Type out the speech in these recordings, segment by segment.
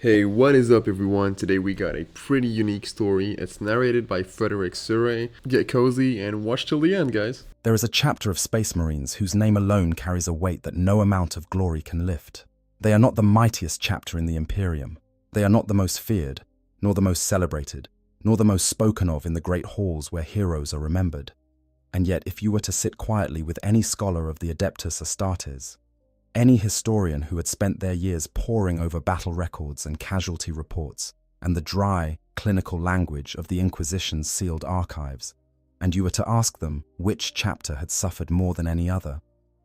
Hey, what is up everyone? Today we got a pretty unique story. It's narrated by Frederick Surrey. Get cozy and watch till the end, guys. There is a chapter of Space Marines whose name alone carries a weight that no amount of glory can lift. They are not the mightiest chapter in the Imperium. They are not the most feared, nor the most celebrated, nor the most spoken of in the great halls where heroes are remembered. And yet, if you were to sit quietly with any scholar of the Adeptus Astartes, any historian who had spent their years poring over battle records and casualty reports and the dry, clinical language of the Inquisition's sealed archives, and you were to ask them which chapter had suffered more than any other,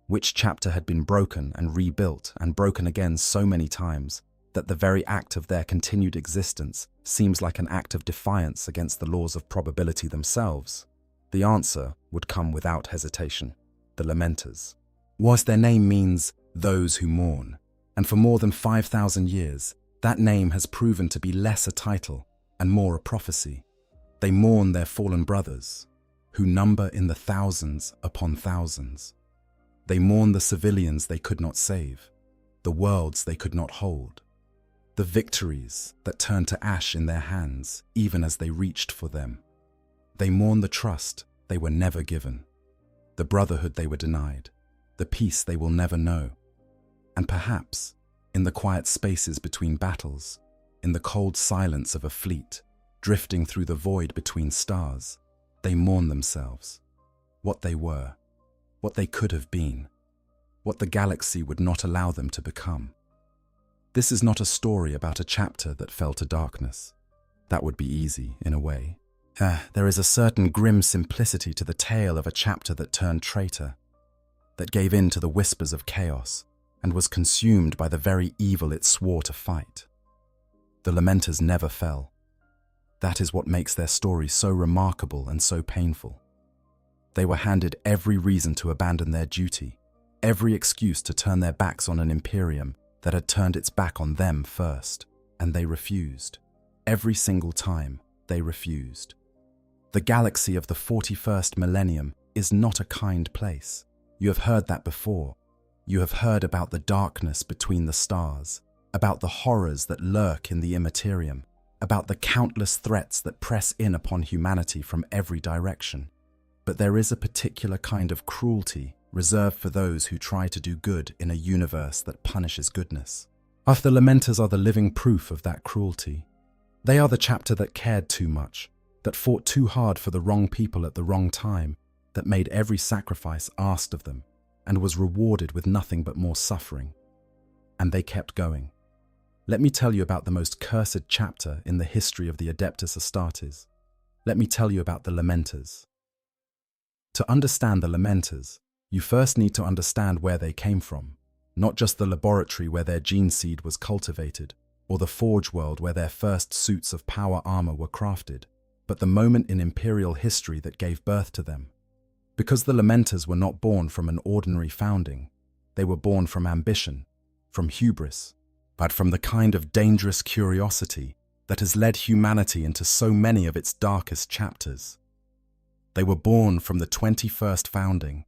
which chapter had been broken and rebuilt and broken again so many times that the very act of their continued existence seems like an act of defiance against the laws of probability themselves, the answer would come without hesitation: the Lamenters. Whilst their name means those who mourn, and for more than 5,000 years, that name has proven to be less a title and more a prophecy. They mourn their fallen brothers, who number in the thousands upon thousands. They mourn the civilians they could not save, the worlds they could not hold, the victories that turned to ash in their hands even as they reached for them. They mourn the trust they were never given, the brotherhood they were denied, the peace they will never know. And perhaps, in the quiet spaces between battles, in the cold silence of a fleet, drifting through the void between stars, they mourn themselves, what they were, what they could have been, what the galaxy would not allow them to become. This is not a story about a chapter that fell to darkness. That would be easy, in a way. There is a certain grim simplicity to the tale of a chapter that turned traitor, that gave in to the whispers of chaos, and was consumed by the very evil it swore to fight. The Lamenters never fell. That is what makes their story so remarkable and so painful. They were handed every reason to abandon their duty, every excuse to turn their backs on an Imperium that had turned its back on them first, and they refused. Every single time, they refused. The galaxy of the 41st Millennium is not a kind place. You have heard that before. You have heard about the darkness between the stars, about the horrors that lurk in the immaterium, about the countless threats that press in upon humanity from every direction. But there is a particular kind of cruelty reserved for those who try to do good in a universe that punishes goodness. The Lamenters are the living proof of that cruelty. They are the chapter that cared too much, that fought too hard for the wrong people at the wrong time, that made every sacrifice asked of them, and was rewarded with nothing but more suffering. And they kept going. Let me tell you about the most cursed chapter in the history of the Adeptus Astartes. Let me tell you about the Lamenters. To understand the Lamenters, you first need to understand where they came from, not just the laboratory where their gene seed was cultivated, or the forge world where their first suits of power armor were crafted, but the moment in Imperial history that gave birth to them. Because the Lamenters were not born from an ordinary founding, they were born from ambition, from hubris, but from the kind of dangerous curiosity that has led humanity into so many of its darkest chapters. They were born from the 21st founding,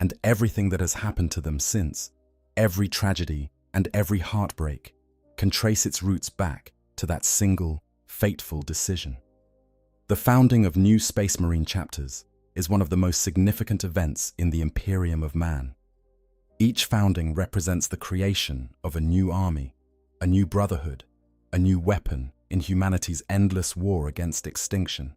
and everything that has happened to them since, every tragedy and every heartbreak, can trace its roots back to that single, fateful decision. The founding of new Space Marine chapters is one of the most significant events in the Imperium of man. Each founding represents the creation of a new army, a new brotherhood, a new weapon in humanity's endless war against extinction.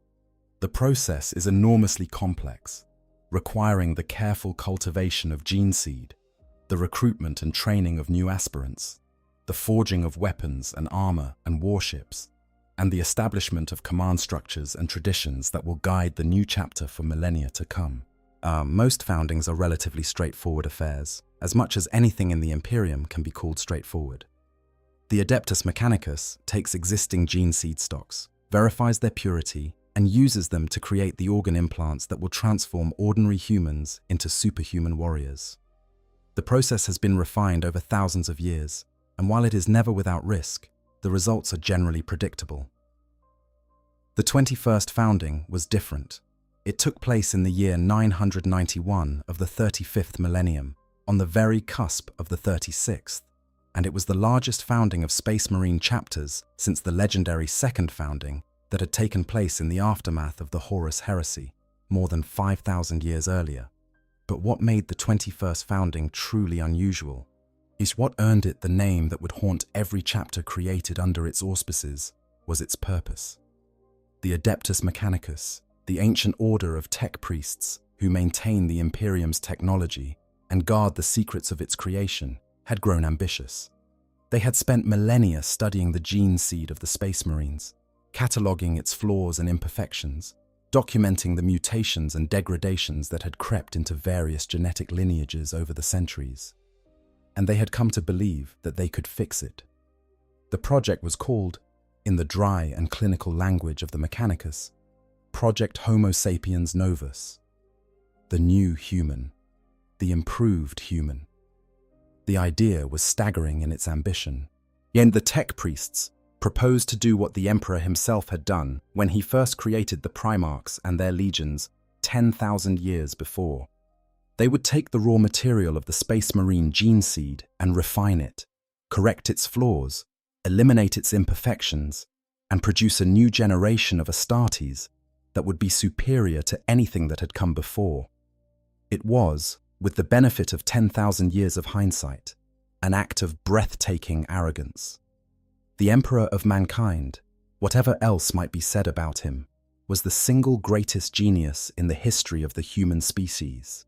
The process is enormously complex, requiring the careful cultivation of gene seed, the recruitment and training of new aspirants, the forging of weapons and armor and warships, and the establishment of command structures and traditions that will guide the new chapter for millennia to come. Most foundings are relatively straightforward affairs, as much as anything in the Imperium can be called straightforward. The Adeptus Mechanicus takes existing gene seed stocks, verifies their purity, and uses them to create the organ implants that will transform ordinary humans into superhuman warriors. The process has been refined over thousands of years, and while it is never without risk, the results are generally predictable. The 21st founding was different. It took place in the year 991 of the 35th millennium, on the very cusp of the 36th. and it was the largest founding of Space Marine chapters since the legendary second founding that had taken place in the aftermath of the Horus Heresy, more than 5,000 years earlier. But what made the 21st founding truly unusual is what earned it the name that would haunt every chapter created under its auspices was its purpose. The Adeptus Mechanicus, the ancient order of tech priests who maintain the Imperium's technology and guard the secrets of its creation, had grown ambitious. They had spent millennia studying the gene seed of the Space Marines, cataloguing its flaws and imperfections, documenting the mutations and degradations that had crept into various genetic lineages over the centuries. And they had come to believe that they could fix it. The project was called, in the dry and clinical language of the Mechanicus, Project Homo sapiens Novus, the new human, the improved human. The idea was staggering in its ambition. Yet the tech priests proposed to do what the Emperor himself had done when he first created the Primarchs and their legions 10,000 years before. They would take the raw material of the Space Marine gene seed and refine it, correct its flaws, eliminate its imperfections, and produce a new generation of Astartes that would be superior to anything that had come before. It was, with the benefit of 10,000 years of hindsight, an act of breathtaking arrogance. The Emperor of mankind, whatever else might be said about him, was the single greatest genius in the history of the human species.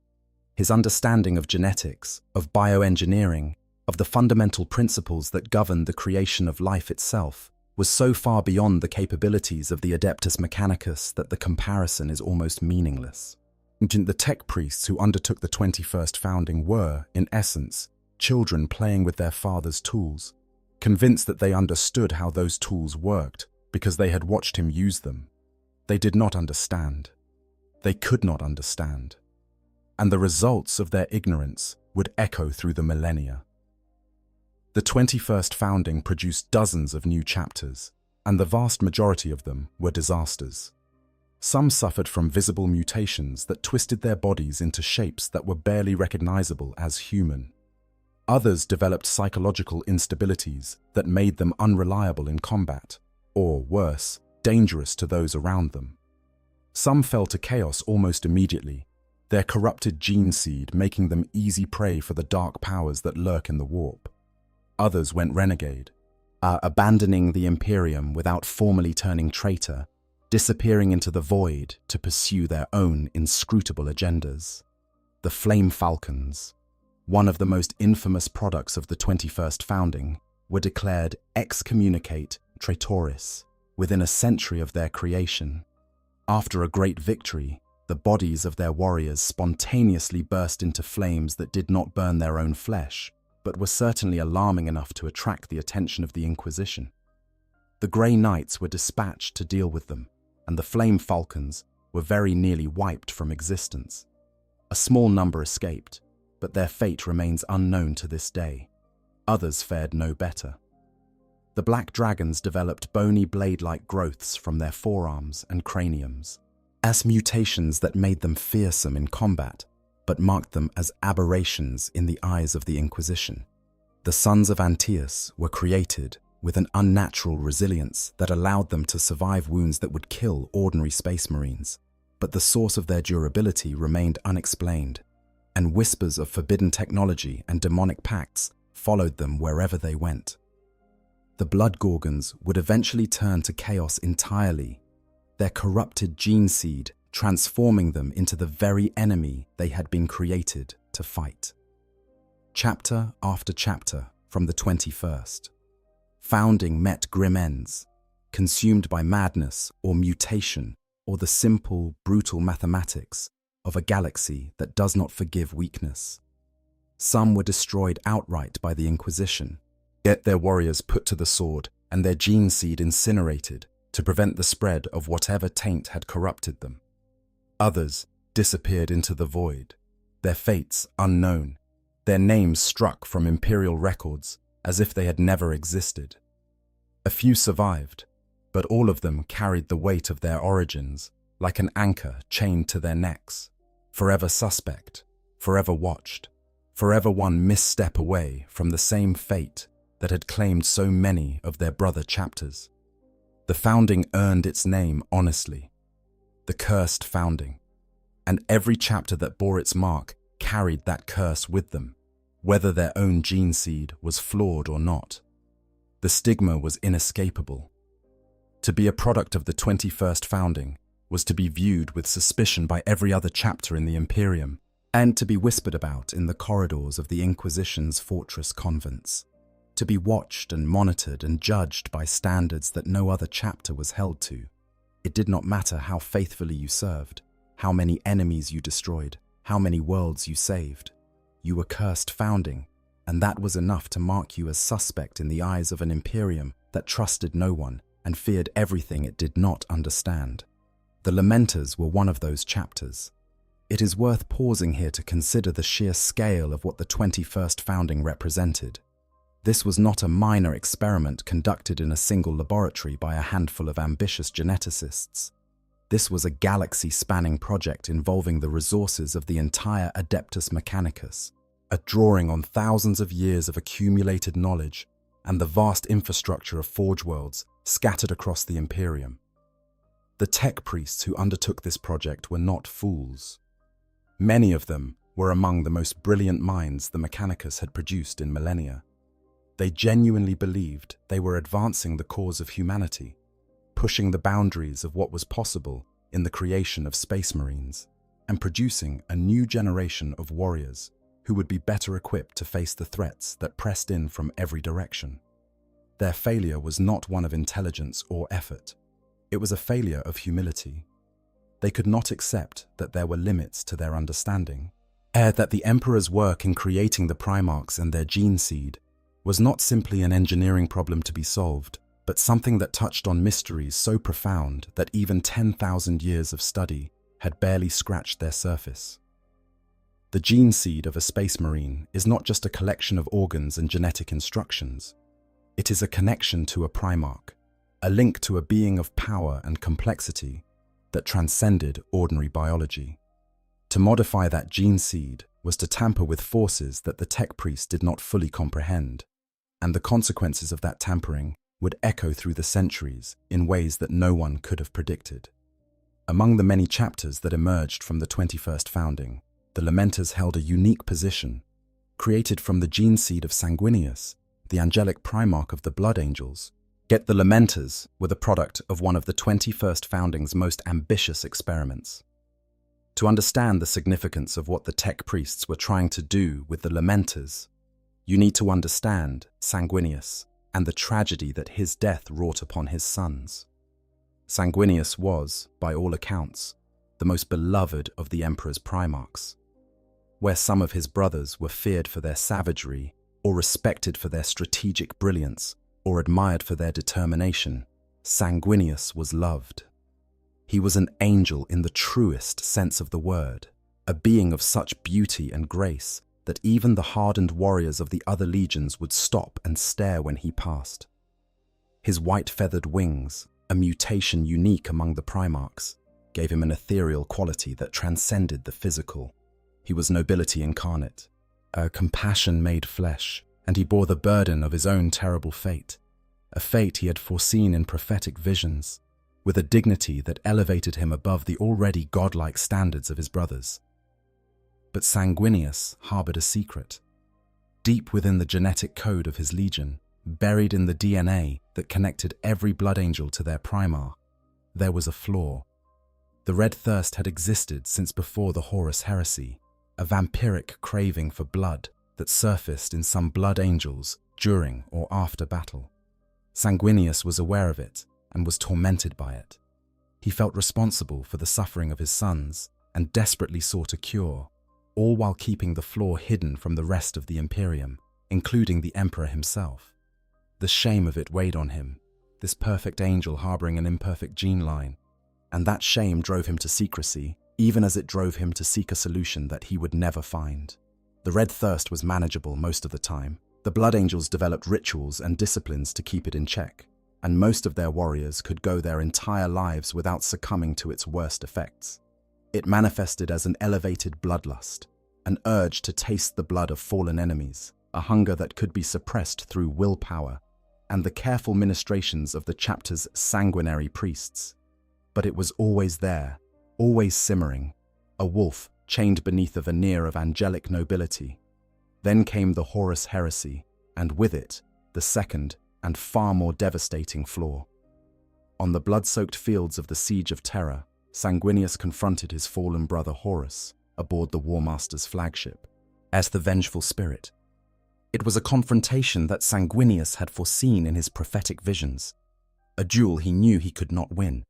His understanding of genetics, of bioengineering, of the fundamental principles that govern the creation of life itself, was so far beyond the capabilities of the Adeptus Mechanicus that the comparison is almost meaningless. The tech priests who undertook the 21st founding were, in essence, children playing with their father's tools, convinced that they understood how those tools worked because they had watched him use them. They did not understand. They could not understand. And the results of their ignorance would echo through the millennia. The 21st founding produced dozens of new chapters, and the vast majority of them were disasters. Some suffered from visible mutations that twisted their bodies into shapes that were barely recognizable as human. Others developed psychological instabilities that made them unreliable in combat, or worse, dangerous to those around them. Some fell to chaos almost immediately, their corrupted gene seed making them easy prey for the dark powers that lurk in the warp. Others went renegade, abandoning the Imperium without formally turning traitor, disappearing into the void to pursue their own inscrutable agendas. The Flame Falcons, one of the most infamous products of the 21st founding, were declared excommunicate traitoris within a century of their creation. After a great victory, the bodies of their warriors spontaneously burst into flames that did not burn their own flesh, but were certainly alarming enough to attract the attention of the Inquisition. The Grey Knights were dispatched to deal with them, and the Flame Falcons were very nearly wiped from existence. A small number escaped, but their fate remains unknown to this day. Others fared no better. The Black Dragons developed bony blade-like growths from their forearms and craniums, as mutations that made them fearsome in combat, but marked them as aberrations in the eyes of the Inquisition. The Sons of Antaeus were created with an unnatural resilience that allowed them to survive wounds that would kill ordinary Space Marines, but the source of their durability remained unexplained, and whispers of forbidden technology and demonic pacts followed them wherever they went. The Blood Gorgons would eventually turn to chaos entirely, their corrupted gene seed transforming them into the very enemy they had been created to fight. Chapter after chapter from the 21st. Founding met grim ends, consumed by madness or mutation or the simple, brutal mathematics of a galaxy that does not forgive weakness. Some were destroyed outright by the Inquisition, yet their warriors put to the sword and their gene seed incinerated to prevent the spread of whatever taint had corrupted them. Others disappeared into the void, their fates unknown, their names struck from imperial records as if they had never existed. A few survived, but all of them carried the weight of their origins like an anchor chained to their necks, forever suspect, forever watched, forever one misstep away from the same fate that had claimed so many of their brother chapters. The founding earned its name honestly, the cursed founding, and every chapter that bore its mark carried that curse with them, whether their own gene seed was flawed or not. The stigma was inescapable. To be a product of the 21st founding was to be viewed with suspicion by every other chapter in the Imperium, and to be whispered about in the corridors of the Inquisition's fortress convents, to be watched and monitored and judged by standards that no other chapter was held to. It did not matter how faithfully you served, how many enemies you destroyed, how many worlds you saved. You were cursed founding, and that was enough to mark you as suspect in the eyes of an Imperium that trusted no one and feared everything it did not understand. The Lamenters were one of those chapters. It is worth pausing here to consider the sheer scale of what the 21st founding represented. This was not a minor experiment conducted in a single laboratory by a handful of ambitious geneticists. This was a galaxy-spanning project involving the resources of the entire Adeptus Mechanicus, a drawing on thousands of years of accumulated knowledge and the vast infrastructure of forge worlds scattered across the Imperium. The tech priests who undertook this project were not fools. Many of them were among the most brilliant minds the Mechanicus had produced in millennia. They genuinely believed they were advancing the cause of humanity, pushing the boundaries of what was possible in the creation of space marines, and producing a new generation of warriors who would be better equipped to face the threats that pressed in from every direction. Their failure was not one of intelligence or effort. It was a failure of humility. They could not accept that there were limits to their understanding, that the Emperor's work in creating the Primarchs and their gene seed was not simply an engineering problem to be solved, but something that touched on mysteries so profound that even 10,000 years of study had barely scratched their surface. The gene seed of a space marine is not just a collection of organs and genetic instructions. It is a connection to a Primarch, a link to a being of power and complexity that transcended ordinary biology. To modify that gene seed was to tamper with forces that the tech priests did not fully comprehend, and the consequences of that tampering would echo through the centuries in ways that no one could have predicted. Among the many chapters that emerged from the 21st founding, the Lamenters held a unique position. Created from the gene seed of Sanguinius, the angelic Primarch of the Blood Angels, yet the Lamenters were the product of one of the 21st founding's most ambitious experiments. To understand the significance of what the tech priests were trying to do with the Lamenters, you need to understand Sanguinius and the tragedy that his death wrought upon his sons. Sanguinius was, by all accounts, the most beloved of the Emperor's Primarchs. Where some of his brothers were feared for their savagery, or respected for their strategic brilliance, or admired for their determination, Sanguinius was loved. He was an angel in the truest sense of the word, a being of such beauty and grace that even the hardened warriors of the other legions would stop and stare when he passed. His white-feathered wings, a mutation unique among the Primarchs, gave him an ethereal quality that transcended the physical. He was nobility incarnate, a compassion made flesh, and he bore the burden of his own terrible fate, a fate he had foreseen in prophetic visions, with a dignity that elevated him above the already godlike standards of his brothers. But Sanguinius harbored a secret. Deep within the genetic code of his legion, buried in the DNA that connected every blood angel to their primar, there was a flaw. The red thirst had existed since before the Horus heresy, a vampiric craving for blood that surfaced in some blood angels during or after battle. Sanguinius was aware of it and was tormented by it. He felt responsible for the suffering of his sons and desperately sought a cure, all while keeping the flaw hidden from the rest of the Imperium, including the Emperor himself. The shame of it weighed on him, this perfect angel harboring an imperfect gene line, and that shame drove him to secrecy, even as it drove him to seek a solution that he would never find. The red thirst was manageable most of the time. The Blood Angels developed rituals and disciplines to keep it in check, and most of their warriors could go their entire lives without succumbing to its worst effects. It manifested as an elevated bloodlust, an urge to taste the blood of fallen enemies, a hunger that could be suppressed through willpower and the careful ministrations of the chapter's sanguinary priests. But it was always there, always simmering, a wolf chained beneath a veneer of angelic nobility. Then came the Horus heresy, and with it, the second and far more devastating flaw. On the blood-soaked fields of the Siege of Terra, Sanguinius confronted his fallen brother Horus aboard the War Master's flagship as the vengeful spirit. It was a confrontation that Sanguinius had foreseen in his prophetic visions, a duel he knew he could not win.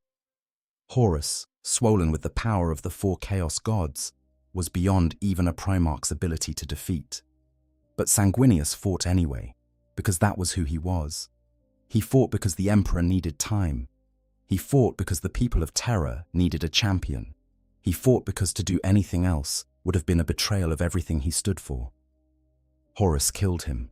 Horus, swollen with the power of the four Chaos gods, was beyond even a Primarch's ability to defeat. But Sanguinius fought anyway, because that was who he was. He fought because the Emperor needed time. He fought because the people of Terra needed a champion. He fought because to do anything else would have been a betrayal of everything he stood for. Horus killed him.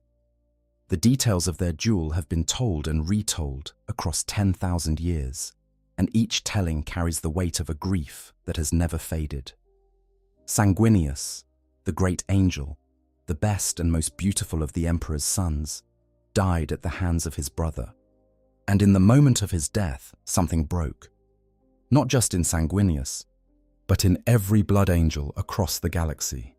The details of their duel have been told and retold across 10,000 years, and each telling carries the weight of a grief that has never faded. Sanguinius, the great angel, the best and most beautiful of the Emperor's sons, died at the hands of his brother. And in the moment of his death, something broke. Not just in Sanguinius, but in every blood angel across the galaxy.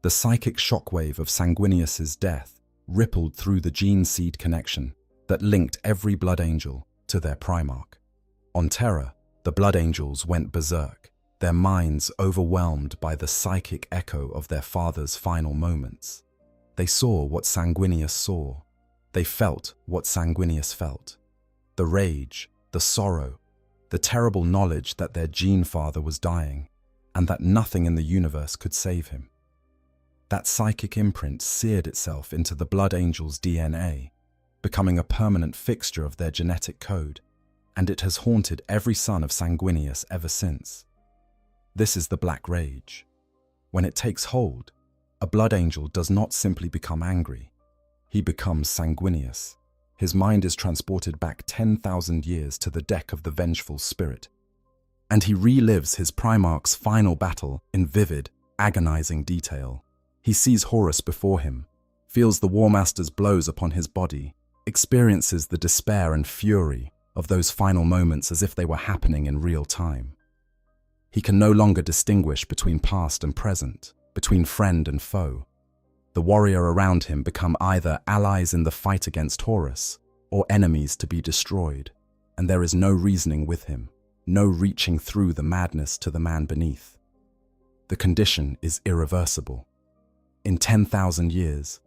The psychic shockwave of Sanguinius's death rippled through the gene seed connection that linked every blood angel to their Primarch. On Terra, the blood angels went berserk, their minds overwhelmed by the psychic echo of their father's final moments. They saw what Sanguinius saw. They felt what Sanguinius felt. The rage, the sorrow, the terrible knowledge that their gene father was dying, and that nothing in the universe could save him. That psychic imprint seared itself into the blood angel's DNA, becoming a permanent fixture of their genetic code, and it has haunted every son of Sanguinius ever since. This is the Black Rage. When it takes hold, a blood angel does not simply become angry. He becomes Sanguinius. His mind is transported back 10,000 years to the deck of the vengeful spirit, and he relives his Primarch's final battle in vivid, agonizing detail. He sees Horus before him, feels the War Master's blows upon his body, experiences the despair and fury of those final moments as if they were happening in real time. He can no longer distinguish between past and present, between friend and foe. The warrior around him become either allies in the fight against Horus or enemies to be destroyed, and there is no reasoning with him, no reaching through the madness to the man beneath. The condition is irreversible. In 10,000 years,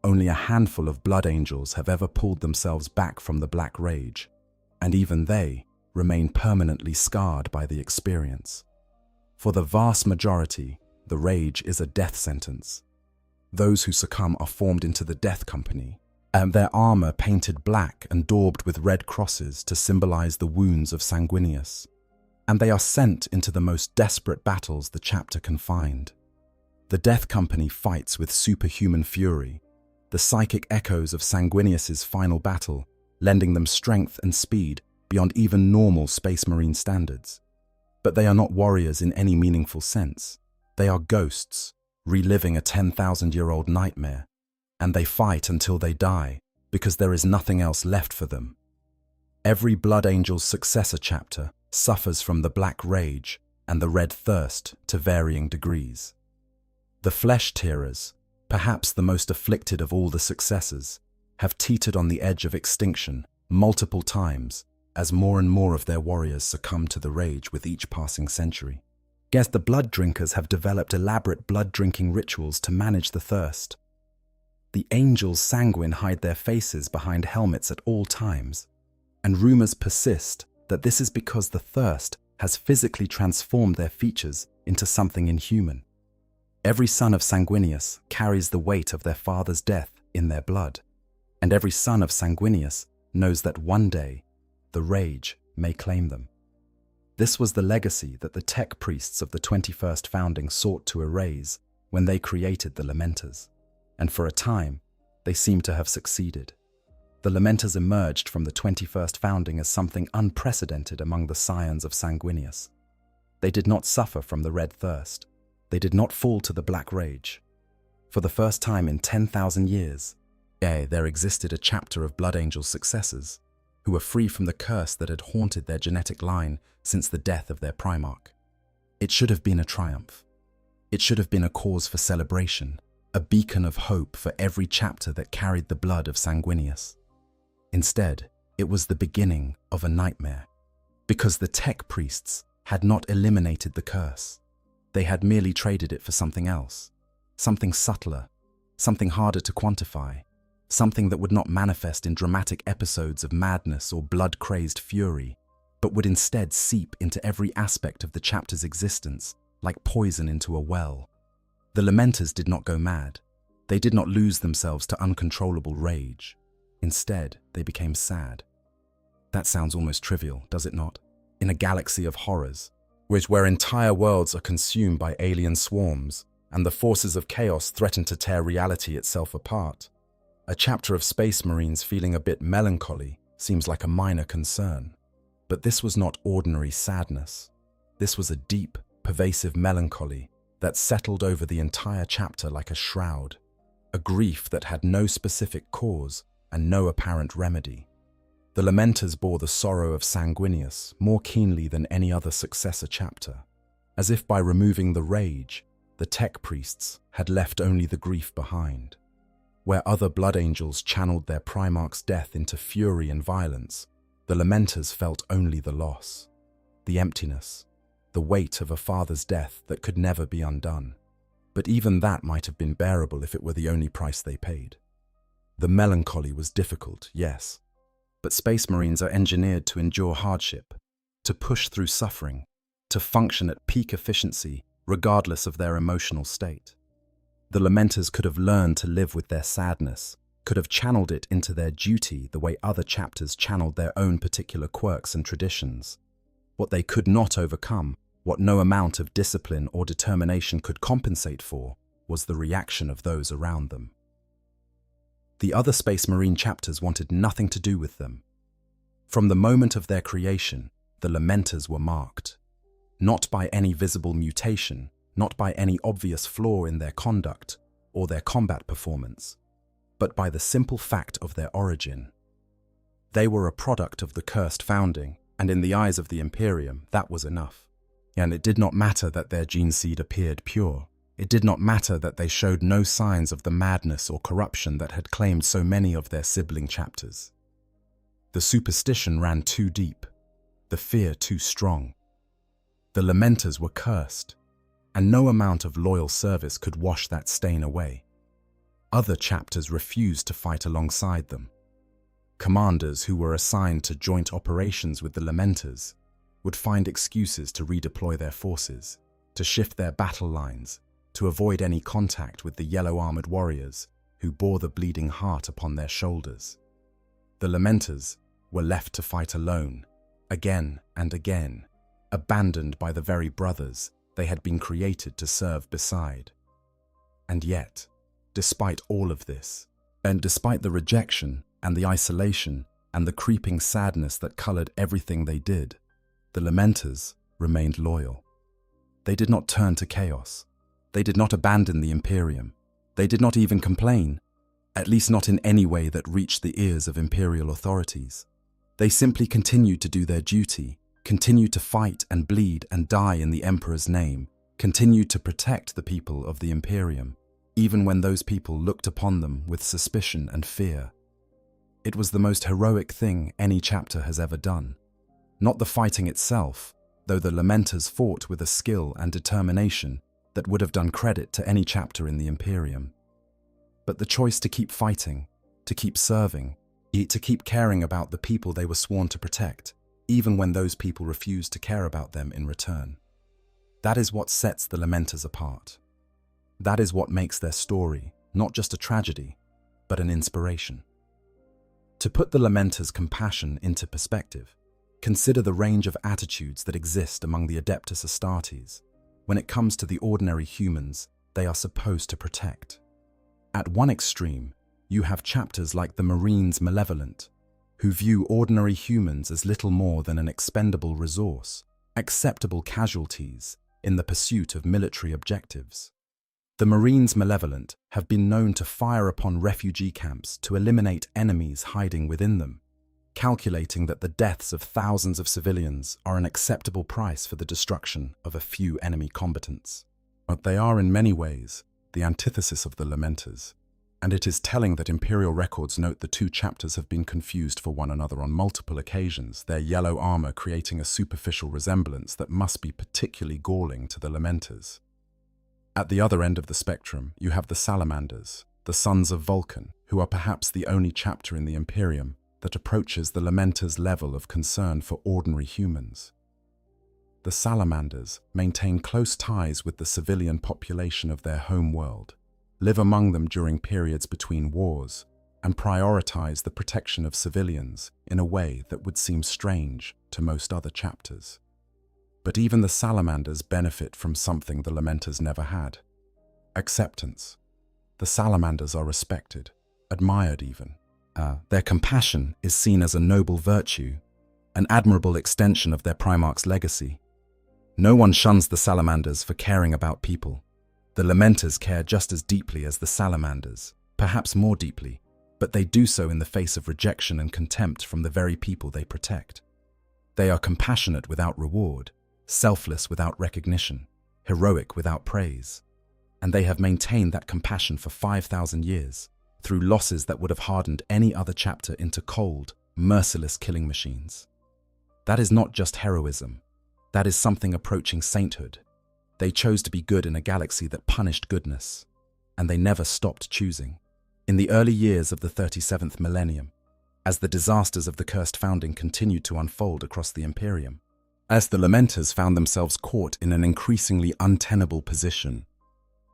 only a handful of blood angels have ever pulled themselves back from the Black Rage, and even they remain permanently scarred by the experience. For the vast majority, the rage is a death sentence. Those who succumb are formed into the Death Company, and their armor painted black and daubed with red crosses to symbolize the wounds of Sanguinius. And they are sent into the most desperate battles the chapter can find. The Death Company fights with superhuman fury, the psychic echoes of Sanguinius's final battle, lending them strength and speed beyond even normal Space Marine standards. But they are not warriors in any meaningful sense. They are ghosts, reliving a 10,000-year-old nightmare, and they fight until they die because there is nothing else left for them. Every Blood Angel's successor chapter suffers from the Black Rage and the Red Thirst to varying degrees. The Flesh Tearers, perhaps the most afflicted of all the successors, have teetered on the edge of extinction multiple times as more and more of their warriors succumb to the rage with each passing century. Yes, the Blood Drinkers have developed elaborate blood-drinking rituals to manage the thirst. The Angels Sanguine hide their faces behind helmets at all times, and rumors persist that this is because the thirst has physically transformed their features into something inhuman. Every son of Sanguinius carries the weight of their father's death in their blood, and every son of Sanguinius knows that one day the rage may claim them. This was the legacy that the tech priests of the 21st founding sought to erase when they created the Lamenters, and for a time, they seem to have succeeded. The Lamenters emerged from the 21st founding as something unprecedented among the scions of Sanguinius. They did not suffer from the Red Thirst. They did not fall to the Black Rage. For the first time in 10,000 years, there existed a chapter of Blood Angel's successors, who were free from the curse that had haunted their genetic line since the death of their primarch. It should have been a triumph. It should have been a cause for celebration, a beacon of hope for every chapter that carried the blood of Sanguinius. Instead, it was the beginning of a nightmare, because the tech priests had not eliminated the curse. They had merely traded it for something else, something subtler, something harder to quantify, something that would not manifest in dramatic episodes of madness or blood-crazed fury, but would instead seep into every aspect of the chapter's existence like poison into a well. The Lamenters did not go mad. They did not lose themselves to uncontrollable rage. Instead, they became sad. That sounds almost trivial, does it not? In a galaxy of horrors, where entire worlds are consumed by alien swarms, and the forces of chaos threaten to tear reality itself apart, a chapter of Space Marines feeling a bit melancholy seems like a minor concern. But this was not ordinary sadness. This was a deep, pervasive melancholy that settled over the entire chapter like a shroud, a grief that had no specific cause and no apparent remedy. The Lamenters bore the sorrow of Sanguinius more keenly than any other successor chapter, as if by removing the rage, the tech priests had left only the grief behind. Where other Blood Angels channeled their primarch's death into fury and violence, the Lamenters felt only the loss, the emptiness, the weight of a father's death that could never be undone. But even that might have been bearable if it were the only price they paid. The melancholy was difficult, yes, but Space Marines are engineered to endure hardship, to push through suffering, to function at peak efficiency regardless of their emotional state. The Lamenters could have learned to live with their sadness, could have channeled it into their duty the way other chapters channeled their own particular quirks and traditions. What they could not overcome, what no amount of discipline or determination could compensate for, was the reaction of those around them. The other Space Marine chapters wanted nothing to do with them. From the moment of their creation, the Lamenters were marked, not by any visible mutation, not by any obvious flaw in their conduct or their combat performance, but by the simple fact of their origin. They were a product of the cursed founding, and in the eyes of the Imperium, that was enough. And it did not matter that their gene seed appeared pure. It did not matter that they showed no signs of the madness or corruption that had claimed so many of their sibling chapters. The superstition ran too deep, the fear too strong. The Lamenters were cursed, and no amount of loyal service could wash that stain away. Other chapters refused to fight alongside them. Commanders who were assigned to joint operations with the Lamenters would find excuses to redeploy their forces, to shift their battle lines, to avoid any contact with the yellow-armored warriors who bore the bleeding heart upon their shoulders. The Lamenters were left to fight alone, again and again, abandoned by the very brothers they had been created to serve beside. And yet, despite all of this, and despite the rejection and the isolation and the creeping sadness that colored everything they did, the Lamenters remained loyal. They did not turn to chaos. They did not abandon the Imperium. They did not even complain, at least not in any way that reached the ears of Imperial authorities. They simply continued to do their duty, continued to fight and bleed and die in the Emperor's name, continued to protect the people of the Imperium, even when those people looked upon them with suspicion and fear. It was the most heroic thing any chapter has ever done. Not the fighting itself, though the Lamenters fought with a skill and determination that would have done credit to any chapter in the Imperium, but the choice to keep fighting, to keep serving, to keep caring about the people they were sworn to protect, even when those people refused to care about them in return. That is what sets the Lamenters apart. That is what makes their story not just a tragedy, but an inspiration. To put the Lamenters' compassion into perspective, consider the range of attitudes that exist among the Adeptus Astartes when it comes to the ordinary humans they are supposed to protect. At one extreme, you have chapters like the Marines Malevolent, who view ordinary humans as little more than an expendable resource, acceptable casualties in the pursuit of military objectives. The Marines malevolent have been known to fire upon refugee camps to eliminate enemies hiding within them, calculating that the deaths of thousands of civilians are an acceptable price for the destruction of a few enemy combatants. But they are in many ways the antithesis of the Lamenters, and it is telling that Imperial records note the two chapters have been confused for one another on multiple occasions, their yellow armor creating a superficial resemblance that must be particularly galling to the Lamenters. At the other end of the spectrum, you have the Salamanders, the sons of Vulcan, who are perhaps the only chapter in the Imperium that approaches the Lamenters' level of concern for ordinary humans. The Salamanders maintain close ties with the civilian population of their home world, live among them during periods between wars, and prioritize the protection of civilians in a way that would seem strange to most other chapters. But even the Salamanders benefit from something the Lamenters never had: acceptance. The Salamanders are respected, admired even. Their compassion is seen as a noble virtue, an admirable extension of their Primarch's legacy. No one shuns the Salamanders for caring about people. The Lamenters care just as deeply as the Salamanders, perhaps more deeply, but they do so in the face of rejection and contempt from the very people they protect. They are compassionate without reward, selfless without recognition, heroic without praise. And they have maintained that compassion for 5,000 years, through losses that would have hardened any other chapter into cold, merciless killing machines. That is not just heroism. That is something approaching sainthood. They chose to be good in a galaxy that punished goodness, and they never stopped choosing. In the early years of the 37th Millennium, as the disasters of the Cursed Founding continued to unfold across the Imperium, as the Lamenters found themselves caught in an increasingly untenable position,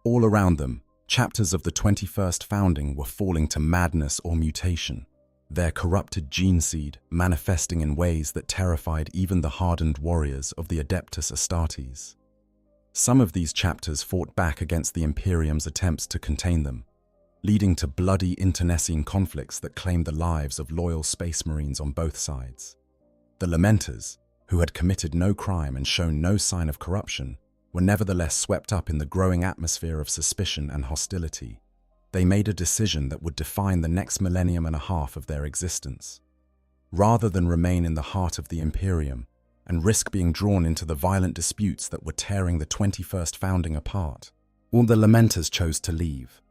all around them, chapters of the 21st Founding were falling to madness or mutation, their corrupted gene seed manifesting in ways that terrified even the hardened warriors of the Adeptus Astartes. Some of these chapters fought back against the Imperium's attempts to contain them, leading to bloody internecine conflicts that claimed the lives of loyal Space Marines on both sides. The Lamenters, who had committed no crime and shown no sign of corruption, were nevertheless swept up in the growing atmosphere of suspicion and hostility. They made a decision that would define the next millennium and a half of their existence. Rather than remain in the heart of the Imperium and risk being drawn into the violent disputes that were tearing the 21st Founding apart, all the Lamenters chose to leave.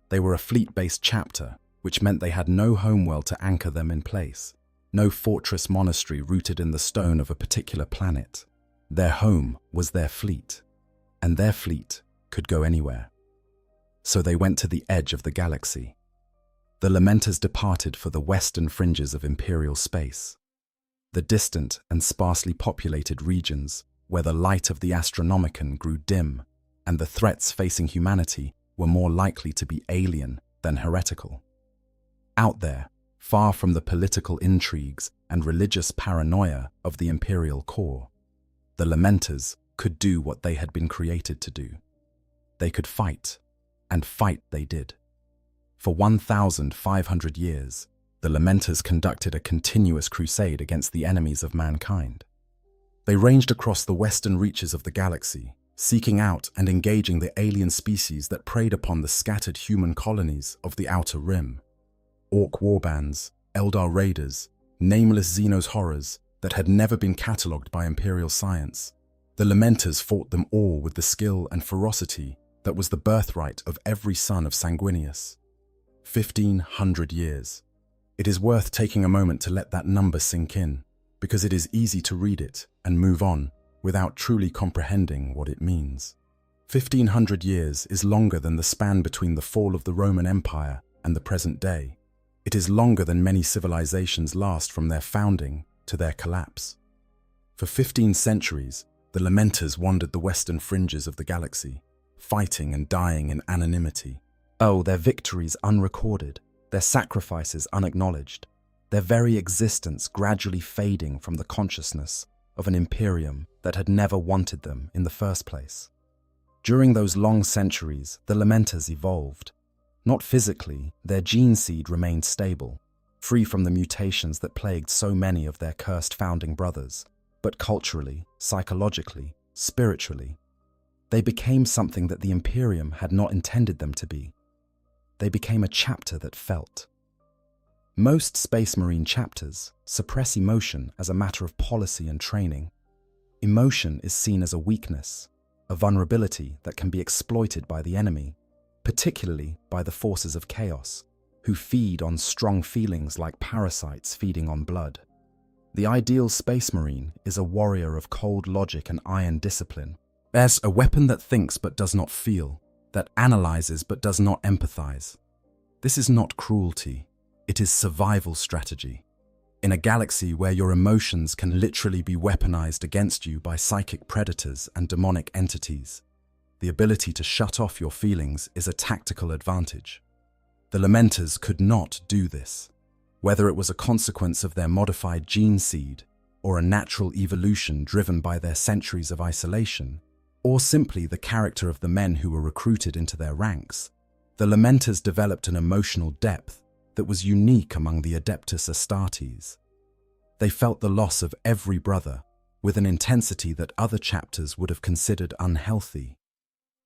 They were a fleet-based chapter, which meant they had no homeworld to anchor them in place, no fortress monastery rooted in the stone of a particular planet. Their home was their fleet, and their fleet could go anywhere. So they went to the edge of the galaxy. The Lamenters departed for the western fringes of Imperial space, the distant and sparsely populated regions where the light of the Astronomicon grew dim and the threats facing humanity were more likely to be alien than heretical. Out there, far from the political intrigues and religious paranoia of the Imperial core, the Lamenters could do what they had been created to do. They could fight, and fight they did. For 1,500 years, the Lamenters conducted a continuous crusade against the enemies of mankind. They ranged across the western reaches of the galaxy, seeking out and engaging the alien species that preyed upon the scattered human colonies of the Outer Rim. Orc warbands, Eldar raiders, nameless Xenos horrors that had never been catalogued by Imperial science. The Lamenters fought them all with the skill and ferocity that was the birthright of every son of Sanguinius. 1,500 years. It is worth taking a moment to let that number sink in, because it is easy to read it and move on without truly comprehending what it means. 1,500 years is longer than the span between the fall of the Roman Empire and the present day. It is longer than many civilizations last from their founding to their collapse. For 15 centuries, the Lamenters wandered the western fringes of the galaxy, fighting and dying in anonymity. Oh, their victories unrecorded, their sacrifices unacknowledged, their very existence gradually fading from the consciousness of an Imperium that had never wanted them in the first place. During those long centuries, the Lamenters evolved. Not physically, their gene seed remained stable, free from the mutations that plagued so many of their cursed founding brothers, but culturally, psychologically, spiritually, They became something that the Imperium had not intended them to be. They became a chapter that felt. Most Space Marine chapters suppress emotion as a matter of policy and training. Emotion is seen as a weakness, a vulnerability that can be exploited by the enemy, particularly by the forces of chaos, who feed on strong feelings like parasites feeding on blood. The ideal Space Marine is a warrior of cold logic and iron discipline. There's a weapon that thinks but does not feel, that analyzes but does not empathize. This is not cruelty, it is survival strategy. In a galaxy where your emotions can literally be weaponized against you by psychic predators and demonic entities, the ability to shut off your feelings is a tactical advantage. The Lamenters could not do this. Whether it was a consequence of their modified gene seed, or a natural evolution driven by their centuries of isolation, or simply the character of the men who were recruited into their ranks, the Lamenters developed an emotional depth that was unique among the Adeptus Astartes. They felt the loss of every brother with an intensity that other chapters would have considered unhealthy.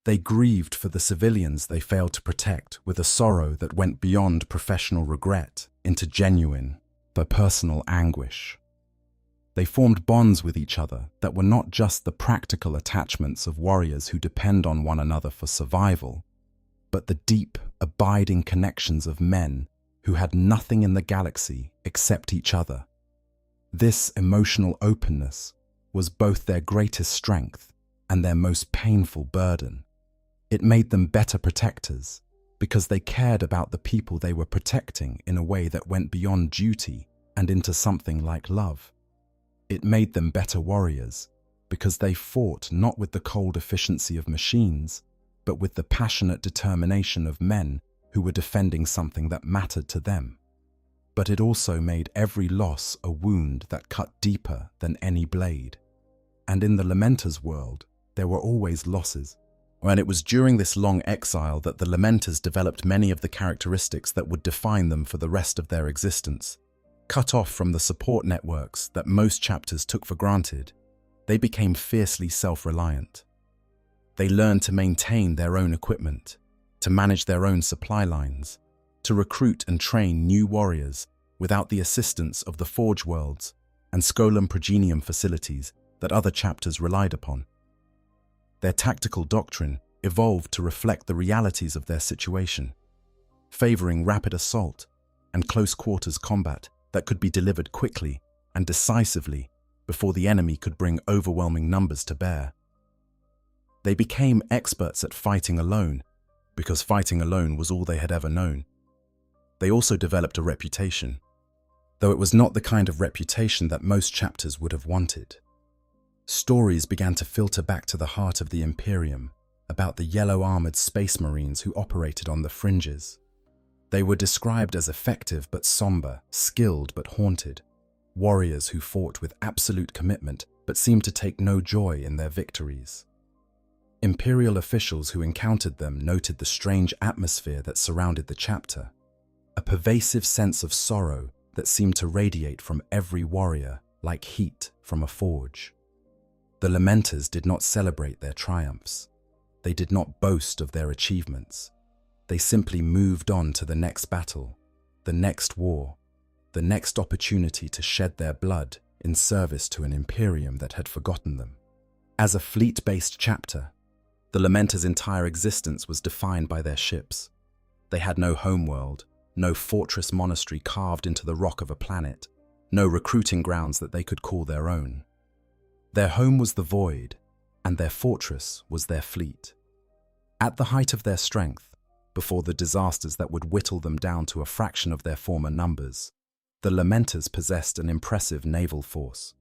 They grieved for the civilians they failed to protect with a sorrow that went beyond professional regret into genuine, but personal anguish. They formed bonds with each other that were not just the practical attachments of warriors who depend on one another for survival, but the deep, abiding connections of men who had nothing in the galaxy except each other. This emotional openness was both their greatest strength and their most painful burden. It made them better protectors because they cared about the people they were protecting in a way that went beyond duty and into something like love. It made them better warriors because they fought not with the cold efficiency of machines, but with the passionate determination of men who were defending something that mattered to them. But it also made every loss a wound that cut deeper than any blade. And in the Lamenters' world, there were always losses. And it was during this long exile that the Lamenters developed many of the characteristics that would define them for the rest of their existence. Cut off from the support networks that most chapters took for granted, they became fiercely self-reliant. They learned to maintain their own equipment, to manage their own supply lines, to recruit and train new warriors without the assistance of the Forge Worlds and Scolum Progenium facilities that other chapters relied upon. Their tactical doctrine evolved to reflect the realities of their situation, favoring rapid assault and close-quarters combat that could be delivered quickly and decisively before the enemy could bring overwhelming numbers to bear. They became experts at fighting alone because fighting alone was all they had ever known. They also developed a reputation, though it was not the kind of reputation that most chapters would have wanted. Stories began to filter back to the heart of the Imperium about the yellow-armored space marines who operated on the fringes. They were described as effective but somber, skilled but haunted, warriors who fought with absolute commitment but seemed to take no joy in their victories. Imperial officials who encountered them noted the strange atmosphere that surrounded the chapter, a pervasive sense of sorrow that seemed to radiate from every warrior like heat from a forge. The Lamenters did not celebrate their triumphs. They did not boast of their achievements. They simply moved on to the next battle, the next war, the next opportunity to shed their blood in service to an Imperium that had forgotten them. As a fleet-based chapter, the Lamenters' entire existence was defined by their ships. They had no homeworld, no fortress monastery carved into the rock of a planet, no recruiting grounds that they could call their own. Their home was the void, and their fortress was their fleet. At the height of their strength, before the disasters that would whittle them down to a fraction of their former numbers, the Lamenters possessed an impressive naval force.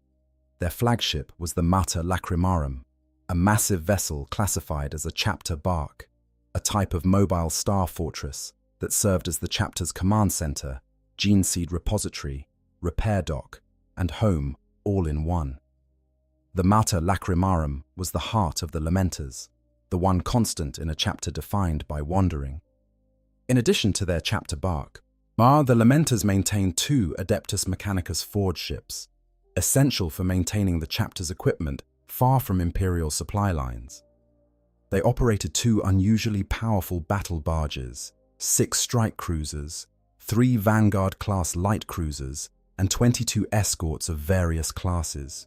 Their flagship was the Mater Lacrimarum, a massive vessel classified as a chapter bark, a type of mobile star fortress that served as the chapter's command center, gene seed repository, repair dock, and home all in one. The Mater Lacrimarum was the heart of the Lamenters, the one constant in a chapter defined by wandering. In addition to their chapter bark, the Lamenters maintained 2 Adeptus Mechanicus forge ships, essential for maintaining the chapter's equipment far from Imperial supply lines. They operated 2 unusually powerful battle barges, 6 strike cruisers, 3 Vanguard-class light cruisers, and 22 escorts of various classes.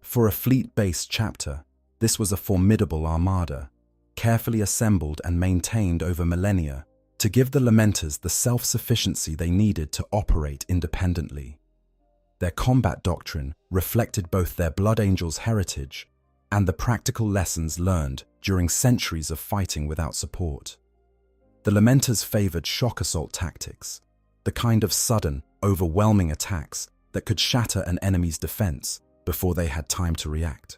For a fleet-based chapter, this was a formidable armada, carefully assembled and maintained over millennia to give the Lamenters the self-sufficiency they needed to operate independently. Their combat doctrine reflected both their Blood Angels' heritage and the practical lessons learned during centuries of fighting without support. The Lamenters favored shock assault tactics, the kind of sudden, overwhelming attacks that could shatter an enemy's defense before they had time to react.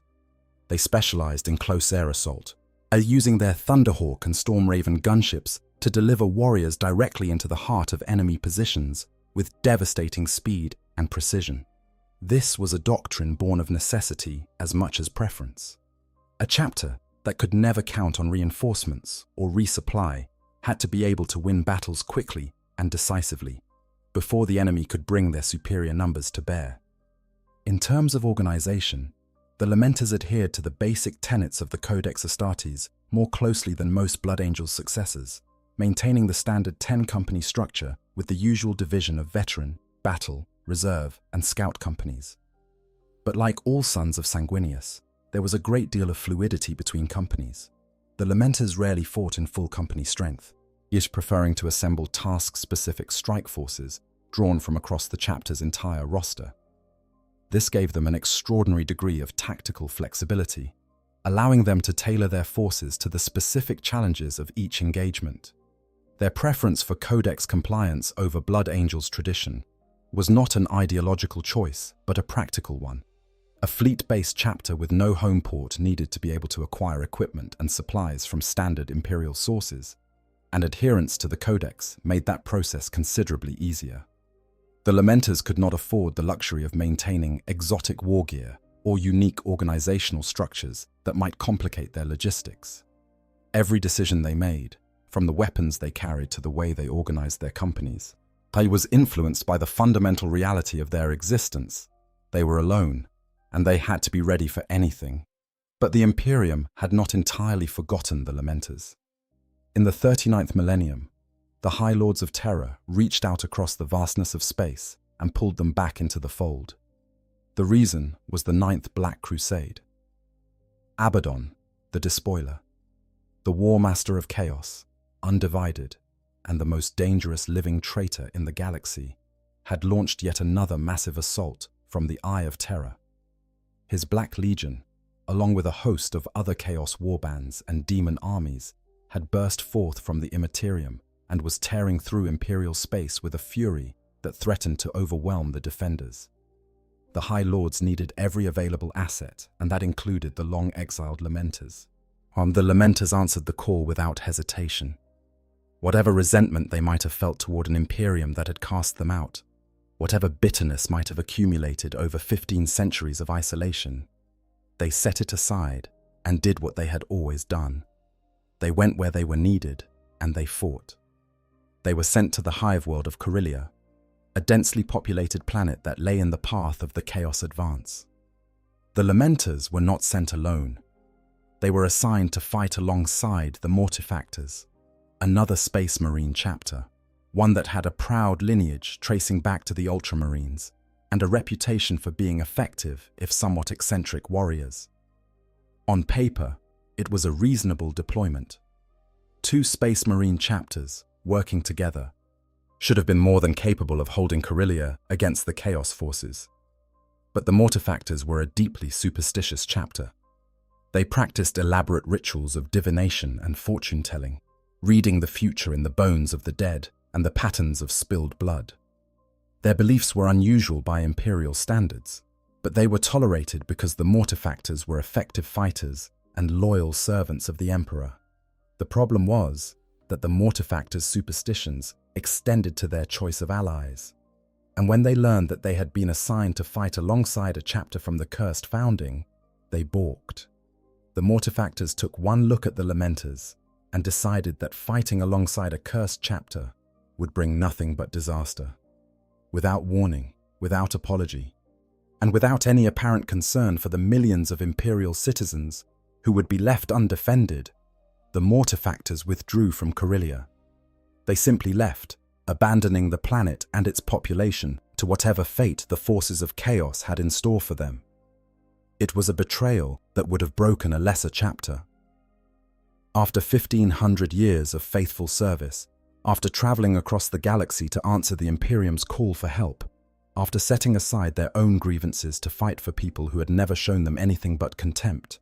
They specialized in close air assault, using their Thunderhawk and Stormraven gunships to deliver warriors directly into the heart of enemy positions with devastating speed and precision. This was a doctrine born of necessity as much as preference. A chapter that could never count on reinforcements or resupply had to be able to win battles quickly and decisively, before the enemy could bring their superior numbers to bear. In terms of organization, the Lamenters adhered to the basic tenets of the Codex Astartes more closely than most Blood Angels' successors, maintaining the standard 10-company structure with the usual division of veteran, battle, reserve, and scout companies. But like all sons of Sanguinius, there was a great deal of fluidity between companies. The Lamenters rarely fought in full company strength, each preferring to assemble task-specific strike forces drawn from across the chapter's entire roster. This gave them an extraordinary degree of tactical flexibility, allowing them to tailor their forces to the specific challenges of each engagement. Their preference for Codex compliance over Blood Angels' tradition was not an ideological choice, but a practical one. A fleet-based chapter with no home port needed to be able to acquire equipment and supplies from standard Imperial sources, and adherence to the Codex made that process considerably easier. The Lamenters could not afford the luxury of maintaining exotic war gear or unique organizational structures that might complicate their logistics. Every decision they made, from the weapons they carried to the way they organized their companies, was influenced by the fundamental reality of their existence. They were alone, and they had to be ready for anything. But the Imperium had not entirely forgotten the Lamenters. In the 39th millennium, the High Lords of Terror reached out across the vastness of space and pulled them back into the fold. The reason was the 9th Black Crusade. Abaddon, the Despoiler, the War Master of Chaos, undivided, and the most dangerous living traitor in the galaxy, had launched yet another massive assault from the Eye of Terror. His Black Legion, along with a host of other Chaos warbands and demon armies, had burst forth from the Imperium and was tearing through Imperial space with a fury that threatened to overwhelm the defenders. The High Lords needed every available asset, and that included the long-exiled Lamenters. The Lamenters answered the call without hesitation. Whatever resentment they might have felt toward an Imperium that had cast them out, whatever bitterness might have accumulated over 15 centuries of isolation, they set it aside and did what they had always done. They went where they were needed, and they fought. They were sent to the hive world of Corellia, a densely populated planet that lay in the path of the Chaos advance. The Lamenters were not sent alone. They were assigned to fight alongside the Mortifactors, another Space Marine chapter, one that had a proud lineage tracing back to the Ultramarines, and a reputation for being effective, if somewhat eccentric, warriors. On paper, it was a reasonable deployment. 2 Space Marine chapters, working together, should have been more than capable of holding Corellia against the Chaos forces. But the Mortifactors were a deeply superstitious chapter. They practiced elaborate rituals of divination and fortune-telling, reading the future in the bones of the dead and the patterns of spilled blood. Their beliefs were unusual by Imperial standards, but they were tolerated because the Mortifactors were effective fighters and loyal servants of the Emperor. The problem was that the Mortifactors' superstitions extended to their choice of allies, and when they learned that they had been assigned to fight alongside a chapter from the Cursed Founding, they balked. The Mortifactors took one look at the Lamenters and decided that fighting alongside a cursed chapter would bring nothing but disaster. Without warning, without apology, and without any apparent concern for the millions of Imperial citizens who would be left undefended, the mortifactors withdrew from Corellia. They simply left, abandoning the planet and its population to whatever fate the forces of chaos had in store for them. It was a betrayal that would have broken a lesser chapter. After 1,500 years of faithful service, after traveling across the galaxy to answer the Imperium's call for help, after setting aside their own grievances to fight for people who had never shown them anything but contempt,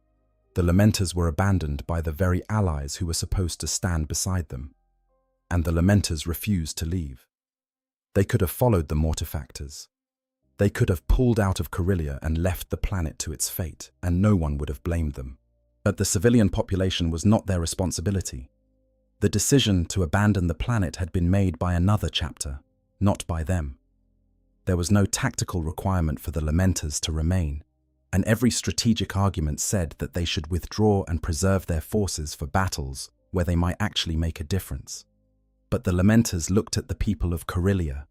the Lamenters were abandoned by the very allies who were supposed to stand beside them. And the Lamenters refused to leave. They could have followed the mortifactors. They could have pulled out of Corellia and left the planet to its fate, and no one would have blamed them. But the civilian population was not their responsibility. The decision to abandon the planet had been made by another chapter, not by them. There was no tactical requirement for the Lamenters to remain, and every strategic argument said that they should withdraw and preserve their forces for battles where they might actually make a difference. But the Lamenters looked at the people of Corellia,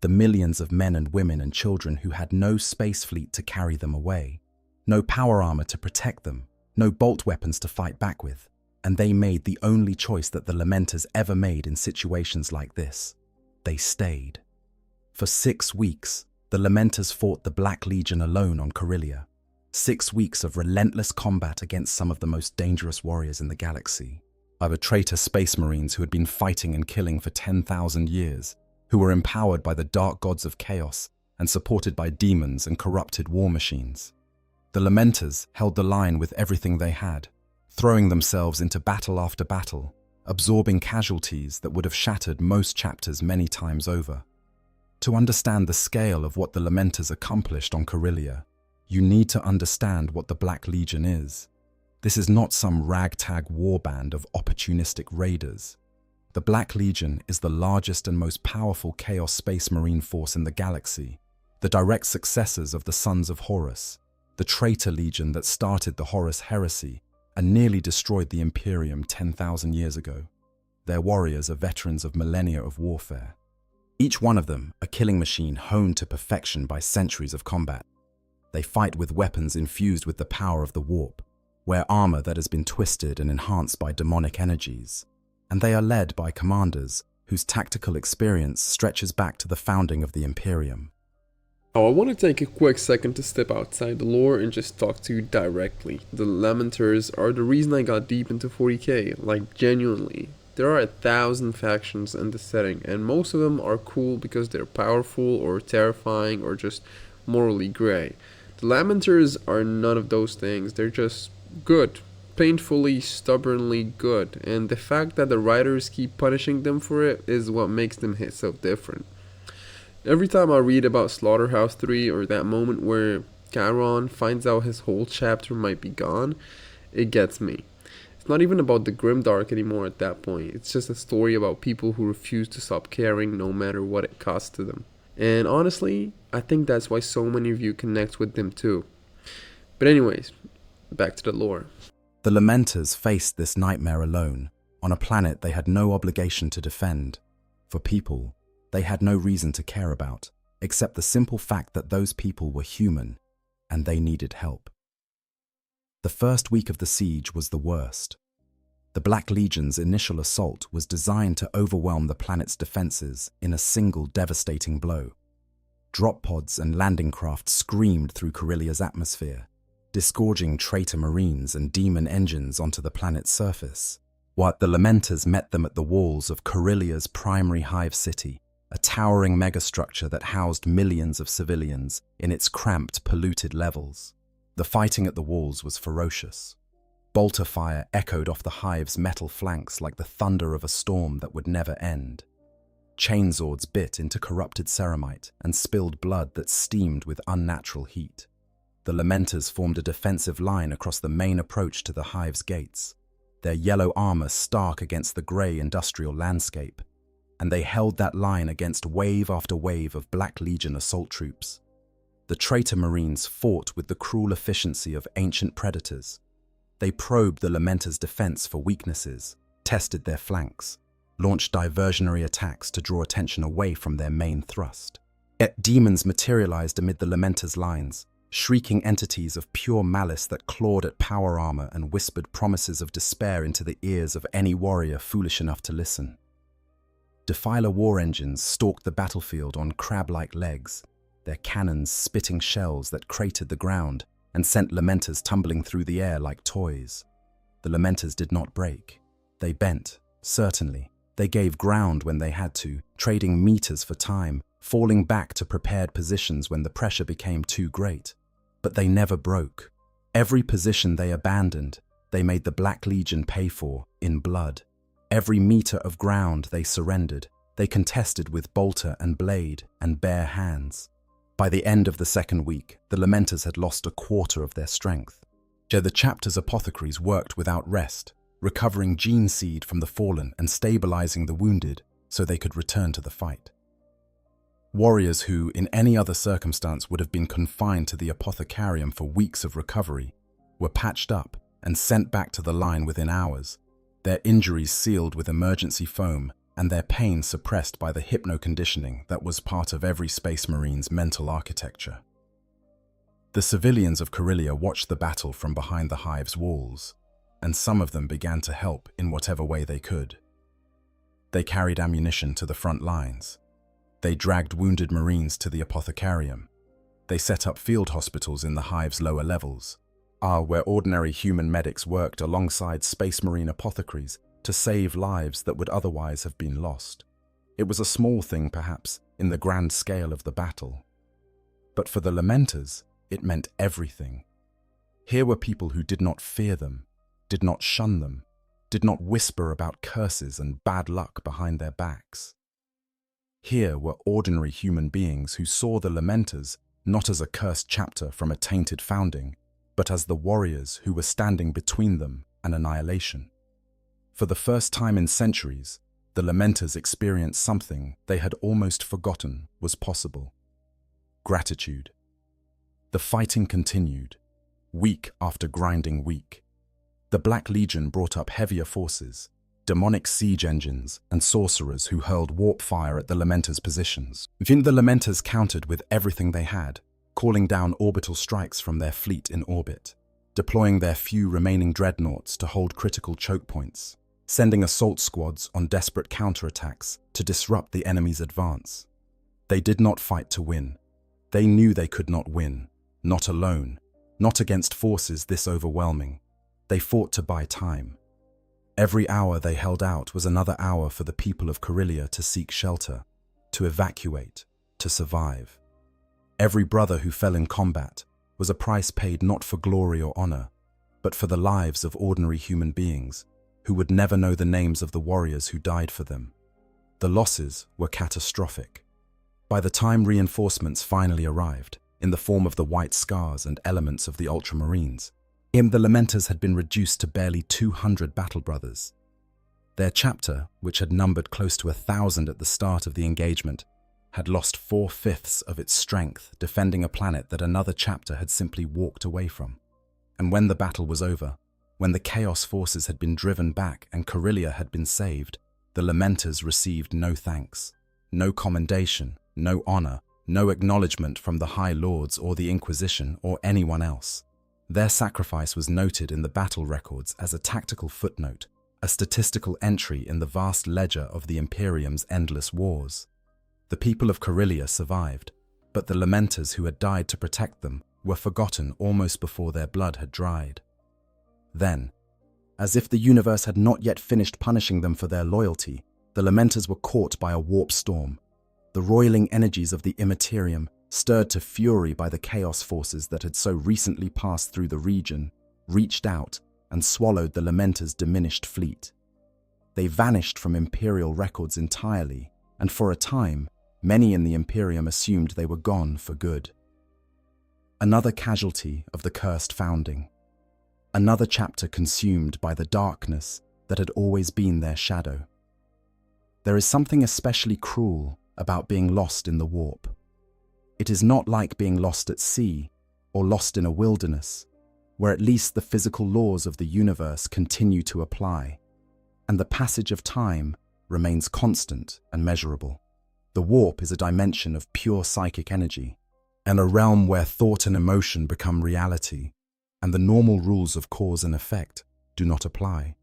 the millions of men and women and children who had no space fleet to carry them away, no power armor to protect them, no bolt weapons to fight back with, and they made the only choice that the Lamenters ever made in situations like this. They stayed. For 6 weeks, the Lamenters fought the Black Legion alone on Corellia. 6 weeks of relentless combat against some of the most dangerous warriors in the galaxy. By the traitor space marines who had been fighting and killing for 10,000 years, who were empowered by the dark gods of chaos and supported by demons and corrupted war machines. The Lamenters held the line with everything they had, throwing themselves into battle after battle, absorbing casualties that would have shattered most chapters many times over. To understand the scale of what the Lamenters accomplished on Corellia, you need to understand what the Black Legion is. This is not some ragtag warband of opportunistic raiders. The Black Legion is the largest and most powerful Chaos Space Marine force in the galaxy, the direct successors of the Sons of Horus, the traitor legion that started the Horus heresy and nearly destroyed the Imperium 10,000 years ago. Their warriors are veterans of millennia of warfare. Each one of them a killing machine honed to perfection by centuries of combat. They fight with weapons infused with the power of the warp, wear armor that has been twisted and enhanced by demonic energies, and they are led by commanders whose tactical experience stretches back to the founding of the Imperium. Oh, I want to take a quick second to step outside the lore and just talk to you directly. The Lamenters are the reason I got deep into 40k, like genuinely. There are 1,000 factions in the setting, and most of them are cool because they're powerful or terrifying or just morally grey. The Lamenters are none of those things, they're just good. Painfully, stubbornly good, and the fact that the writers keep punishing them for it is what makes them hit so different. Every time I read about Slaughterhouse 3 or that moment where Charon finds out his whole chapter might be gone, it gets me. It's not even about the grimdark anymore at that point, it's just a story about people who refuse to stop caring no matter what it costs to them. And honestly, I think that's why so many of you connect with them too. But anyways, back to the lore. The Lamenters faced this nightmare alone, on a planet they had no obligation to defend. For people they had no reason to care about, except the simple fact that those people were human, and they needed help. The first week of the siege was the worst. The Black Legion's initial assault was designed to overwhelm the planet's defenses in a single devastating blow. Drop pods and landing craft screamed through Corellia's atmosphere, disgorging traitor marines and demon engines onto the planet's surface, while the Lamenters met them at the walls of Corellia's primary hive city, a towering megastructure that housed millions of civilians in its cramped, polluted levels. The fighting at the walls was ferocious. Bolter fire echoed off the hive's metal flanks like the thunder of a storm that would never end. Chainswords bit into corrupted ceramite and spilled blood that steamed with unnatural heat. The Lamenters formed a defensive line across the main approach to the hive's gates, their yellow armor stark against the grey industrial landscape, and they held that line against wave after wave of Black Legion assault troops. The traitor marines fought with the cruel efficiency of ancient predators. They probed the Lamenters' defense for weaknesses, tested their flanks, launched diversionary attacks to draw attention away from their main thrust. Yet demons materialized amid the Lamenters' lines, shrieking entities of pure malice that clawed at power armor and whispered promises of despair into the ears of any warrior foolish enough to listen. Defiler war engines stalked the battlefield on crab-like legs, their cannons spitting shells that cratered the ground and sent Lamenters tumbling through the air like toys. The Lamenters did not break. They bent, certainly. They gave ground when they had to, trading meters for time, falling back to prepared positions when the pressure became too great. But they never broke. Every position they abandoned, they made the Black Legion pay for in blood. Every meter of ground they surrendered, they contested with bolter and blade and bare hands. By the end of the second week, the Lamenters had lost a quarter of their strength. The chapter's apothecaries worked without rest, recovering gene seed from the fallen and stabilizing the wounded so they could return to the fight. Warriors who, in any other circumstance, would have been confined to the apothecarium for weeks of recovery, were patched up and sent back to the line within hours, their injuries sealed with emergency foam and their pain suppressed by the hypno-conditioning that was part of every Space Marine's mental architecture. The civilians of Corellia watched the battle from behind the hive's walls, and some of them began to help in whatever way they could. They carried ammunition to the front lines. They dragged wounded Marines to the apothecarium. They set up field hospitals in the hive's lower levels, where ordinary human medics worked alongside Space Marine apothecaries to save lives that would otherwise have been lost. It was a small thing, perhaps, in the grand scale of the battle. But for the Lamenters, it meant everything. Here were people who did not fear them, did not shun them, did not whisper about curses and bad luck behind their backs. Here were ordinary human beings who saw the Lamenters not as a cursed chapter from a tainted founding, but as the warriors who were standing between them and annihilation. For the first time in centuries, the Lamenters experienced something they had almost forgotten was possible: gratitude. The fighting continued, week after grinding week. The Black Legion brought up heavier forces, demonic siege engines, and sorcerers who hurled warp fire at the Lamenters' positions. The Lamenters countered with everything they had, calling down orbital strikes from their fleet in orbit, deploying their few remaining dreadnoughts to hold critical choke points, sending assault squads on desperate counterattacks to disrupt the enemy's advance. They did not fight to win. They knew they could not win, not alone, not against forces this overwhelming. They fought to buy time. Every hour they held out was another hour for the people of Corellia to seek shelter, to evacuate, to survive. Every brother who fell in combat was a price paid not for glory or honor, but for the lives of ordinary human beings who would never know the names of the warriors who died for them. The losses were catastrophic. By the time reinforcements finally arrived, in the form of the White Scars and elements of the Ultramarines, the Lamenters had been reduced to barely 200 battle brothers. Their chapter, which had numbered close to 1,000 at the start of the engagement, had lost 4/5 of its strength defending a planet that another chapter had simply walked away from. And when the battle was over, when the Chaos forces had been driven back and Corellia had been saved, the Lamenters received no thanks, no commendation, no honor, no acknowledgement from the High Lords or the Inquisition or anyone else. Their sacrifice was noted in the battle records as a tactical footnote, a statistical entry in the vast ledger of the Imperium's endless wars. The people of Corellia survived, but the Lamenters who had died to protect them were forgotten almost before their blood had dried. Then, as if the universe had not yet finished punishing them for their loyalty, the Lamenters were caught by a warp storm. The roiling energies of the Imperium, stirred to fury by the Chaos forces that had so recently passed through the region, reached out and swallowed the Lamenters' diminished fleet. They vanished from Imperial records entirely, and for a time, many in the Imperium assumed they were gone for good. Another casualty of the cursed founding. Another chapter consumed by the darkness that had always been their shadow. There is something especially cruel about being lost in the warp. It is not like being lost at sea or lost in a wilderness, where at least the physical laws of the universe continue to apply, and the passage of time remains constant and measurable. The warp is a dimension of pure psychic energy, and a realm where thought and emotion become reality, and the normal rules of cause and effect do not apply.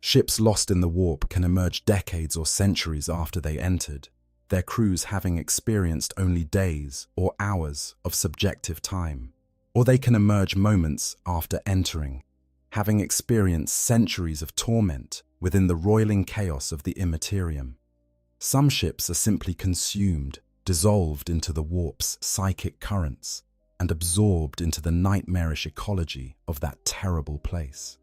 Ships lost in the warp can emerge decades or centuries after they entered, their crews having experienced only days or hours of subjective time. Or they can emerge moments after entering, having experienced centuries of torment within the roiling chaos of the Imperium. Some ships are simply consumed, dissolved into the warp's psychic currents, and absorbed into the nightmarish ecology of that terrible place.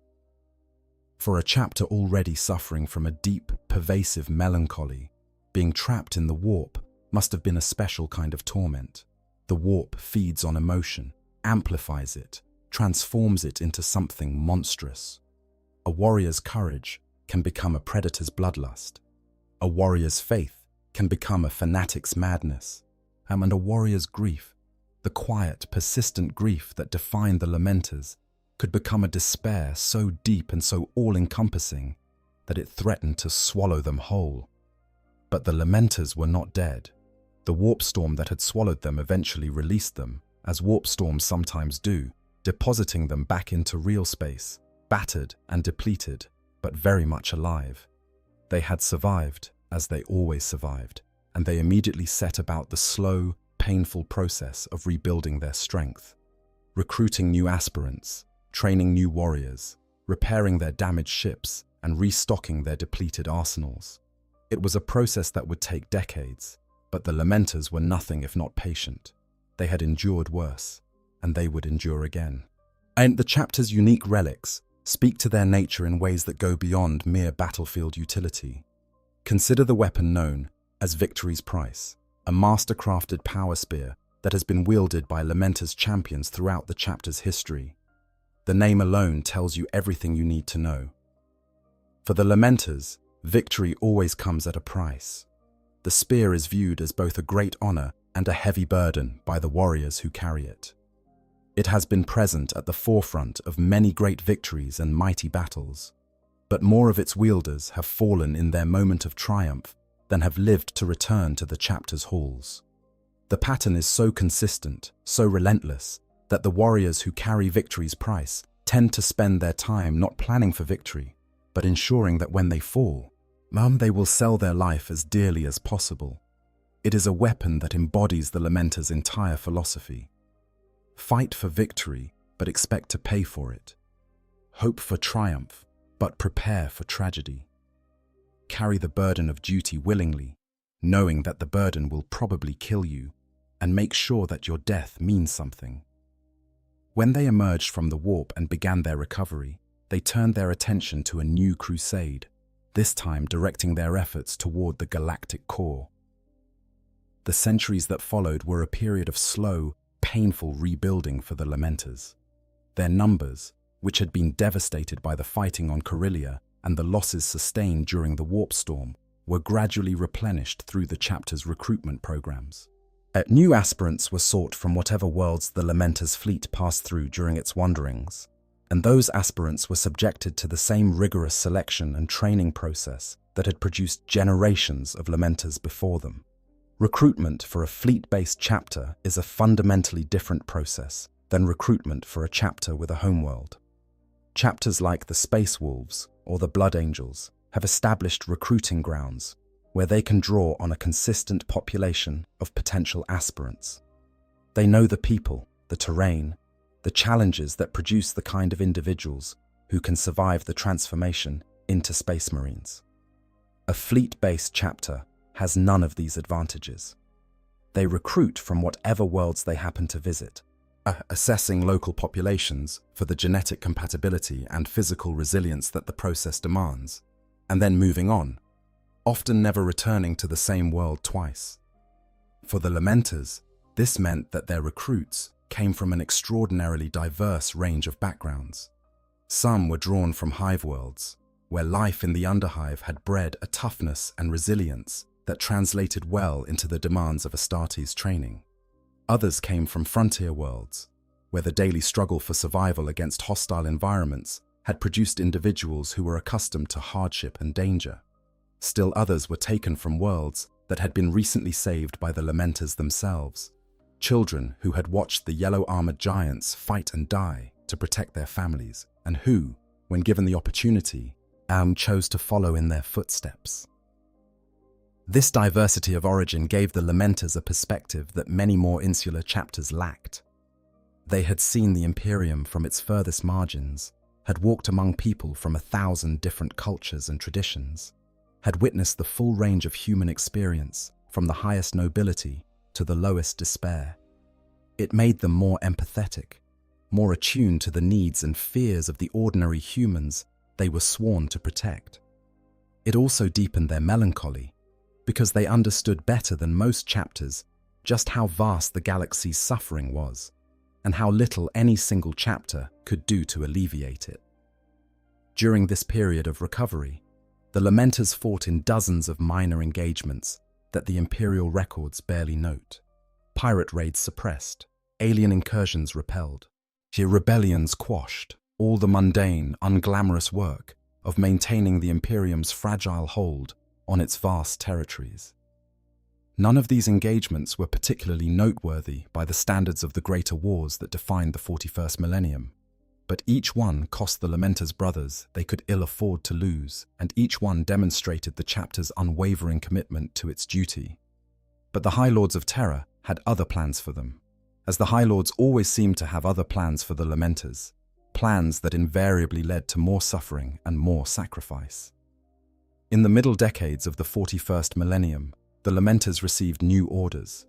For a chapter already suffering from a deep, pervasive melancholy, being trapped in the warp must have been a special kind of torment. The warp feeds on emotion, amplifies it, transforms it into something monstrous. A warrior's courage can become a predator's bloodlust. A warrior's faith can become a fanatic's madness. And a warrior's grief, the quiet, persistent grief that defined the Lamenters, could become a despair so deep and so all-encompassing that it threatened to swallow them whole. But the Lamenters were not dead. The warp storm that had swallowed them eventually released them, as warp storms sometimes do, depositing them back into real space, battered and depleted, but very much alive. They had survived, as they always survived, and they immediately set about the slow, painful process of rebuilding their strength, recruiting new aspirants, training new warriors, repairing their damaged ships, and restocking their depleted arsenals. It was a process that would take decades, but the Lamenters were nothing if not patient. They had endured worse, and they would endure again. And the chapter's unique relics speak to their nature in ways that go beyond mere battlefield utility. Consider the weapon known as Victory's Price, a master-crafted power spear that has been wielded by Lamenters champions throughout the chapter's history. The name alone tells you everything you need to know. For the Lamenters, victory always comes at a price. The spear is viewed as both a great honor and a heavy burden by the warriors who carry it. It has been present at the forefront of many great victories and mighty battles, but more of its wielders have fallen in their moment of triumph than have lived to return to the chapter's halls. The pattern is so consistent, so relentless, that the warriors who carry victory's price tend to spend their time not planning for victory, but ensuring that when they fall, they will sell their life as dearly as possible. It is a weapon that embodies the Lamenters' entire philosophy. Fight for victory, but expect to pay for it. Hope for triumph, but prepare for tragedy. Carry the burden of duty willingly, knowing that the burden will probably kill you, and make sure that your death means something. When they emerged from the warp and began their recovery, they turned their attention to a new crusade, this time directing their efforts toward the galactic core. The centuries that followed were a period of slow, painful rebuilding for the Lamenters. Their numbers, which had been devastated by the fighting on Corellia and the losses sustained during the warp storm, were gradually replenished through the chapter's recruitment programs. New aspirants were sought from whatever worlds the Lamenters' fleet passed through during its wanderings, and those aspirants were subjected to the same rigorous selection and training process that had produced generations of Lamenters before them. Recruitment for a fleet-based chapter is a fundamentally different process than recruitment for a chapter with a homeworld. Chapters like the Space Wolves or the Blood Angels have established recruiting grounds where they can draw on a consistent population of potential aspirants. They know the people, the terrain, the challenges that produce the kind of individuals who can survive the transformation into Space Marines. A fleet-based chapter has none of these advantages. They recruit from whatever worlds they happen to visit, assessing local populations for the genetic compatibility and physical resilience that the process demands, and then moving on, often never returning to the same world twice. For the Lamenters, this meant that their recruits came from an extraordinarily diverse range of backgrounds. Some were drawn from hive worlds, where life in the underhive had bred a toughness and resilience that translated well into the demands of Astartes training. Others came from frontier worlds, where the daily struggle for survival against hostile environments had produced individuals who were accustomed to hardship and danger. Still others were taken from worlds that had been recently saved by the Lamenters themselves, Children who had watched the yellow-armored giants fight and die to protect their families, and who, when given the opportunity, chose to follow in their footsteps. This diversity of origin gave the Lamenters a perspective that many more insular chapters lacked. They had seen the Imperium from its furthest margins, had walked among people from 1,000 different cultures and traditions, had witnessed the full range of human experience, from the highest nobility to the lowest despair. It made them more empathetic, more attuned to the needs and fears of the ordinary humans they were sworn to protect. It also deepened their melancholy, because they understood better than most chapters just how vast the galaxy's suffering was, and how little any single chapter could do to alleviate it. During this period of recovery, the Lamenters fought in dozens of minor engagements that the Imperial records barely note. Pirate raids suppressed, alien incursions repelled, rebellions quashed, all the mundane, unglamorous work of maintaining the Imperium's fragile hold on its vast territories. None of these engagements were particularly noteworthy by the standards of the greater wars that defined the 41st millennium, but each one cost the Lamenters brothers they could ill afford to lose, and each one demonstrated the chapter's unwavering commitment to its duty. But the High Lords of Terror had other plans for them, as the High Lords always seemed to have other plans for the Lamenters, plans that invariably led to more suffering and more sacrifice. In the middle decades of the 41st millennium, the Lamenters received new orders.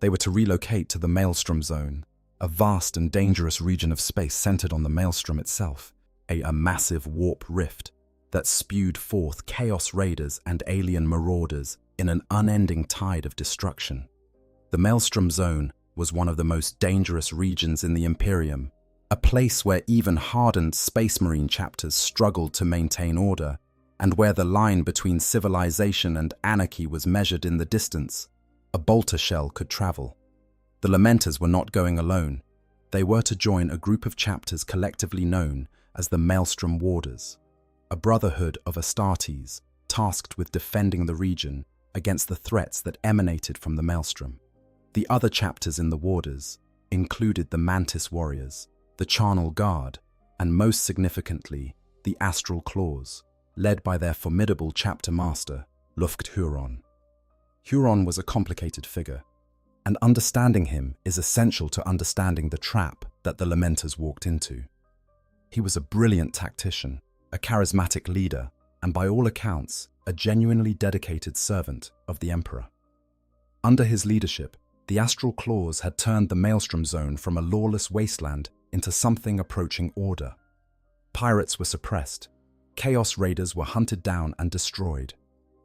They were to relocate to the Maelstrom Zone, a vast and dangerous region of space centered on the Maelstrom itself, a massive warp rift that spewed forth chaos raiders and alien marauders in an unending tide of destruction. The Maelstrom Zone was one of the most dangerous regions in the Imperium, a place where even hardened Space Marine chapters struggled to maintain order, and where the line between civilization and anarchy was measured in the distance a bolter shell could travel. The Lamenters were not going alone. They were to join a group of chapters collectively known as the Maelstrom Warders, a brotherhood of Astartes tasked with defending the region against the threats that emanated from the Maelstrom. The other chapters in the Warders included the Mantis Warriors, the Charnel Guard, and most significantly, the Astral Claws, led by their formidable chapter master, Luft Huron. Huron was a complicated figure, and understanding him is essential to understanding the trap that the Lamenters walked into. He was a brilliant tactician, a charismatic leader, and by all accounts, a genuinely dedicated servant of the Emperor. Under his leadership, the Astral Claws had turned the Maelstrom Zone from a lawless wasteland into something approaching order. Pirates were suppressed, Chaos Raiders were hunted down and destroyed,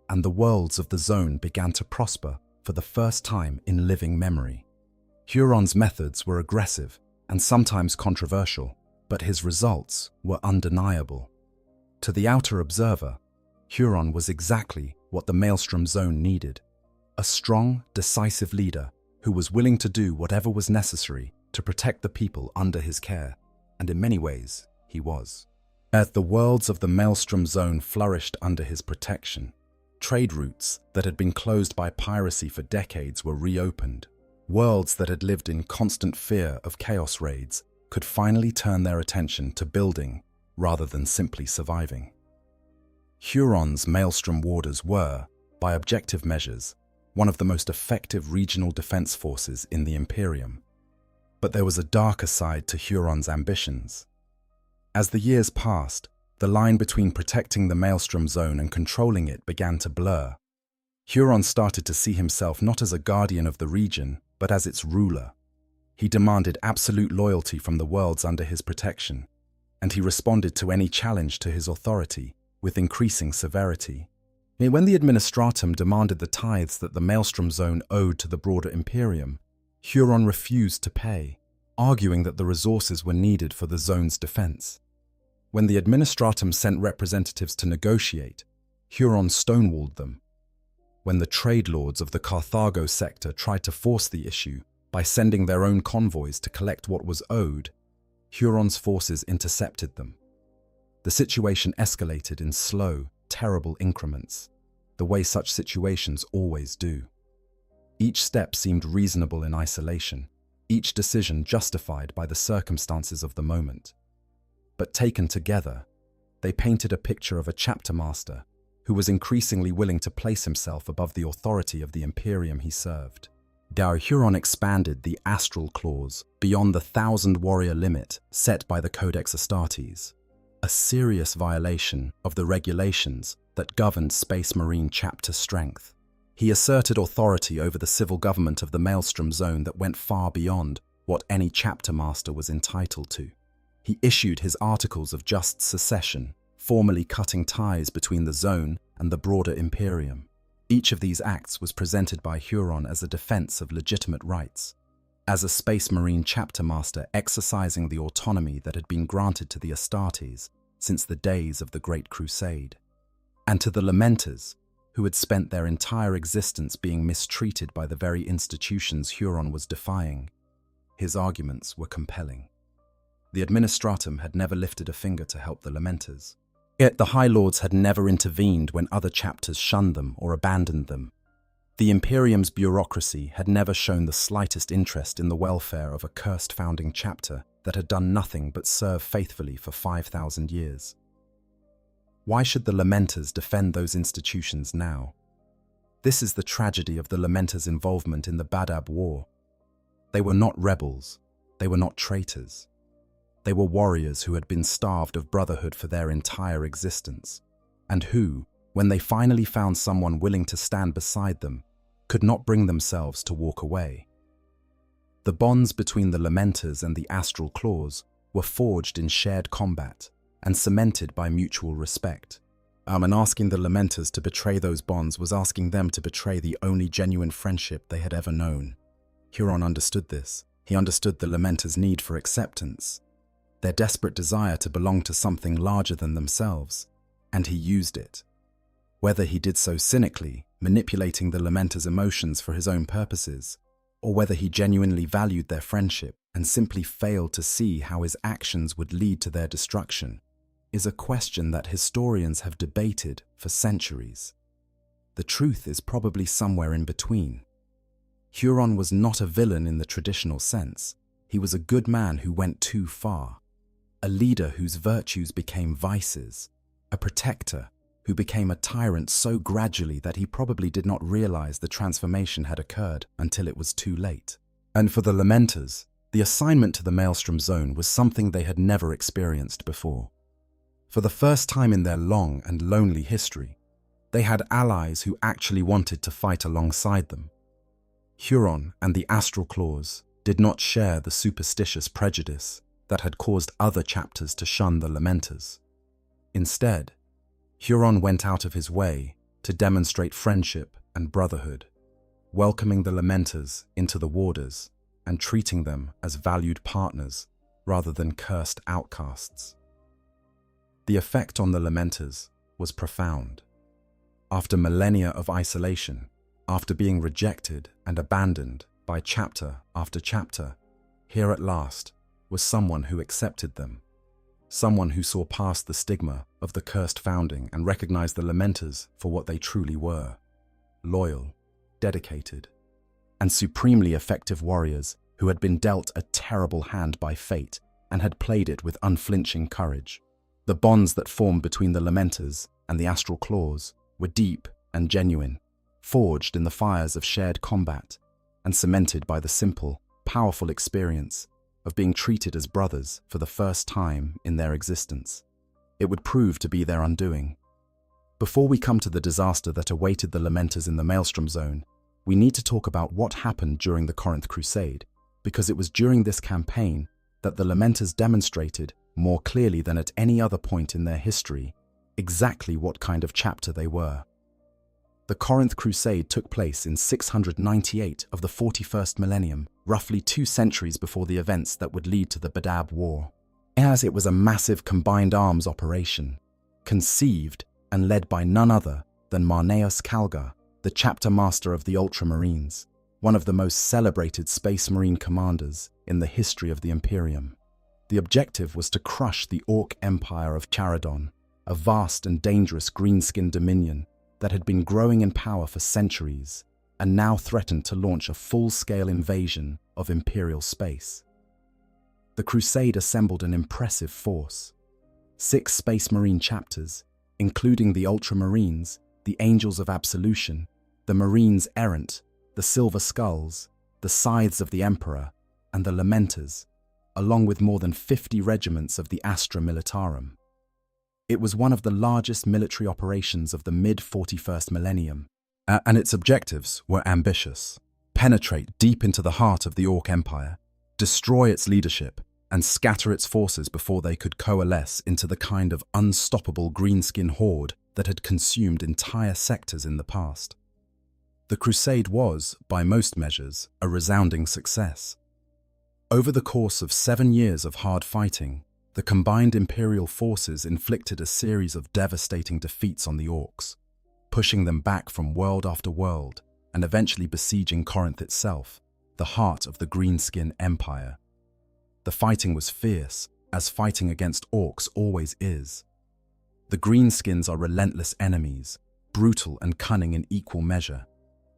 and the worlds of the zone began to prosper for the first time in living memory. Huron's methods were aggressive and sometimes controversial, but his results were undeniable. To the outer observer, Huron was exactly what the Maelstrom Zone needed: a strong, decisive leader who was willing to do whatever was necessary to protect the people under his care, and in many ways, he was. As the worlds of the Maelstrom Zone flourished under his protection, trade routes that had been closed by piracy for decades were reopened. Worlds that had lived in constant fear of chaos raids could finally turn their attention to building rather than simply surviving. Huron's Maelstrom Warders were, by objective measures, one of the most effective regional defense forces in the Imperium. But there was a darker side to Huron's ambitions. As the years passed, the line between protecting the Maelstrom Zone and controlling it began to blur. Huron started to see himself not as a guardian of the region, but as its ruler. He demanded absolute loyalty from the worlds under his protection, and he responded to any challenge to his authority with increasing severity. When the Administratum demanded the tithes that the Maelstrom Zone owed to the broader Imperium, Huron refused to pay, arguing that the resources were needed for the zone's defense. When the Administratum sent representatives to negotiate, Huron stonewalled them. When the trade lords of the Carthago sector tried to force the issue by sending their own convoys to collect what was owed, Huron's forces intercepted them. The situation escalated in slow, terrible increments, the way such situations always do. Each step seemed reasonable in isolation, each decision justified by the circumstances of the moment. But taken together, they painted a picture of a chapter master who was increasingly willing to place himself above the authority of the Imperium he served. Huron expanded the astral clause beyond the 1,000-warrior limit set by the Codex Astartes, a serious violation of the regulations that governed Space Marine chapter strength. He asserted authority over the civil government of the Maelstrom Zone that went far beyond what any chapter master was entitled to. He issued his articles of just secession, formally cutting ties between the Zone and the broader Imperium. Each of these acts was presented by Huron as a defense of legitimate rights, as a Space Marine chapter master exercising the autonomy that had been granted to the Astartes since the days of the Great Crusade. And to the Lamenters, who had spent their entire existence being mistreated by the very institutions Huron was defying, his arguments were compelling. The Administratum had never lifted a finger to help the Lamenters. Yet the High Lords had never intervened when other chapters shunned them or abandoned them. The Imperium's bureaucracy had never shown the slightest interest in the welfare of a cursed founding chapter that had done nothing but serve faithfully for 5,000 years. Why should the Lamenters defend those institutions now? This is the tragedy of the Lamenters' involvement in the Badab War. They were not rebels. They were not traitors. They were warriors who had been starved of brotherhood for their entire existence, and who, when they finally found someone willing to stand beside them, could not bring themselves to walk away. The bonds between the Lamenters and the Astral Claws were forged in shared combat and cemented by mutual respect. And asking the Lamenters to betray those bonds was asking them to betray the only genuine friendship they had ever known. Huron understood this. He understood the Lamenters' need for acceptance, their desperate desire to belong to something larger than themselves, and he used it. Whether he did so cynically, manipulating the Lamenters' emotions for his own purposes, or whether he genuinely valued their friendship and simply failed to see how his actions would lead to their destruction, is a question that historians have debated for centuries. The truth is probably somewhere in between. Huron was not a villain in the traditional sense. He was a good man who went too far, a leader whose virtues became vices, a protector who became a tyrant so gradually that he probably did not realize the transformation had occurred until it was too late. And for the Lamenters, the assignment to the Maelstrom Zone was something they had never experienced before. For the first time in their long and lonely history, they had allies who actually wanted to fight alongside them. Huron and the Astral Claws did not share the superstitious prejudice that had caused other chapters to shun the Lamenters. Instead, Huron went out of his way to demonstrate friendship and brotherhood, welcoming the Lamenters into the Warders and treating them as valued partners rather than cursed outcasts. The effect on the Lamenters was profound. After millennia of isolation, after being rejected and abandoned by chapter after chapter, here at last was someone who accepted them, someone who saw past the stigma of the cursed founding and recognized the Lamenters for what they truly were: loyal, dedicated, and supremely effective warriors who had been dealt a terrible hand by fate and had played it with unflinching courage. The bonds that formed between the Lamenters and the Astral Claws were deep and genuine, forged in the fires of shared combat, and cemented by the simple, powerful experience of being treated as brothers for the first time in their existence. It would prove to be their undoing. Before we come to the disaster that awaited the Lamenters in the Maelstrom Zone, we need to talk about what happened during the Corinth Crusade, because it was during this campaign that the Lamenters demonstrated, more clearly than at any other point in their history, exactly what kind of chapter they were. The Corinth Crusade took place in 698 of the 41st millennium, roughly 2 centuries before the events that would lead to the Badab War. As it was a massive combined arms operation, conceived and led by none other than Marneus Calgar, the chapter master of the Ultramarines, one of the most celebrated Space Marine commanders in the history of the Imperium. The objective was to crush the Orc Empire of Charadon, a vast and dangerous green-skinned dominion that had been growing in power for centuries and now threatened to launch a full-scale invasion of Imperial space. The Crusade assembled an impressive force. 6 Space Marine chapters, including the Ultramarines, the Angels of Absolution, the Marines Errant, the Silver Skulls, the Scythes of the Emperor, and the Lamenters, along with more than 50 regiments of the Astra Militarum. It was one of the largest military operations of the mid-41st millennium, and its objectives were ambitious: penetrate deep into the heart of the Orc Empire, destroy its leadership, and scatter its forces before they could coalesce into the kind of unstoppable greenskin horde that had consumed entire sectors in the past. The Crusade was, by most measures, a resounding success. Over the course of 7 years of hard fighting, the combined Imperial forces inflicted a series of devastating defeats on the Orcs, pushing them back from world after world and eventually besieging Corinth itself, the heart of the Greenskin Empire. The fighting was fierce, as fighting against Orcs always is. The Greenskins are relentless enemies, brutal and cunning in equal measure,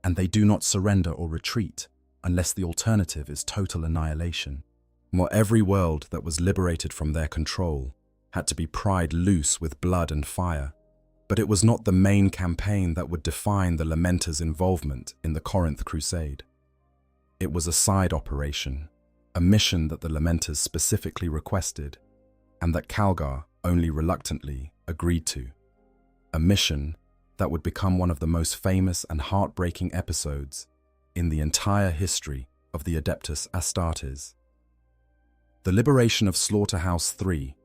and they do not surrender or retreat unless the alternative is total annihilation. Every world that was liberated from their control had to be pried loose with blood and fire. But it was not the main campaign that would define the Lamenters' involvement in the Corinth Crusade. It was a side operation, a mission that the Lamenters specifically requested, and that Calgar only reluctantly agreed to. A mission that would become one of the most famous and heartbreaking episodes in the entire history of the Adeptus Astartes. The liberation of Slaughterhouse 3.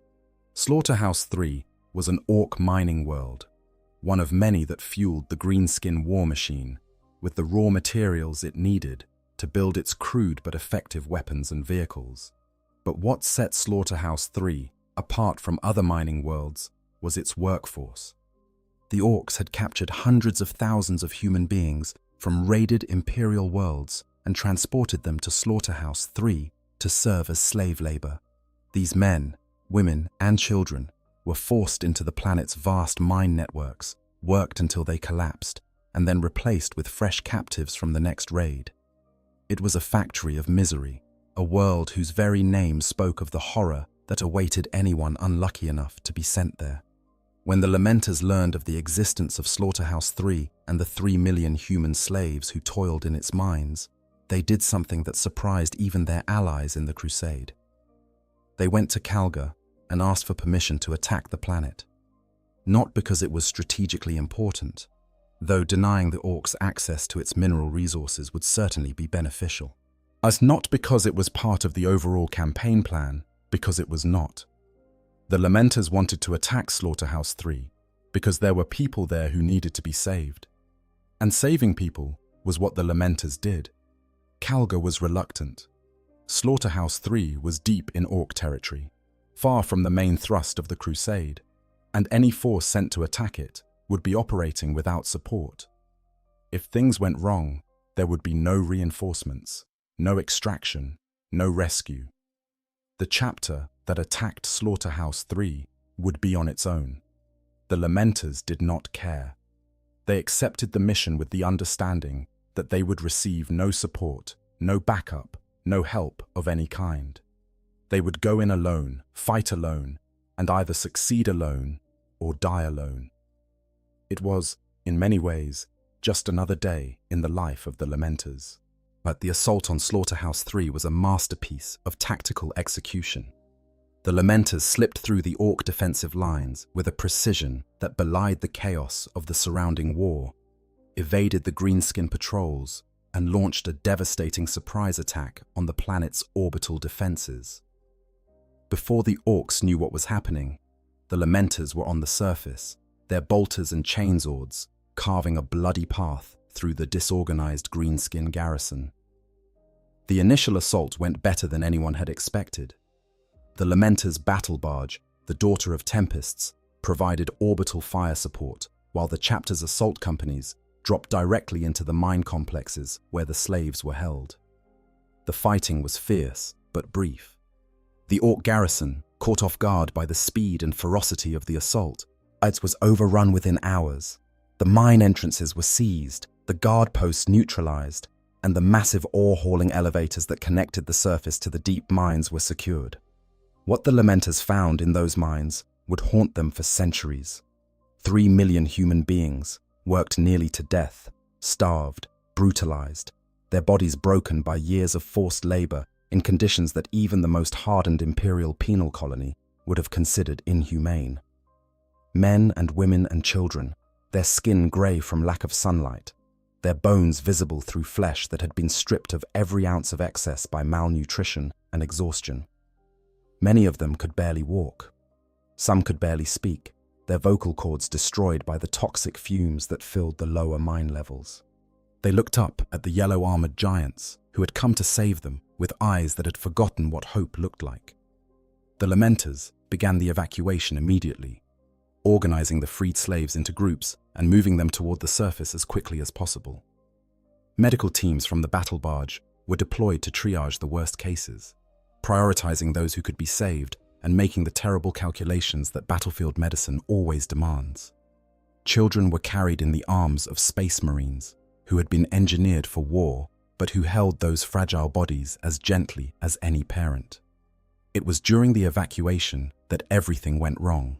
Slaughterhouse 3 was an Orc mining world, one of many that fueled the Greenskin war machine with the raw materials it needed to build its crude but effective weapons and vehicles. But what set Slaughterhouse 3 apart from other mining worlds was its workforce. The Orcs had captured hundreds of thousands of human beings from raided Imperial worlds and transported them to Slaughterhouse 3 to serve as slave labor. These men, women, and children were forced into the planet's vast mine networks, worked until they collapsed, and then replaced with fresh captives from the next raid. It was a factory of misery, a world whose very name spoke of the horror that awaited anyone unlucky enough to be sent there. When the Lamenters learned of the existence of Slaughterhouse 3 and the 3 million human slaves who toiled in its mines, they did something that surprised even their allies in the Crusade. They went to Calgar and asked for permission to attack the planet. Not because it was strategically important, though denying the Orcs access to its mineral resources would certainly be beneficial. As not because it was part of the overall campaign plan, because it was not. The Lamenters wanted to attack Slaughterhouse 3 because there were people there who needed to be saved. And saving people was what the Lamenters did. Calgar was reluctant. Slaughterhouse 3 was deep in Orc territory, far from the main thrust of the Crusade, and any force sent to attack it would be operating without support. If things went wrong, there would be no reinforcements, no extraction, no rescue. The chapter that attacked Slaughterhouse 3 would be on its own. The Lamenters did not care. They accepted the mission with the understanding that they would receive no support, no backup, no help of any kind. They would go in alone, fight alone, and either succeed alone or die alone. It was, in many ways, just another day in the life of the Lamenters. But the assault on Slaughterhouse 3 was a masterpiece of tactical execution. The Lamenters slipped through the Orc defensive lines with a precision that belied the chaos of the surrounding war, evaded the Greenskin patrols, and launched a devastating surprise attack on the planet's orbital defenses. Before the Orcs knew what was happening, the Lamenters were on the surface, their bolters and chainsaws carving a bloody path through the disorganized Greenskin garrison. The initial assault went better than anyone had expected. The Lamenters' battle barge, the Daughter of Tempests, provided orbital fire support, while the chapter's assault companies dropped directly into the mine complexes where the slaves were held. The fighting was fierce, but brief. The Orc garrison, caught off guard by the speed and ferocity of the assault, it was overrun within hours. The mine entrances were seized, the guard posts neutralized, and the massive ore-hauling elevators that connected the surface to the deep mines were secured. What the Lamenters found in those mines would haunt them for centuries. 3 million human beings, worked nearly to death, starved, brutalized, their bodies broken by years of forced labor in conditions that even the most hardened imperial penal colony would have considered inhumane. Men and women and children, their skin grey from lack of sunlight, their bones visible through flesh that had been stripped of every ounce of excess by malnutrition and exhaustion. Many of them could barely walk. Some could barely speak, their vocal cords destroyed by the toxic fumes that filled the lower mine levels. They looked up at the yellow-armored giants who had come to save them with eyes that had forgotten what hope looked like. The Lamenters began the evacuation immediately, organizing the freed slaves into groups and moving them toward the surface as quickly as possible. Medical teams from the battle barge were deployed to triage the worst cases, prioritizing those who could be saved and making the terrible calculations that battlefield medicine always demands. Children were carried in the arms of space marines who had been engineered for war, but who held those fragile bodies as gently as any parent. It was during the evacuation that everything went wrong.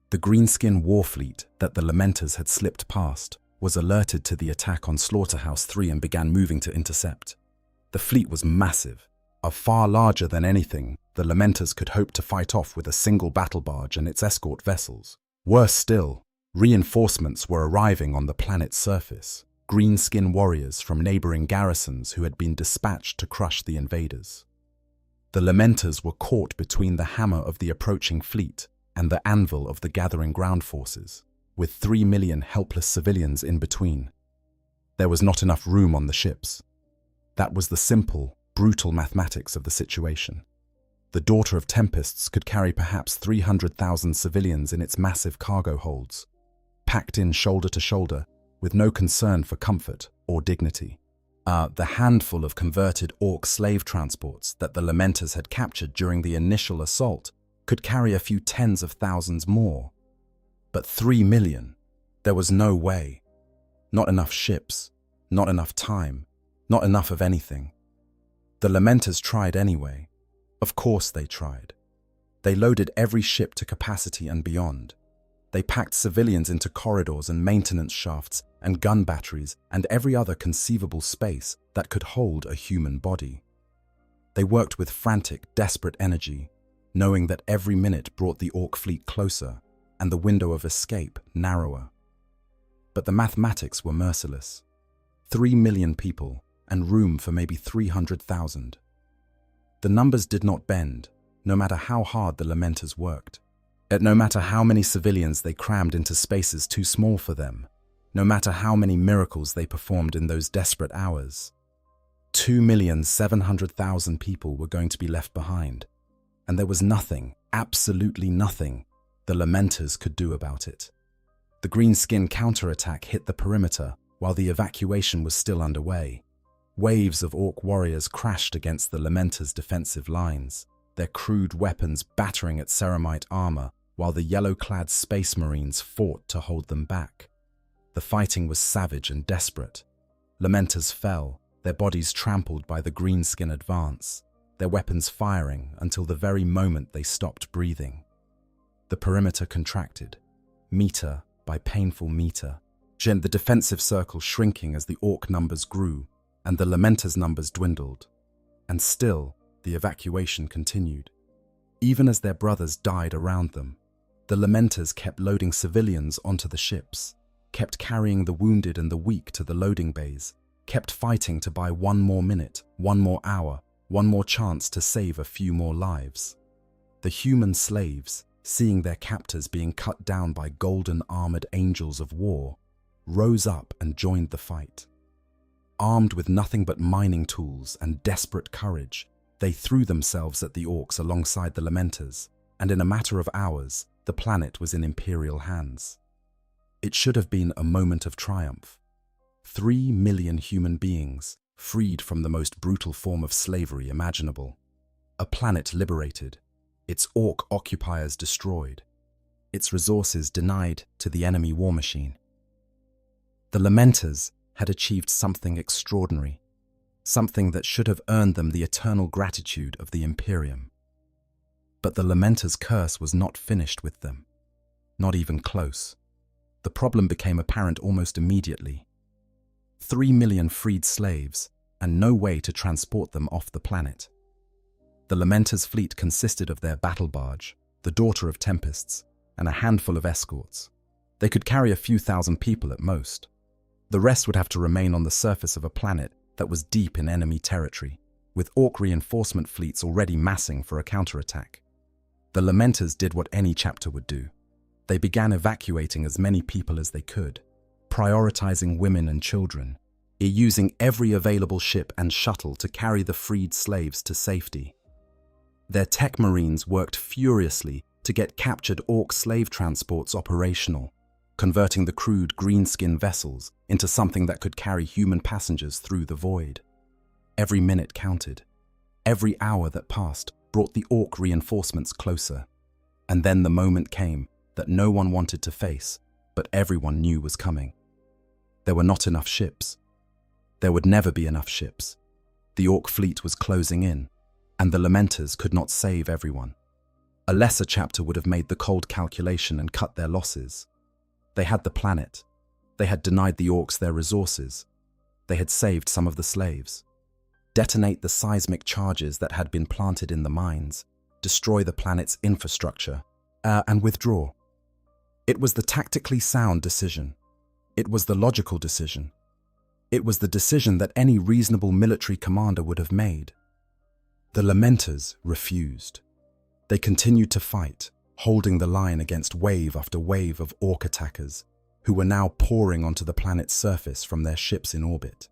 The Greenskin war fleet that the Lamenters had slipped past was alerted to the attack on Slaughterhouse 3 and began moving to intercept. The fleet was massive, far larger than anything the Lamenters could hope to fight off with a single battle barge and its escort vessels. Worse still, reinforcements were arriving on the planet's surface, greenskin warriors from neighboring garrisons who had been dispatched to crush the invaders. The Lamenters were caught between the hammer of the approaching fleet and the anvil of the gathering ground forces, with 3 million helpless civilians in between. There was not enough room on the ships. That was the simple, brutal mathematics of the situation. The Daughter of Tempests could carry perhaps 300,000 civilians in its massive cargo holds, packed in shoulder to shoulder, with no concern for comfort or dignity. The handful of converted Orc slave transports that the Lamenters had captured during the initial assault could carry a few tens of thousands more. But 3 million? There was no way. Not enough ships, not enough time, not enough of anything. The Lamenters tried anyway. Of course they tried. They loaded every ship to capacity and beyond. They packed civilians into corridors and maintenance shafts and gun batteries and every other conceivable space that could hold a human body. They worked with frantic, desperate energy, knowing that every minute brought the Orc fleet closer and the window of escape narrower. But the mathematics were merciless. 3 million people and room for maybe 300,000. The numbers did not bend, no matter how hard the Lamenters worked. No matter how many civilians they crammed into spaces too small for them, no matter how many miracles they performed in those desperate hours. 2,700,000 people were going to be left behind, and there was nothing, absolutely nothing, the Lamenters could do about it. The Greenskin counterattack hit the perimeter while the evacuation was still underway. Waves of Orc warriors crashed against the Lamenters' defensive lines, their crude weapons battering at ceramite armor while the yellow-clad space marines fought to hold them back. The fighting was savage and desperate. Lamenters fell, their bodies trampled by the Greenskin advance, their weapons firing until the very moment they stopped breathing. The perimeter contracted, meter by painful meter, the defensive circle shrinking as the Orc numbers grew and the Lamenters' numbers dwindled. And still, the evacuation continued. Even as their brothers died around them, the Lamenters kept loading civilians onto the ships, kept carrying the wounded and the weak to the loading bays, kept fighting to buy one more minute, one more hour, one more chance to save a few more lives. The human slaves, seeing their captors being cut down by golden armored angels of war, rose up and joined the fight. Armed with nothing but mining tools and desperate courage, they threw themselves at the Orcs alongside the Lamenters, and in a matter of hours, the planet was in Imperial hands. It should have been a moment of triumph. 3 million human beings, freed from the most brutal form of slavery imaginable. A planet liberated, its Orc occupiers destroyed, its resources denied to the enemy war machine. The Lamenters had achieved something extraordinary, something that should have earned them the eternal gratitude of the Imperium. But the Lamenters' curse was not finished with them, not even close. The problem became apparent almost immediately. 3 million freed slaves, and no way to transport them off the planet. The Lamenters' fleet consisted of their battle barge, the Daughter of Tempests, and a handful of escorts. They could carry a few thousand people at most. The rest would have to remain on the surface of a planet that was deep in enemy territory, with Orc reinforcement fleets already massing for a counterattack. The Lamenters did what any chapter would do. They began evacuating as many people as they could, prioritizing women and children, using every available ship and shuttle to carry the freed slaves to safety. Their tech marines worked furiously to get captured Orc slave transports operational, converting the crude greenskin vessels into something that could carry human passengers through the void. Every minute counted. Every hour that passed brought the Orc reinforcements closer. And then the moment came that no one wanted to face, but everyone knew was coming. There were not enough ships. There would never be enough ships. The Orc fleet was closing in, and the Lamenters could not save everyone. A lesser chapter would have made the cold calculation and cut their losses. They had the planet. They had denied the Orcs their resources. They had saved some of the slaves. Detonate the seismic charges that had been planted in the mines, destroy the planet's infrastructure, and withdraw. It was the tactically sound decision. It was the logical decision. It was the decision that any reasonable military commander would have made. The Lamenters refused. They continued to fight, holding the line against wave after wave of Orc attackers, who were now pouring onto the planet's surface from their ships in orbit.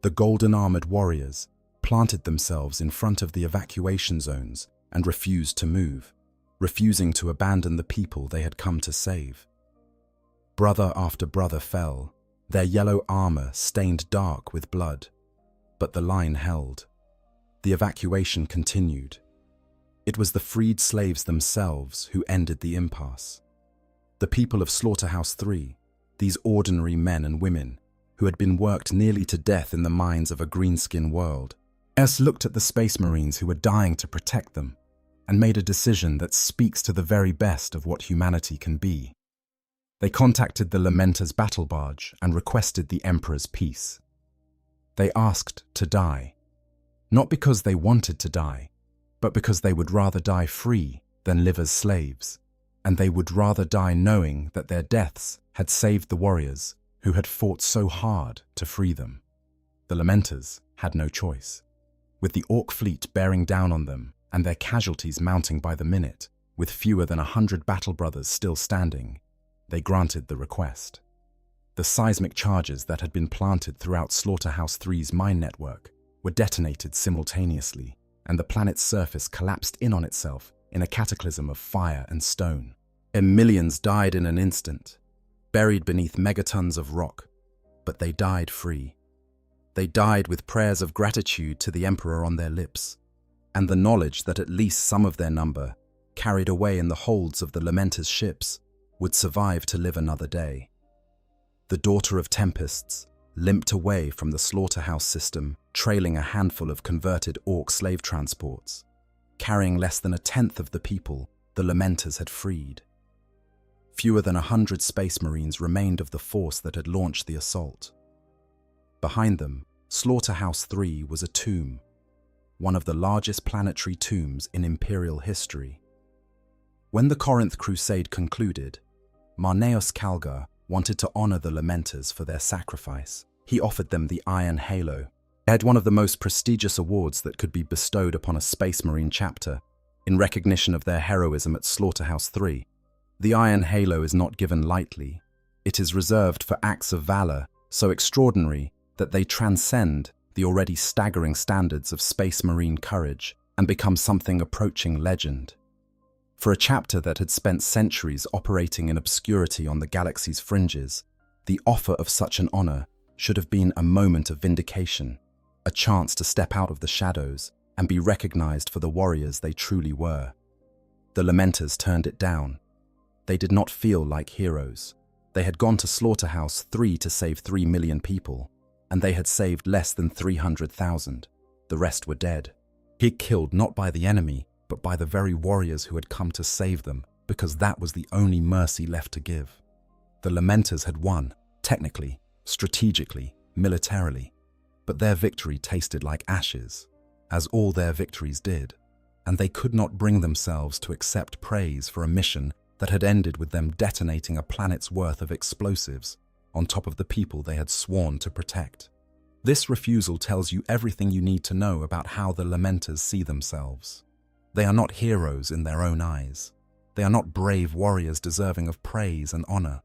The golden-armored warriors planted themselves in front of the evacuation zones and refused to move, refusing to abandon the people they had come to save. Brother after brother fell, their yellow armor stained dark with blood, but the line held. The evacuation continued. It was the freed slaves themselves who ended the impasse. The people of Slaughterhouse 3, these ordinary men and women who had been worked nearly to death in the mines of a greenskin world, looked at the space marines who were dying to protect them and made a decision that speaks to the very best of what humanity can be. They contacted the Lamenters' battle barge and requested the Emperor's peace. They asked to die, not because they wanted to die, but because they would rather die free than live as slaves, and they would rather die knowing that their deaths had saved the warriors who had fought so hard to free them. The Lamenters had no choice. With the Orc fleet bearing down on them and their casualties mounting by the minute, with fewer than 100 battle brothers still standing, they granted the request. The seismic charges that had been planted throughout Slaughterhouse 3's mine network were detonated simultaneously, and the planet's surface collapsed in on itself in a cataclysm of fire and stone. And millions died in an instant, buried beneath megatons of rock, but they died free. They died with prayers of gratitude to the Emperor on their lips, and the knowledge that at least some of their number, carried away in the holds of the Lamenters' ships, would survive to live another day. The Daughter of Tempests limped away from the slaughterhouse system, trailing a handful of converted Orc slave transports, carrying less than a tenth of the people the Lamenters had freed. Fewer than 100 Space Marines remained of the force that had launched the assault. Behind them, Slaughterhouse 3 was a tomb, one of the largest planetary tombs in Imperial history. When the Corinth Crusade concluded, Marneus Calgar wanted to honor the Lamenters for their sacrifice. He offered them the Iron Halo. It had one of the most prestigious awards that could be bestowed upon a Space Marine chapter, in recognition of their heroism at Slaughterhouse 3. The Iron Halo is not given lightly. It is reserved for acts of valor so extraordinary that they transcend the already staggering standards of Space Marine courage and become something approaching legend. For a chapter that had spent centuries operating in obscurity on the galaxy's fringes, the offer of such an honor should have been a moment of vindication, a chance to step out of the shadows and be recognized for the warriors they truly were. The Lamenters turned it down. They did not feel like heroes. They had gone to Slaughterhouse 3 to save 3 million people, and they had saved less than 300,000. The rest were dead. He killed not by the enemy, but by the very warriors who had come to save them, because that was the only mercy left to give. The Lamenters had won, technically, strategically, militarily, but their victory tasted like ashes, as all their victories did, and they could not bring themselves to accept praise for a mission that had ended with them detonating a planet's worth of explosives on top of the people they had sworn to protect. This refusal tells you everything you need to know about how the Lamenters see themselves. They are not heroes in their own eyes. They are not brave warriors deserving of praise and honor.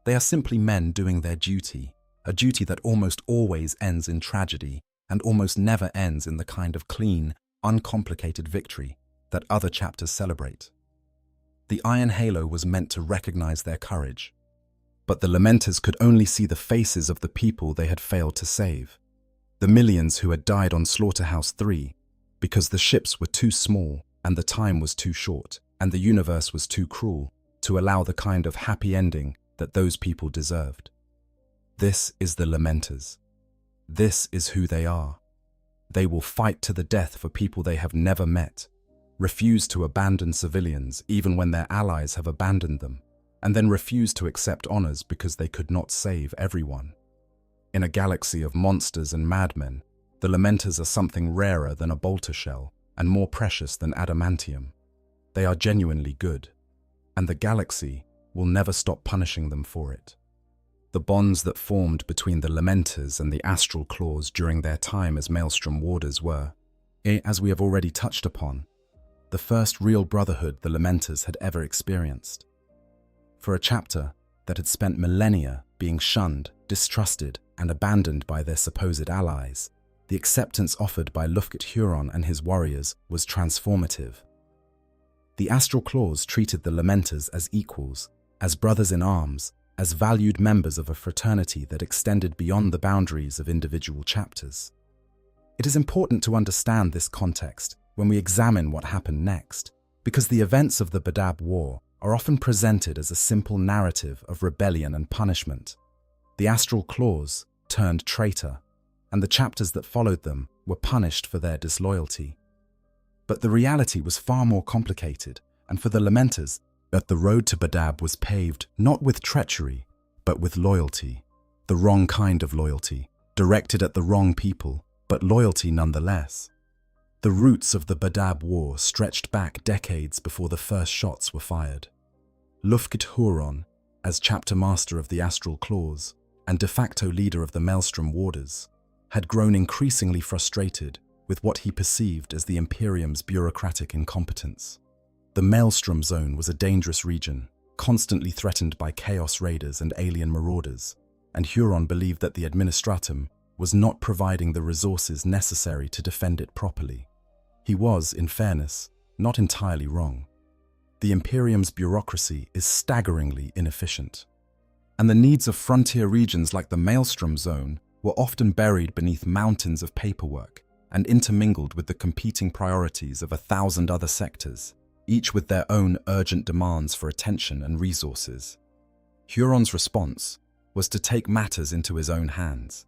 They are simply men doing their duty, a duty that almost always ends in tragedy and almost never ends in the kind of clean, uncomplicated victory that other chapters celebrate. The Iron Halo was meant to recognize their courage, but the Lamenters could only see the faces of the people they had failed to save, the millions who had died on Slaughterhouse 3 because the ships were too small and the time was too short and the universe was too cruel to allow the kind of happy ending that those people deserved. This is the Lamenters. This is who they are. They will fight to the death for people they have never met, refuse to abandon civilians even when their allies have abandoned them, and then refuse to accept honors because they could not save everyone. In a galaxy of monsters and madmen, the Lamenters are something rarer than a bolter shell and more precious than adamantium. They are genuinely good, and the galaxy will never stop punishing them for it. The bonds that formed between the Lamenters and the Astral Claws during their time as Maelstrom Warders were, as we have already touched upon, the first real brotherhood the Lamenters had ever experienced. For a chapter that had spent millennia being shunned, distrusted, and abandoned by their supposed allies, the acceptance offered by Lufkut-Huron and his warriors was transformative. The Astral Claws treated the Lamenters as equals, as brothers in arms, as valued members of a fraternity that extended beyond the boundaries of individual chapters. It is important to understand this context when we examine what happened next, because the events of the Badab War are often presented as a simple narrative of rebellion and punishment. The Astral Claws turned traitor, and the chapters that followed them were punished for their disloyalty. But the reality was far more complicated, and for the Lamenters, that the road to Badab was paved not with treachery, but with loyalty. The wrong kind of loyalty, directed at the wrong people, but loyalty nonetheless. The roots of the Badab War stretched back decades before the first shots were fired. Lufkut-Huron, as chapter master of the Astral Claws and de facto leader of the Maelstrom Warders, had grown increasingly frustrated with what he perceived as the Imperium's bureaucratic incompetence. The Maelstrom Zone was a dangerous region, constantly threatened by Chaos Raiders and alien marauders, and Huron believed that the Administratum was not providing the resources necessary to defend it properly. He was, in fairness, not entirely wrong. The Imperium's bureaucracy is staggeringly inefficient, and the needs of frontier regions like the Maelstrom Zone were often buried beneath mountains of paperwork and intermingled with the competing priorities of 1,000 other sectors, each with their own urgent demands for attention and resources. Huron's response was to take matters into his own hands.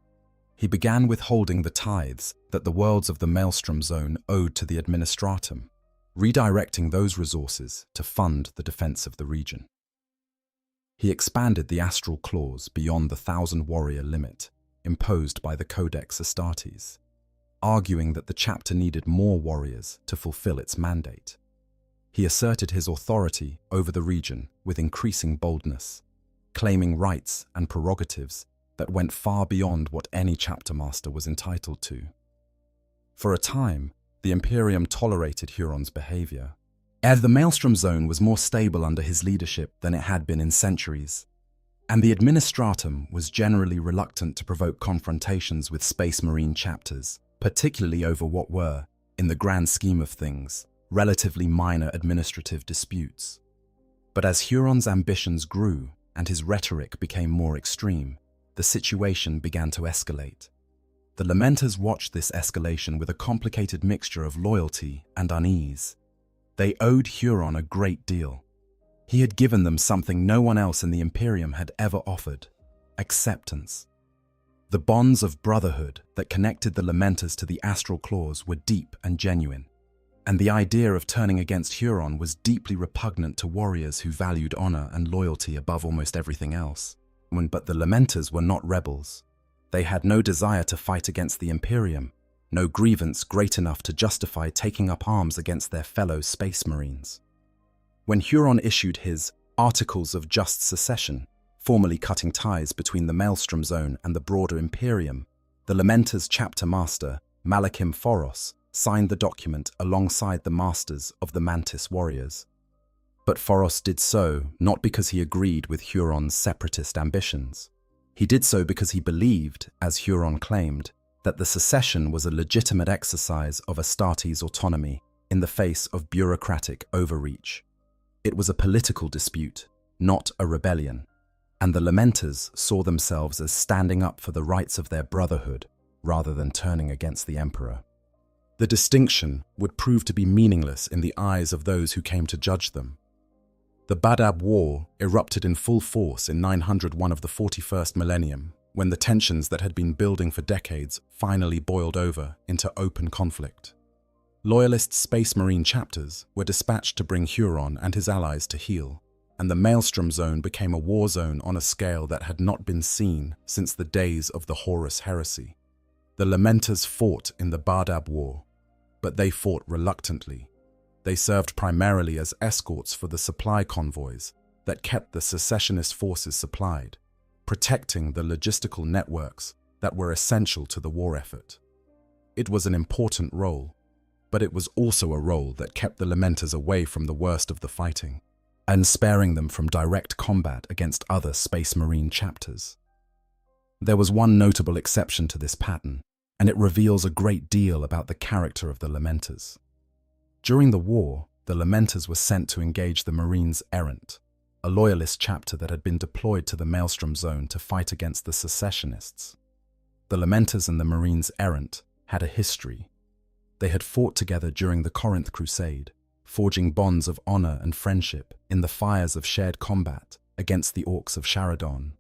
He began withholding the tithes that the worlds of the Maelstrom Zone owed to the Administratum, redirecting those resources to fund the defense of the region. He expanded the Astral Claws beyond the 1,000-warrior limit imposed by the Codex Astartes, arguing that the chapter needed more warriors to fulfill its mandate. He asserted his authority over the region with increasing boldness, claiming rights and prerogatives that went far beyond what any chapter master was entitled to. For a time, the Imperium tolerated Huron's behavior, as the Maelstrom Zone was more stable under his leadership than it had been in centuries, and the Administratum was generally reluctant to provoke confrontations with Space Marine chapters, particularly over what were, in the grand scheme of things, relatively minor administrative disputes. But as Huron's ambitions grew and his rhetoric became more extreme, the situation began to escalate. The Lamenters watched this escalation with a complicated mixture of loyalty and unease. They owed Huron a great deal. He had given them something no one else in the Imperium had ever offered: acceptance. The bonds of brotherhood that connected the Lamenters to the astral claws were deep and genuine, and the idea of turning against Huron was deeply repugnant to warriors who valued honor and loyalty above almost everything else. But the Lamenters were not rebels. They had no desire to fight against the Imperium, no grievance great enough to justify taking up arms against their fellow Space Marines. When Huron issued his Articles of Just Secession, formally cutting ties between the Maelstrom Zone and the broader Imperium, the Lamenters' chapter master, Malachim Foros, signed the document alongside the masters of the Mantis warriors. But Foros did so not because he agreed with Huron's separatist ambitions. He did so because he believed, as Huron claimed, that the secession was a legitimate exercise of Astartes' autonomy in the face of bureaucratic overreach. It was a political dispute, not a rebellion, and the Lamenters saw themselves as standing up for the rights of their brotherhood rather than turning against the Emperor. The distinction would prove to be meaningless in the eyes of those who came to judge them. The Badab War erupted in full force in 901 of the 41st millennium, when the tensions that had been building for decades finally boiled over into open conflict. Loyalist Space Marine chapters were dispatched to bring Huron and his allies to heel, and the Maelstrom Zone became a war zone on a scale that had not been seen since the days of the Horus Heresy. The Lamenters fought in the Badab War, but they fought reluctantly. They served primarily as escorts for the supply convoys that kept the secessionist forces supplied, protecting the logistical networks that were essential to the war effort. It was an important role, but it was also a role that kept the Lamenters away from the worst of the fighting and sparing them from direct combat against other Space Marine chapters. There was one notable exception to this pattern, and it reveals a great deal about the character of the Lamenters. During the war, the Lamenters were sent to engage the Marines Errant, a loyalist chapter that had been deployed to the Maelstrom Zone to fight against the secessionists. The Lamenters and the Marines Errant had a history. They had fought together during the Corinth Crusade, forging bonds of honor and friendship in the fires of shared combat against the Orcs of Sharadon.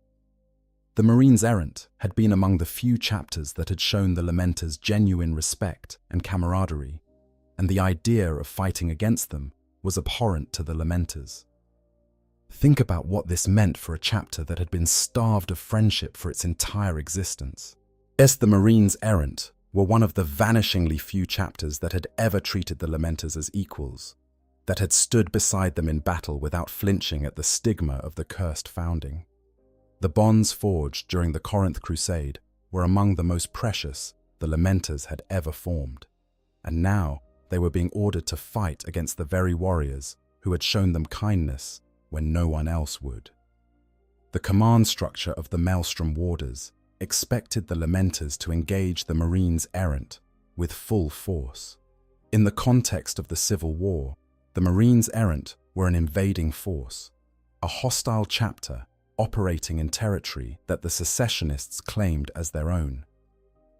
The Marines Errant had been among the few chapters that had shown the Lamenters genuine respect and camaraderie, and the idea of fighting against them was abhorrent to the Lamenters. Think about what this meant for a chapter that had been starved of friendship for its entire existence. Yes, the Marines Errant were one of the vanishingly few chapters that had ever treated the Lamenters as equals, that had stood beside them in battle without flinching at the stigma of the cursed founding. The bonds forged during the Corinth Crusade were among the most precious the Lamenters had ever formed, and now they were being ordered to fight against the very warriors who had shown them kindness when no one else would. The command structure of the Maelstrom Warders expected the Lamenters to engage the Marines Errant with full force. In the context of the Civil War, the Marines Errant were an invading force, a hostile chapter operating in territory that the secessionists claimed as their own.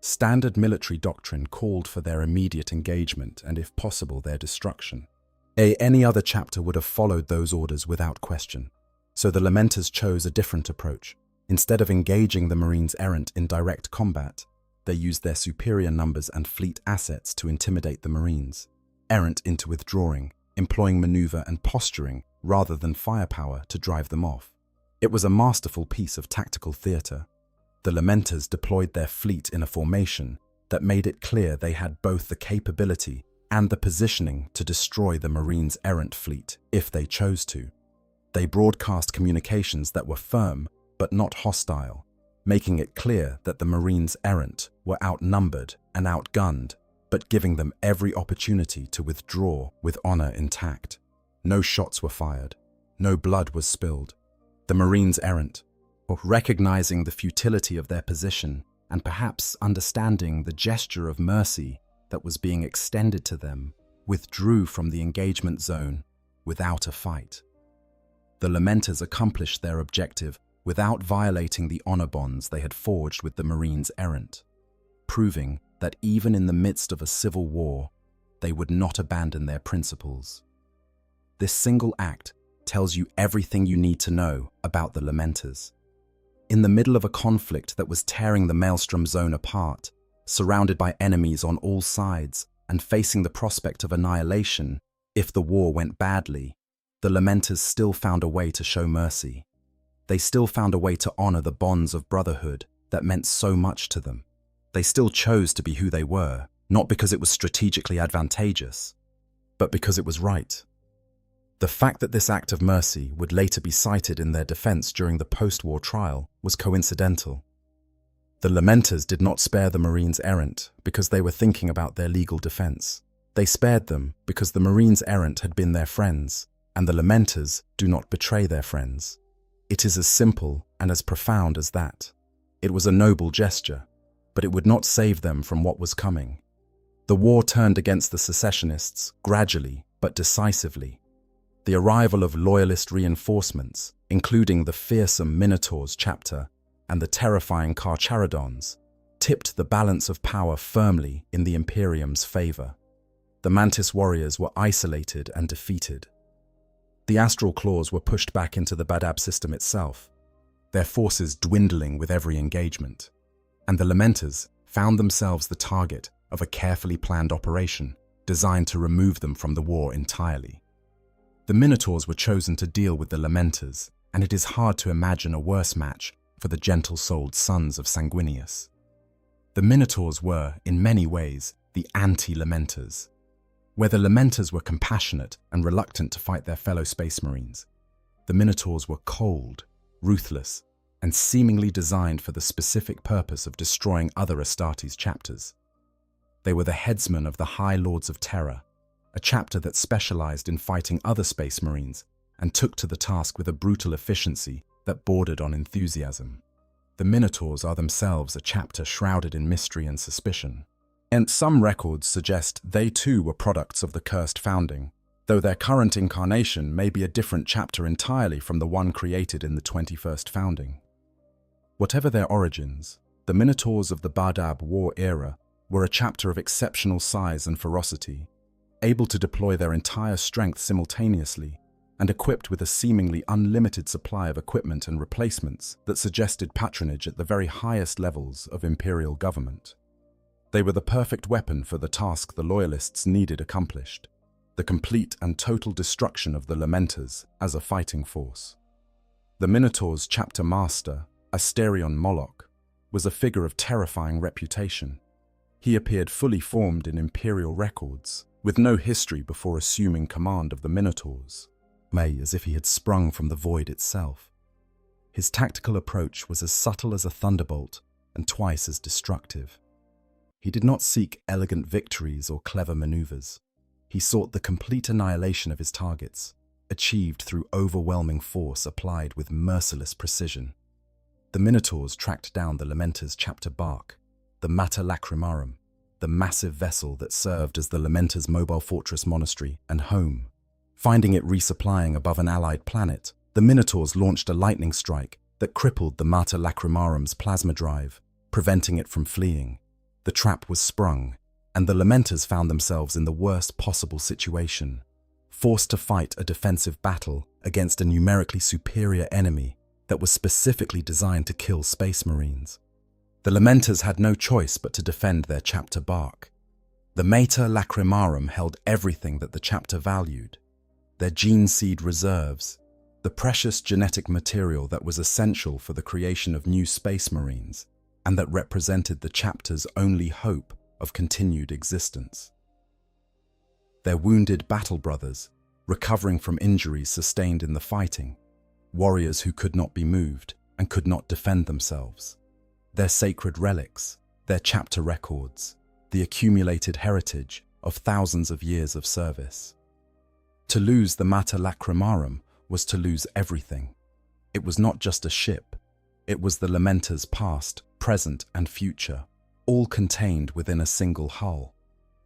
Standard military doctrine called for their immediate engagement and, if possible, their destruction. Any other chapter would have followed those orders without question, so the Lamenters chose a different approach. Instead of engaging the Marines Errant in direct combat, they used their superior numbers and fleet assets to intimidate the Marines Errant into withdrawing, employing maneuver and posturing rather than firepower to drive them off. It was a masterful piece of tactical theatre. The Lamenters deployed their fleet in a formation that made it clear they had both the capability and the positioning to destroy the Marines Errant fleet if they chose to. They broadcast communications that were firm but not hostile, making it clear that the Marines Errant were outnumbered and outgunned, but giving them every opportunity to withdraw with honor intact. No shots were fired, no blood was spilled. The Marines Errant, recognizing the futility of their position and perhaps understanding the gesture of mercy that was being extended to them, withdrew from the engagement zone without a fight. The Lamenters accomplished their objective without violating the honor bonds they had forged with the Marines Errant, proving that even in the midst of a civil war, they would not abandon their principles. This single act tells you everything you need to know about the Lamenters. In the middle of a conflict that was tearing the Maelstrom Zone apart, surrounded by enemies on all sides and facing the prospect of annihilation if the war went badly, the Lamenters still found a way to show mercy. They still found a way to honor the bonds of brotherhood that meant so much to them. They still chose to be who they were, not because it was strategically advantageous, but because it was right. The fact that this act of mercy would later be cited in their defense during the post-war trial was coincidental. The Lamenters did not spare the Marines errant because they were thinking about their legal defense. They spared them because the Marines errant had been their friends, and the Lamenters do not betray their friends. It is as simple and as profound as that. It was a noble gesture, but it would not save them from what was coming. The war turned against the secessionists gradually but decisively. The arrival of loyalist reinforcements, including the fearsome Minotaurs chapter and the terrifying Carcharodons, tipped the balance of power firmly in the Imperium's favor. The Mantis warriors were isolated and defeated. The Astral Claws were pushed back into the Badab system itself, their forces dwindling with every engagement, and the Lamenters found themselves the target of a carefully planned operation designed to remove them from the war entirely. The Minotaurs were chosen to deal with the Lamenters, and it is hard to imagine a worse match for the gentle-souled sons of Sanguinius. The Minotaurs were, in many ways, the anti-Lamenters. Where the Lamenters were compassionate and reluctant to fight their fellow Space Marines, the Minotaurs were cold, ruthless, and seemingly designed for the specific purpose of destroying other Astartes chapters. They were the headsmen of the High Lords of Terror, a chapter that specialized in fighting other Space Marines and took to the task with a brutal efficiency that bordered on enthusiasm. The Minotaurs are themselves a chapter shrouded in mystery and suspicion, and some records suggest they too were products of the cursed founding, though their current incarnation may be a different chapter entirely from the one created in the 21st founding. Whatever their origins, the Minotaurs of the Badab War era were a chapter of exceptional size and ferocity, able to deploy their entire strength simultaneously, and equipped with a seemingly unlimited supply of equipment and replacements that suggested patronage at the very highest levels of imperial government. They were the perfect weapon for the task the Loyalists needed accomplished, the complete and total destruction of the Lamenters as a fighting force. The Minotaur's chapter master, Asterion Moloch, was a figure of terrifying reputation. He appeared fully formed in imperial records, with no history before assuming command of the Minotaurs, as if he had sprung from the void itself. His tactical approach was as subtle as a thunderbolt and twice as destructive. He did not seek elegant victories or clever maneuvers. He sought the complete annihilation of his targets, achieved through overwhelming force applied with merciless precision. The Minotaurs tracked down the Lamenters' chapter bark, the Mater Lacrimarum, the massive vessel that served as the Lamenters' mobile fortress monastery and home. Finding it resupplying above an allied planet, the Minotaurs launched a lightning strike that crippled the Mater Lacrimarum's plasma drive, preventing it from fleeing. The trap was sprung, and the Lamenters found themselves in the worst possible situation, forced to fight a defensive battle against a numerically superior enemy that was specifically designed to kill Space Marines. The Lamenters had no choice but to defend their chapter bark. The Mater Lacrimarum held everything that the chapter valued: their gene seed reserves, the precious genetic material that was essential for the creation of new Space Marines, and that represented the chapter's only hope of continued existence. Their wounded battle brothers, recovering from injuries sustained in the fighting, warriors who could not be moved and could not defend themselves. Their sacred relics, their chapter records, the accumulated heritage of thousands of years of service. To lose the Mater Lacrimarum was to lose everything. It was not just a ship, it was the Lamenters' past, present, and future, all contained within a single hull.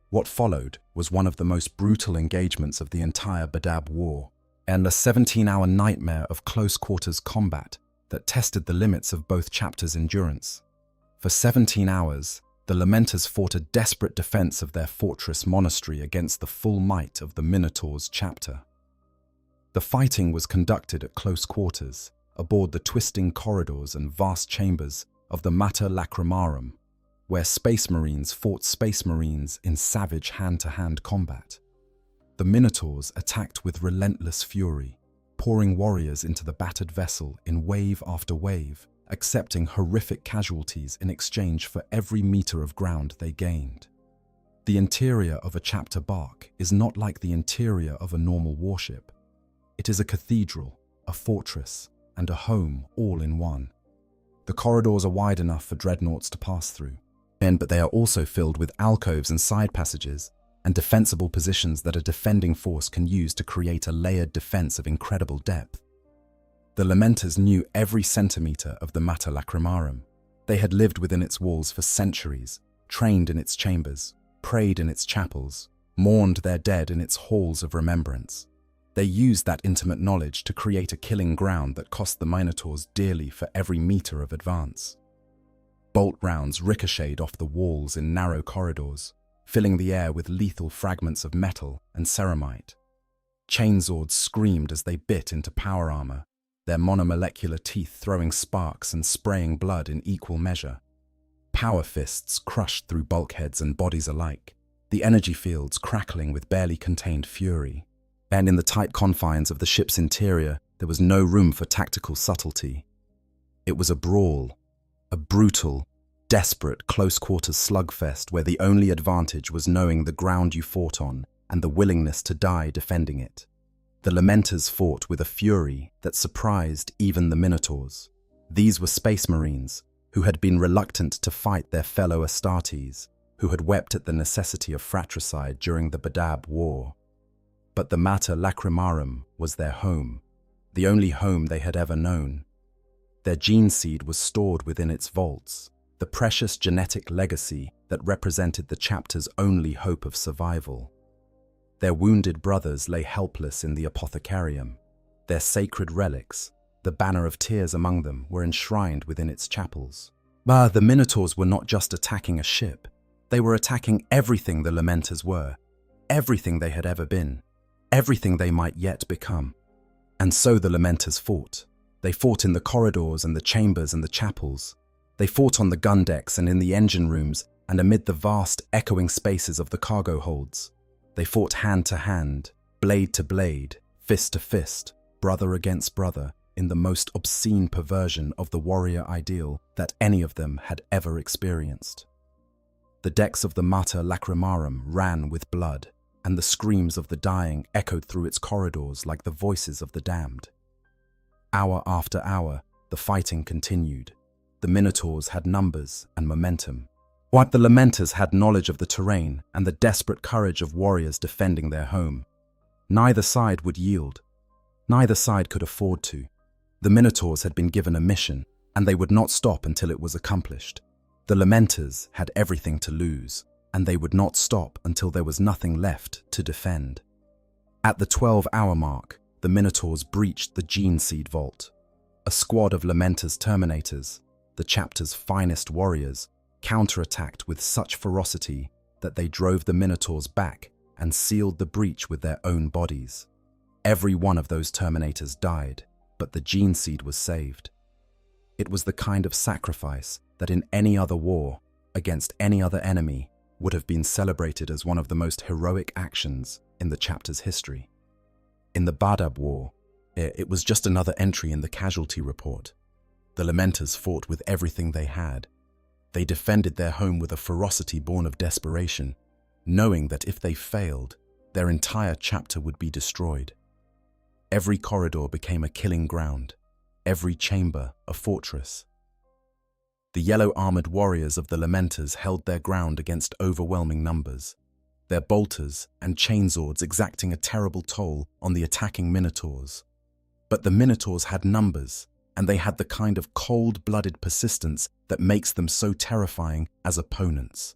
What followed was one of the most brutal engagements of the entire Badab War, and a 17-hour nightmare of close-quarters combat that tested the limits of both chapters' endurance. For 17 hours, the Lamenters fought a desperate defense of their fortress monastery against the full might of the Minotaur's chapter. The fighting was conducted at close quarters, aboard the twisting corridors and vast chambers of the Mater Lacrimarum, where Space Marines fought Space Marines in savage hand-to-hand combat. The Minotaurs attacked with relentless fury, pouring warriors into the battered vessel in wave after wave, accepting horrific casualties in exchange for every meter of ground they gained. The interior of a chapter bark is not like the interior of a normal warship. It is a cathedral, a fortress, and a home all in one. The corridors are wide enough for dreadnoughts to pass through, but they are also filled with alcoves and side passages and defensible positions that a defending force can use to create a layered defense of incredible depth. The Lamenters knew every centimeter of the Mater Lacrimarum. They had lived within its walls for centuries, trained in its chambers, prayed in its chapels, mourned their dead in its halls of remembrance. They used that intimate knowledge to create a killing ground that cost the Minotaurs dearly for every meter of advance. Bolt rounds ricocheted off the walls in narrow corridors, filling the air with lethal fragments of metal and ceramite. Chainswords screamed as they bit into power armor, their monomolecular teeth throwing sparks and spraying blood in equal measure. Power fists crushed through bulkheads and bodies alike, the energy fields crackling with barely contained fury. And in the tight confines of the ship's interior, there was no room for tactical subtlety. It was a brawl, a brutal, desperate close-quarters slugfest where the only advantage was knowing the ground you fought on and the willingness to die defending it. The Lamenters fought with a fury that surprised even the Minotaurs. These were Space Marines who had been reluctant to fight their fellow Astartes, who had wept at the necessity of fratricide during the Badab War. But the Mater Lacrimarum was their home, the only home they had ever known. Their gene seed was stored within its vaults, the precious genetic legacy that represented the chapter's only hope of survival. Their wounded brothers lay helpless in the apothecarium. Their sacred relics, the banner of tears among them, were enshrined within its chapels. But the Minotaurs were not just attacking a ship. They were attacking everything the Lamenters were, everything they had ever been, everything they might yet become. And so the Lamenters fought. They fought in the corridors and the chambers and the chapels. They fought on the gun decks and in the engine rooms and amid the vast, echoing spaces of the cargo holds. They fought hand to hand, blade to blade, fist to fist, brother against brother, in the most obscene perversion of the warrior ideal that any of them had ever experienced. The decks of the Mater Lacrimarum ran with blood, and the screams of the dying echoed through its corridors like the voices of the damned. Hour after hour, the fighting continued. The Minotaurs had numbers and momentum, while the Lamenters had knowledge of the terrain and the desperate courage of warriors defending their home. Neither side would yield. Neither side could afford to. The Minotaurs had been given a mission, and they would not stop until it was accomplished. The Lamenters had everything to lose, and they would not stop until there was nothing left to defend. At the 12-hour mark, the Minotaurs breached the Gene Seed Vault. A squad of Lamenters Terminators, the chapter's finest warriors, counterattacked with such ferocity that they drove the Minotaurs back and sealed the breach with their own bodies. Every one of those Terminators died, but the Gene Seed was saved. It was the kind of sacrifice that in any other war, against any other enemy, would have been celebrated as one of the most heroic actions in the chapter's history. In the Badab War, it was just another entry in the casualty report. The Lamenters fought with everything they had. They defended their home with a ferocity born of desperation, knowing that if they failed, their entire chapter would be destroyed. Every corridor became a killing ground, every chamber a fortress. The yellow-armored warriors of the Lamenters held their ground against overwhelming numbers, their bolters and chainswords exacting a terrible toll on the attacking Minotaurs. But the Minotaurs had numbers, and they had the kind of cold-blooded persistence that makes them so terrifying as opponents.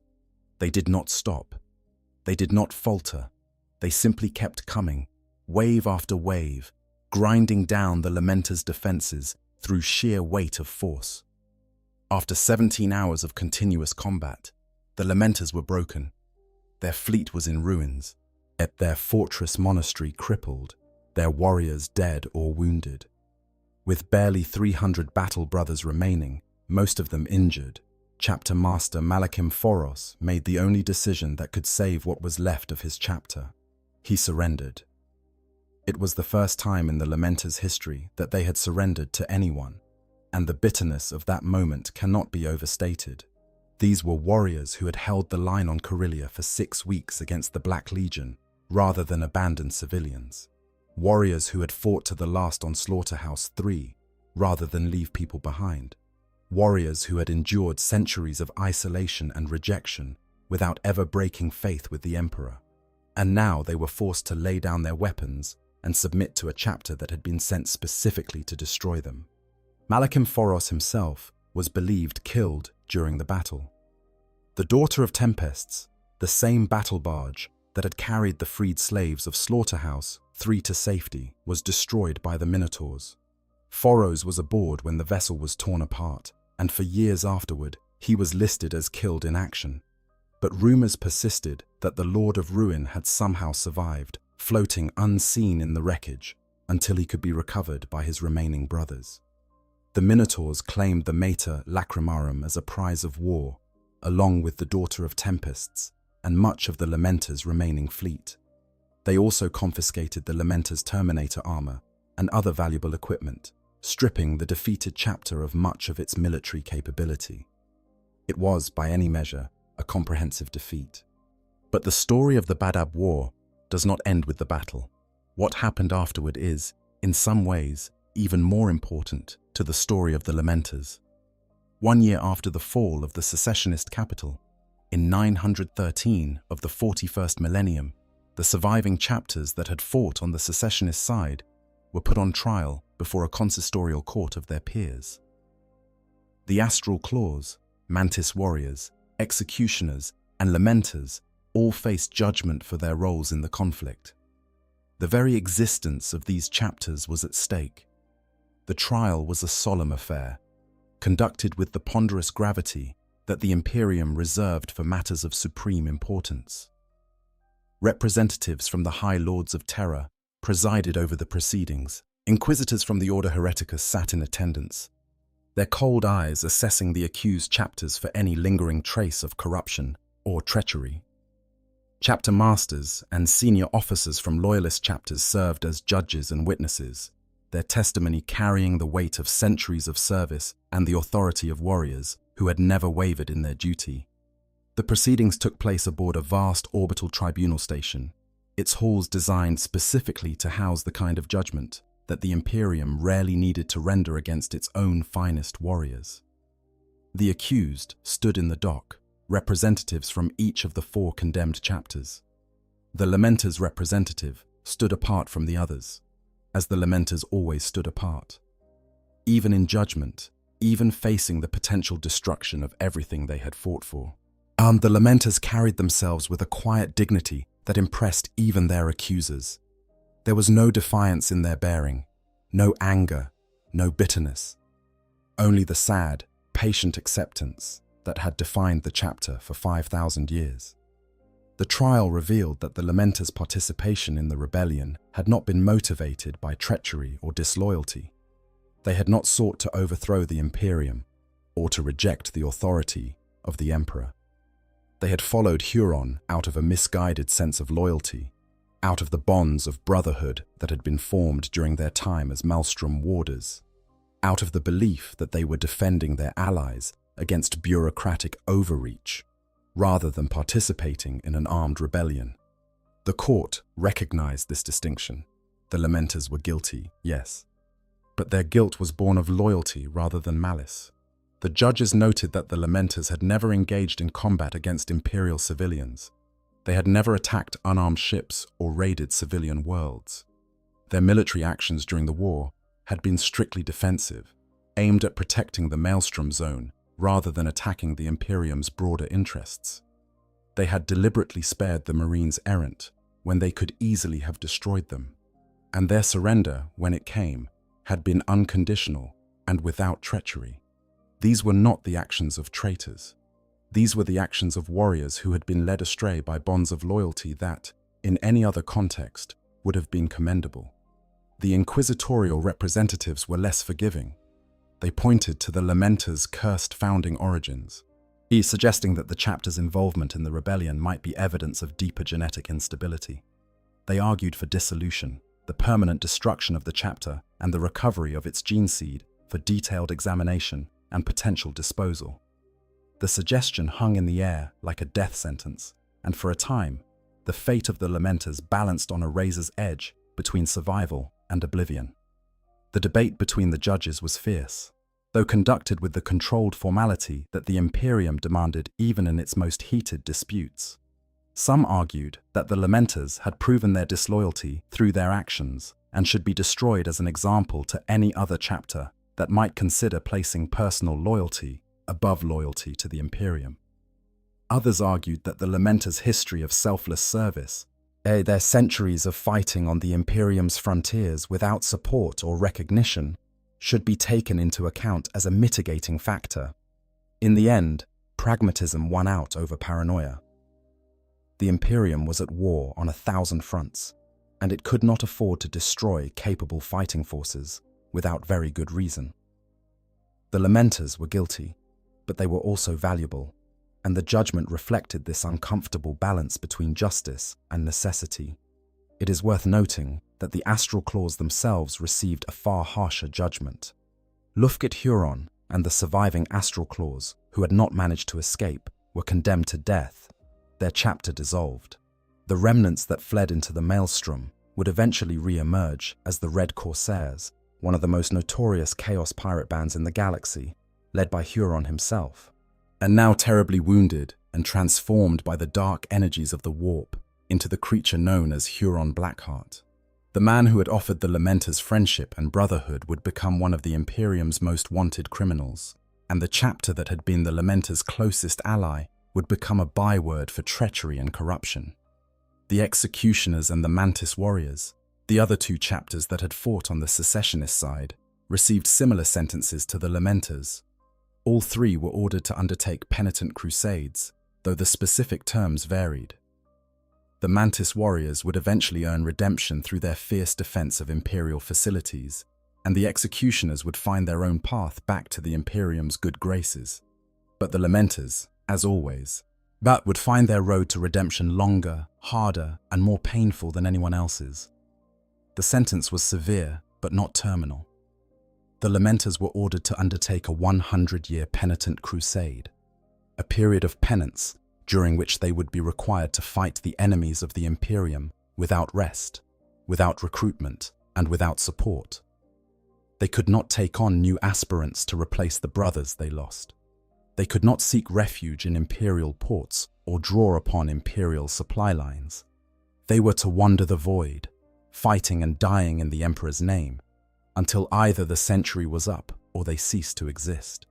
They did not stop. They did not falter. They simply kept coming, wave after wave, grinding down the Lamenters' defenses through sheer weight of force. After 17 hours of continuous combat, the Lamenters were broken. Their fleet was in ruins, yet their fortress monastery crippled. their warriors dead or wounded. With barely 300 battle brothers remaining, most of them injured, Chapter Master Malachim Foros made the only decision that could save what was left of his chapter. He surrendered. It was the first time in the Lamenters' history that they had surrendered to anyone, and the bitterness of that moment cannot be overstated. These were warriors who had held the line on Corellia for 6 weeks against the Black Legion, rather than abandon civilians. Warriors who had fought to the last on Slaughterhouse 3, rather than leave people behind. Warriors who had endured centuries of isolation and rejection without ever breaking faith with the Emperor. And now they were forced to lay down their weapons and submit to a chapter that had been sent specifically to destroy them. Malachim Foros himself was believed killed during the battle. The Daughter of Tempests, the same battle barge that had carried the freed slaves of Slaughterhouse 3 to safety, was destroyed by the Minotaurs. Foros was aboard when the vessel was torn apart, and for years afterward, he was listed as killed in action. But rumors persisted that the Lord of Ruin had somehow survived, floating unseen in the wreckage, until he could be recovered by his remaining brothers. The Minotaurs claimed the Mater Lacrimarum as a prize of war, along with the Daughter of Tempests and much of the Lamenters' remaining fleet. They also confiscated the Lamenters' Terminator armor and other valuable equipment, stripping the defeated chapter of much of its military capability. It was, by any measure, a comprehensive defeat. But the story of the Badab War does not end with the battle. What happened afterward is, in some ways, even more important to the story of the Lamenters. 1 year after the fall of the secessionist capital, in 913 of the 41st millennium, the surviving chapters that had fought on the secessionist side were put on trial before a consistorial court of their peers. The Astral Claws, Mantis Warriors, Executioners, and Lamenters all faced judgment for their roles in the conflict. The very existence of these chapters was at stake. The trial was a solemn affair, conducted with the ponderous gravity that the Imperium reserved for matters of supreme importance. Representatives from the High Lords of Terror presided over the proceedings. Inquisitors from the Order Hereticus sat in attendance, their cold eyes assessing the accused chapters for any lingering trace of corruption or treachery. Chapter masters and senior officers from loyalist chapters served as judges and witnesses, their testimony carrying the weight of centuries of service and the authority of warriors who had never wavered in their duty. The proceedings took place aboard a vast orbital tribunal station, its halls designed specifically to house the kind of judgment that the Imperium rarely needed to render against its own finest warriors. The accused stood in the dock, representatives from each of the 4 condemned chapters. The Lamenters' representative stood apart from the others, as the Lamenters always stood apart. Even in judgment, even facing the potential destruction of everything they had fought for. The Lamenters carried themselves with a quiet dignity that impressed even their accusers. There was no defiance in their bearing, no anger, no bitterness. Only the sad, patient acceptance that had defined the chapter for 5,000 years. The trial revealed that the Lamenters' participation in the rebellion had not been motivated by treachery or disloyalty. They had not sought to overthrow the Imperium or to reject the authority of the Emperor. They had followed Huron out of a misguided sense of loyalty, out of the bonds of brotherhood that had been formed during their time as Maelstrom warders, out of the belief that they were defending their allies against bureaucratic overreach, rather than participating in an armed rebellion. The court recognized this distinction. The Lamenters were guilty, yes, but their guilt was born of loyalty rather than malice. The judges noted that the Lamenters had never engaged in combat against Imperial civilians. They had never attacked unarmed ships or raided civilian worlds. Their military actions during the war had been strictly defensive, aimed at protecting the Maelstrom zone rather than attacking the Imperium's broader interests. They had deliberately spared the Marines errant when they could easily have destroyed them, and their surrender, when it came, had been unconditional and without treachery. These were not the actions of traitors. These were the actions of warriors who had been led astray by bonds of loyalty that, in any other context, would have been commendable. the inquisitorial representatives were less forgiving. They pointed to the Lamenters' cursed founding origins, suggesting that the chapter's involvement in the rebellion might be evidence of deeper genetic instability. They argued for dissolution, the permanent destruction of the chapter, and the recovery of its gene seed for detailed examination and potential disposal. The suggestion hung in the air like a death sentence, and for a time, the fate of the Lamenters balanced on a razor's edge between survival and oblivion. The debate between the judges was fierce, though conducted with the controlled formality that the Imperium demanded even in its most heated disputes. Some argued that the Lamenters had proven their disloyalty through their actions and should be destroyed as an example to any other chapter that might consider placing personal loyalty above loyalty to the Imperium. Others argued that the Lamenters' history of selfless service, their centuries of fighting on the Imperium's frontiers without support or recognition, should be taken into account as a mitigating factor. In the end, pragmatism won out over paranoia. The Imperium was at war on 1,000 fronts, and it could not afford to destroy capable fighting forces without very good reason. The Lamenters were guilty, but they were also valuable, and the judgment reflected this uncomfortable balance between justice and necessity. It is worth noting that the Astral Claws themselves received a far harsher judgment. Lufkit Huron and the surviving Astral Claws, who had not managed to escape, were condemned to death. Their chapter dissolved. The remnants that fled into the Maelstrom would eventually re-emerge as the Red Corsairs, one of the most notorious Chaos pirate bands in the galaxy, led by Huron himself. And now terribly wounded and transformed by the dark energies of the warp into the creature known as Huron Blackheart. The man who had offered the Lamenters friendship and brotherhood would become one of the Imperium's most wanted criminals, and the chapter that had been the Lamenters' closest ally would become a byword for treachery and corruption. The Executioners and the Mantis Warriors, the other two chapters that had fought on the secessionist side, received similar sentences to the Lamenters. All three were ordered to undertake penitent crusades, though the specific terms varied. The Mantis Warriors would eventually earn redemption through their fierce defense of Imperial facilities, and the Executioners would find their own path back to the Imperium's good graces. But the Lamenters, as always, would find their road to redemption longer, harder, and more painful than anyone else's. The sentence was severe, but not terminal. The Lamenters were ordered to undertake a 100-year penitent crusade, a period of penance during which they would be required to fight the enemies of the Imperium without rest, without recruitment, and without support. They could not take on new aspirants to replace the brothers they lost. They could not seek refuge in Imperial ports or draw upon Imperial supply lines. They were to wander the void, fighting and dying in the Emperor's name, until either the century was up or they ceased to exist.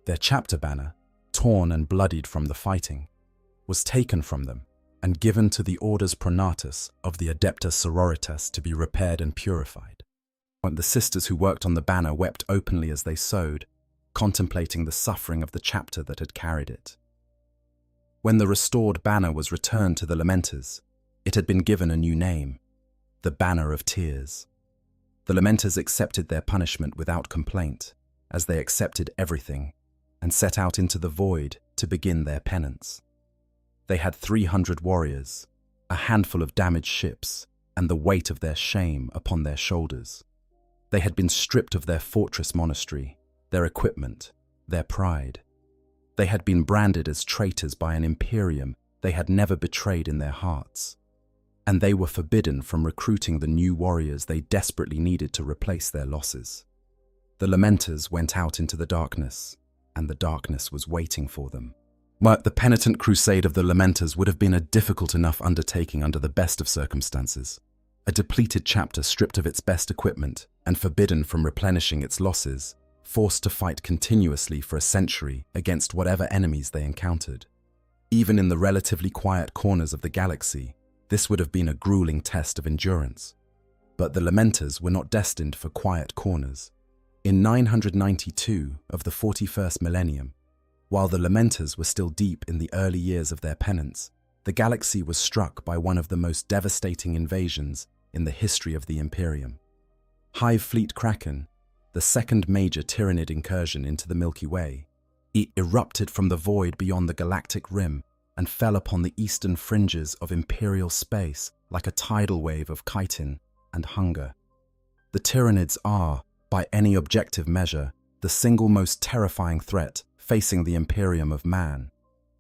Their chapter banner, torn and bloodied from the fighting, was taken from them and given to the Orders Pronatus of the Adepta Sororitas to be repaired and purified. The sisters who worked on the banner wept openly as they sewed, contemplating the suffering of the chapter that had carried it. When the restored banner was returned to the Lamenters, it had been given a new name, the Banner of Tears. The Lamenters accepted their punishment without complaint, as they accepted everything, and set out into the void to begin their penance. They had 300 warriors, a handful of damaged ships, and the weight of their shame upon their shoulders. They had been stripped of their fortress monastery, their equipment, their pride. They had been branded as traitors by an Imperium they had never betrayed in their hearts, and they were forbidden from recruiting the new warriors they desperately needed to replace their losses. The Lamenters went out into the darkness, and the darkness was waiting for them. But the penitent crusade of the Lamenters would have been a difficult enough undertaking under the best of circumstances. A depleted chapter stripped of its best equipment and forbidden from replenishing its losses, forced to fight continuously for a century against whatever enemies they encountered. Even in the relatively quiet corners of the galaxy, this would have been a grueling test of endurance. But the Lamenters were not destined for quiet corners. In 992 of the 41st Millennium, while the Lamenters were still deep in the early years of their penance, the galaxy was struck by one of the most devastating invasions in the history of the Imperium. Hive Fleet Kraken, the second major Tyranid incursion into the Milky Way, it erupted from the void beyond the galactic rim and fell upon the eastern fringes of Imperial space like a tidal wave of chitin and hunger. The Tyranids are, by any objective measure, the single most terrifying threat facing the Imperium of man.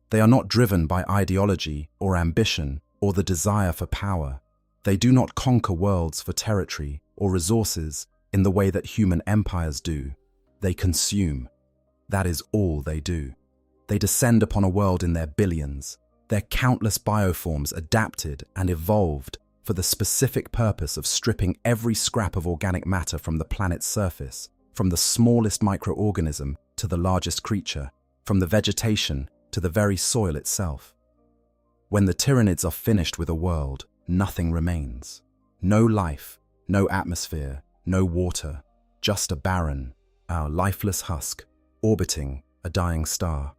They are not driven by ideology or ambition or the desire for power. They do not conquer worlds for territory or resources in the way that human empires do. They consume. That is all they do. They descend upon a world in their billions, their countless bioforms adapted and evolved for the specific purpose of stripping every scrap of organic matter from the planet's surface, from the smallest microorganism to the largest creature, from the vegetation to the very soil itself. When the Tyranids are finished with a world, nothing remains. No life, no atmosphere, no water, just a barren, our lifeless husk, orbiting a dying star.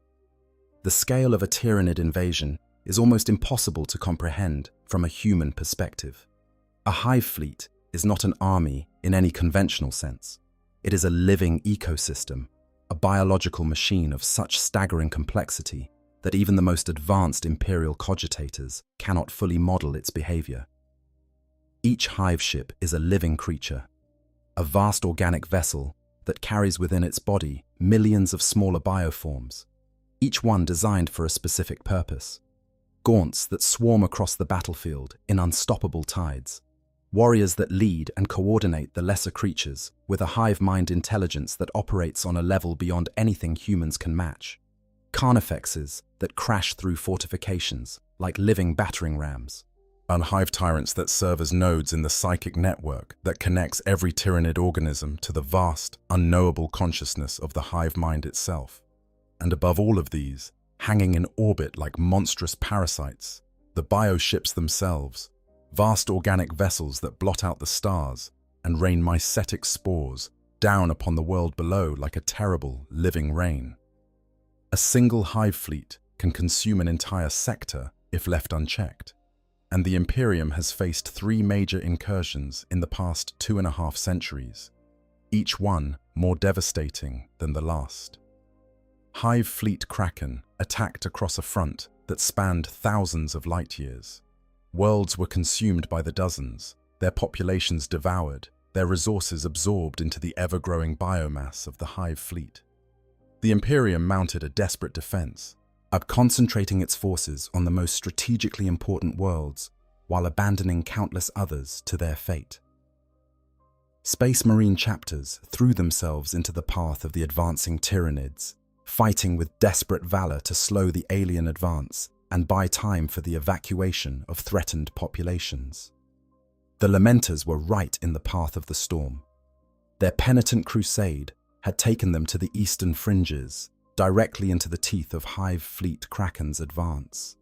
The scale of a Tyranid invasion is almost impossible to comprehend from a human perspective. A hive fleet is not an army in any conventional sense. It is a living ecosystem, a biological machine of such staggering complexity that even the most advanced imperial cogitators cannot fully model its behavior. Each hive ship is a living creature, a vast organic vessel that carries within its body millions of smaller bioforms, each one designed for a specific purpose. Gaunts that swarm across the battlefield in unstoppable tides. Warriors that lead and coordinate the lesser creatures with a hive mind intelligence that operates on a level beyond anything humans can match. Carnifexes that crash through fortifications like living battering rams. Hive tyrants that serve as nodes in the psychic network that connects every Tyranid organism to the vast, unknowable consciousness of the hive mind itself. And above all of these, hanging in orbit like monstrous parasites, the bioships themselves, vast organic vessels that blot out the stars and rain mycetic spores down upon the world below like a terrible, living rain. A single hive fleet can consume an entire sector if left unchecked, and the Imperium has faced 3 major incursions in the past 2.5 centuries, each one more devastating than the last. Hive Fleet Kraken attacked across a front that spanned thousands of light years. Worlds were consumed by the dozens, their populations devoured, their resources absorbed into the ever-growing biomass of the hive fleet. The Imperium mounted a desperate defense, concentrating its forces on the most strategically important worlds while abandoning countless others to their fate. Space Marine chapters threw themselves into the path of the advancing Tyranids, fighting with desperate valor to slow the alien advance and buy time for the evacuation of threatened populations. The Lamenters were right in the path of the storm. Their penitent crusade had taken them to the eastern fringes, directly into the teeth of Hive Fleet Kraken's advance.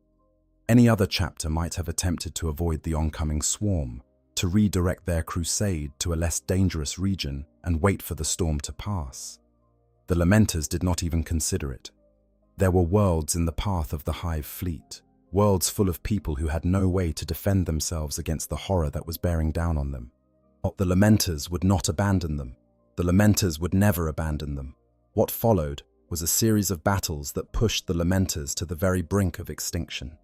Any other chapter might have attempted to avoid the oncoming swarm, to redirect their crusade to a less dangerous region and wait for the storm to pass. The Lamenters did not even consider it. There were worlds in the path of the Hive Fleet, worlds full of people who had no way to defend themselves against the horror that was bearing down on them. The Lamenters would not abandon them. The Lamenters would never abandon them. What followed was a series of battles that pushed the Lamenters to the very brink of extinction.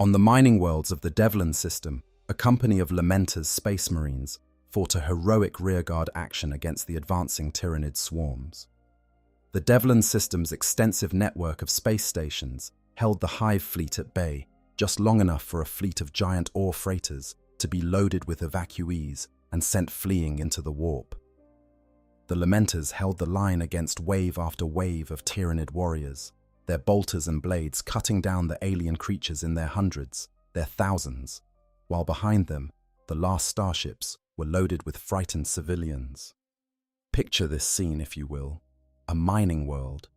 On the mining worlds of the Devlin system, a company of Lamenters space marines fought a heroic rearguard action against the advancing Tyranid swarms. The Devlin system's extensive network of space stations held the Hive fleet at bay just long enough for a fleet of giant ore freighters to be loaded with evacuees and sent fleeing into the warp. The Lamenters held the line against wave after wave of Tyranid warriors, their bolters and blades cutting down the alien creatures in their hundreds, their thousands, while behind them, the last starships were loaded with frightened civilians. Picture this scene, if you will, a mining world,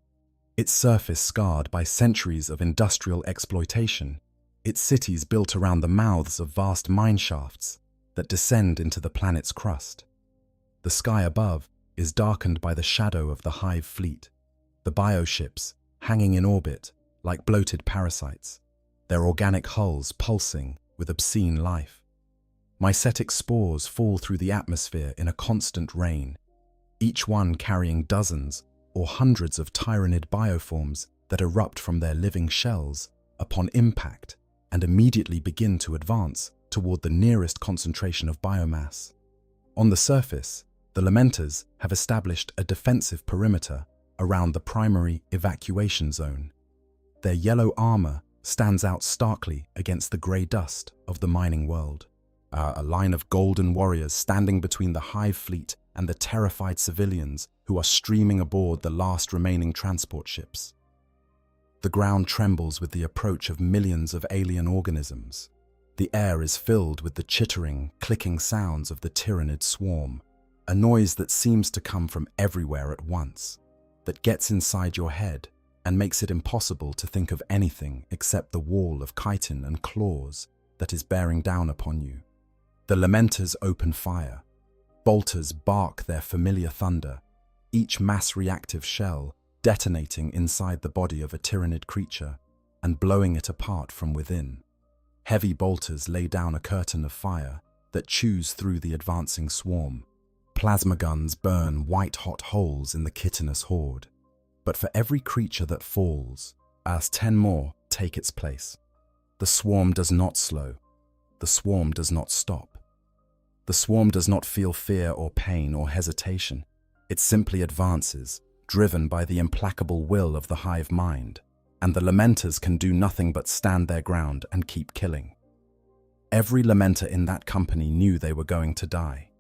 its surface scarred by centuries of industrial exploitation, its cities built around the mouths of vast mine shafts that descend into the planet's crust. The sky above is darkened by the shadow of the Hive fleet, the bioships hanging in orbit like bloated parasites, their organic hulls pulsing with obscene life. Mycetic spores fall through the atmosphere in a constant rain, each one carrying dozens or hundreds of tyrannid bioforms that erupt from their living shells upon impact and immediately begin to advance toward the nearest concentration of biomass. On the surface, the Lamenters have established a defensive perimeter around the primary evacuation zone. Their yellow armor stands out starkly against the grey dust of the mining world. A line of golden warriors standing between the hive fleet and the terrified civilians who are streaming aboard the last remaining transport ships. The ground trembles with the approach of millions of alien organisms. The air is filled with the chittering, clicking sounds of the tyrannid swarm, a noise that seems to come from everywhere at once, that gets inside your head and makes it impossible to think of anything except the wall of chitin and claws that is bearing down upon you. The Lamenters open fire. Bolters bark their familiar thunder, each mass-reactive shell detonating inside the body of a tyrannid creature and blowing it apart from within. Heavy bolters lay down a curtain of fire that chews through the advancing swarm. Plasma guns burn white-hot holes in the chitinous horde. But for every creature that falls, as 10 more take its place. The swarm does not slow. The swarm does not stop. The swarm does not feel fear or pain or hesitation. It simply advances, driven by the implacable will of the hive mind, and the Lamenters can do nothing but stand their ground and keep killing. Every Lamenter in that company knew they were going to die.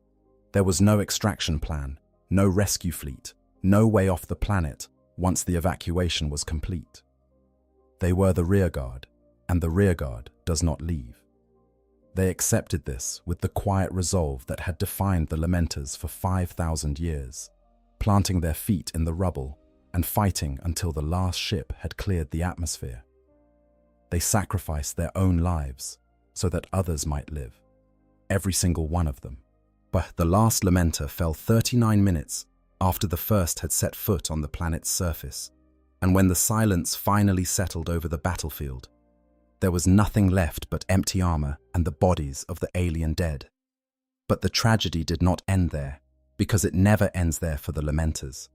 There was no extraction plan, no rescue fleet, no way off the planet once the evacuation was complete. They were the rearguard, and the rearguard does not leave. They accepted this with the quiet resolve that had defined the Lamenters for 5,000 years, planting their feet in the rubble and fighting until the last ship had cleared the atmosphere. They sacrificed their own lives so that others might live, every single one of them. But the last Lamenter fell 39 minutes after the first had set foot on the planet's surface, and when the silence finally settled over the battlefield, there was nothing left but empty armor and the bodies of the alien dead. But the tragedy did not end there, because it never ends there for the Lamenters.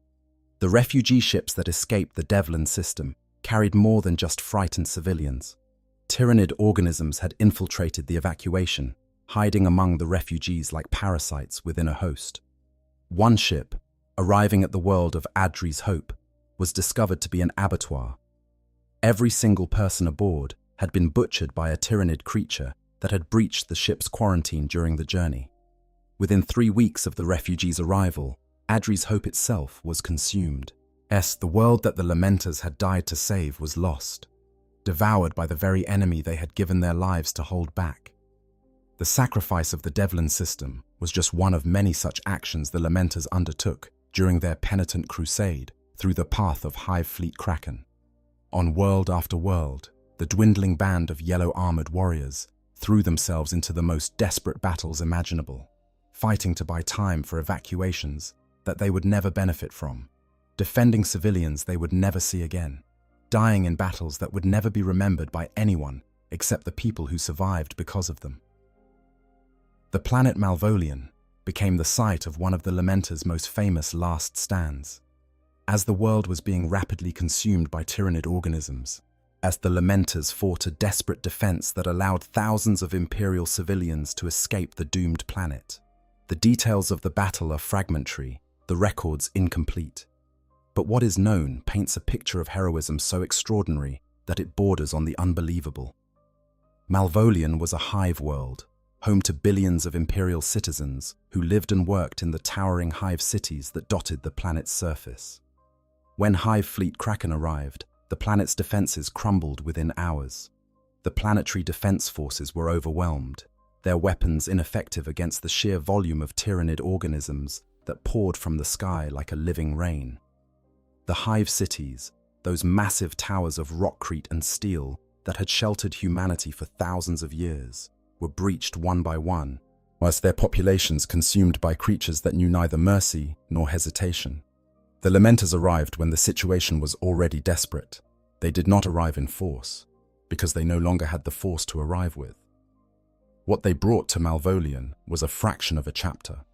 The refugee ships that escaped the Devlin system carried more than just frightened civilians. Tyrannid organisms had infiltrated the evacuation, hiding among the refugees like parasites within a host. One ship, arriving at the world of Adri's Hope, was discovered to be an abattoir. Every single person aboard had been butchered by a tyrannid creature that had breached the ship's quarantine during the journey. Within 3 weeks of the refugees' arrival, Adri's Hope itself was consumed. The world that the Lamenters had died to save was lost, devoured by the very enemy they had given their lives to hold back. The sacrifice of the Devlin system was just one of many such actions the Lamenters undertook during their penitent crusade through the path of Hive Fleet Kraken. On world after world, the dwindling band of yellow-armored warriors threw themselves into the most desperate battles imaginable, fighting to buy time for evacuations that they would never benefit from, defending civilians they would never see again, dying in battles that would never be remembered by anyone except the people who survived because of them. The planet Malvolian became the site of one of the Lamenters' most famous last stands. As the world was being rapidly consumed by tyrannid organisms, as the Lamenters fought a desperate defense that allowed thousands of Imperial civilians to escape the doomed planet. The details of the battle are fragmentary, the records incomplete. But what is known paints a picture of heroism so extraordinary that it borders on the unbelievable. Malvolian was a hive world, home to billions of Imperial citizens who lived and worked in the towering hive cities that dotted the planet's surface. When Hive Fleet Kraken arrived, the planet's defenses crumbled within hours. The planetary defense forces were overwhelmed, their weapons ineffective against the sheer volume of tyrannid organisms that poured from the sky like a living rain. The hive cities, those massive towers of rockcrete and steel that had sheltered humanity for thousands of years, were breached one by one, whilst their populations consumed by creatures that knew neither mercy nor hesitation. The Lamenters arrived when the situation was already desperate. They did not arrive in force, because they no longer had the force to arrive with. What they brought to Malvolian was a fraction of a chapter.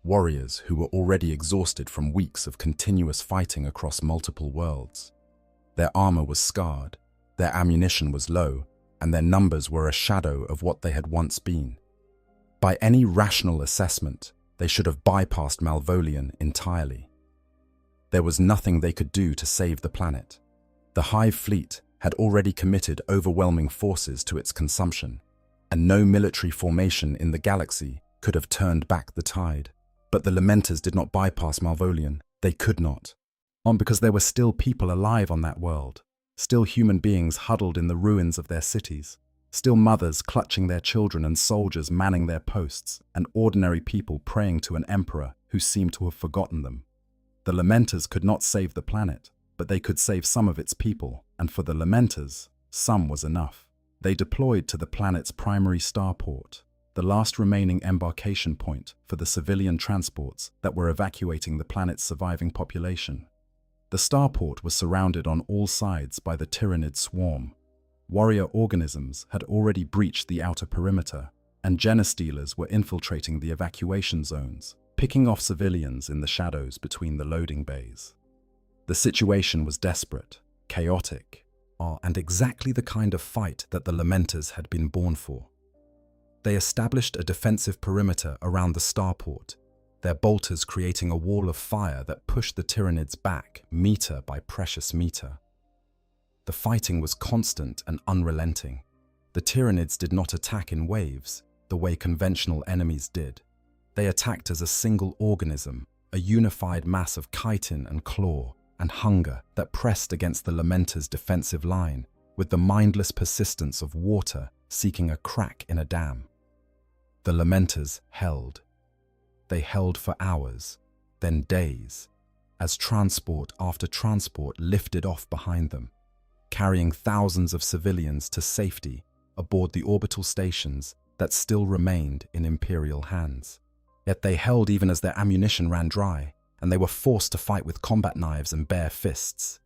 Warriors who were already exhausted from weeks of continuous fighting across multiple worlds. Their armor was scarred, their ammunition was low, and their numbers were a shadow of what they had once been. By any rational assessment, they should have bypassed Malvolian entirely. There was nothing they could do to save the planet. The Hive fleet had already committed overwhelming forces to its consumption, and no military formation in the galaxy could have turned back the tide. But the Lamenters did not bypass Malvolian. They could not. Because there were still people alive on that world, still human beings huddled in the ruins of their cities, still mothers clutching their children and soldiers manning their posts, and ordinary people praying to an emperor who seemed to have forgotten them. The Lamenters could not save the planet, but they could save some of its people, and for the Lamenters, some was enough. They deployed to the planet's primary starport, the last remaining embarkation point for the civilian transports that were evacuating the planet's surviving population. The starport was surrounded on all sides by the Tyranid swarm. Warrior organisms had already breached the outer perimeter, and genostealers were infiltrating the evacuation zones, picking off civilians in the shadows between the loading bays. The situation was desperate, chaotic, and exactly the kind of fight that the Lamenters had been born for. They established a defensive perimeter around the starport, their bolters creating a wall of fire that pushed the Tyranids back meter by precious meter. The fighting was constant and unrelenting. The Tyranids did not attack in waves, the way conventional enemies did. They attacked as a single organism, a unified mass of chitin and claw and hunger that pressed against the Lamenters' defensive line with the mindless persistence of water seeking a crack in a dam. The Lamenters held. They held for hours, then days, as transport after transport lifted off behind them, carrying thousands of civilians to safety aboard the orbital stations that still remained in Imperial hands. Yet they held even as their ammunition ran dry, and they were forced to fight with combat knives and bare fists.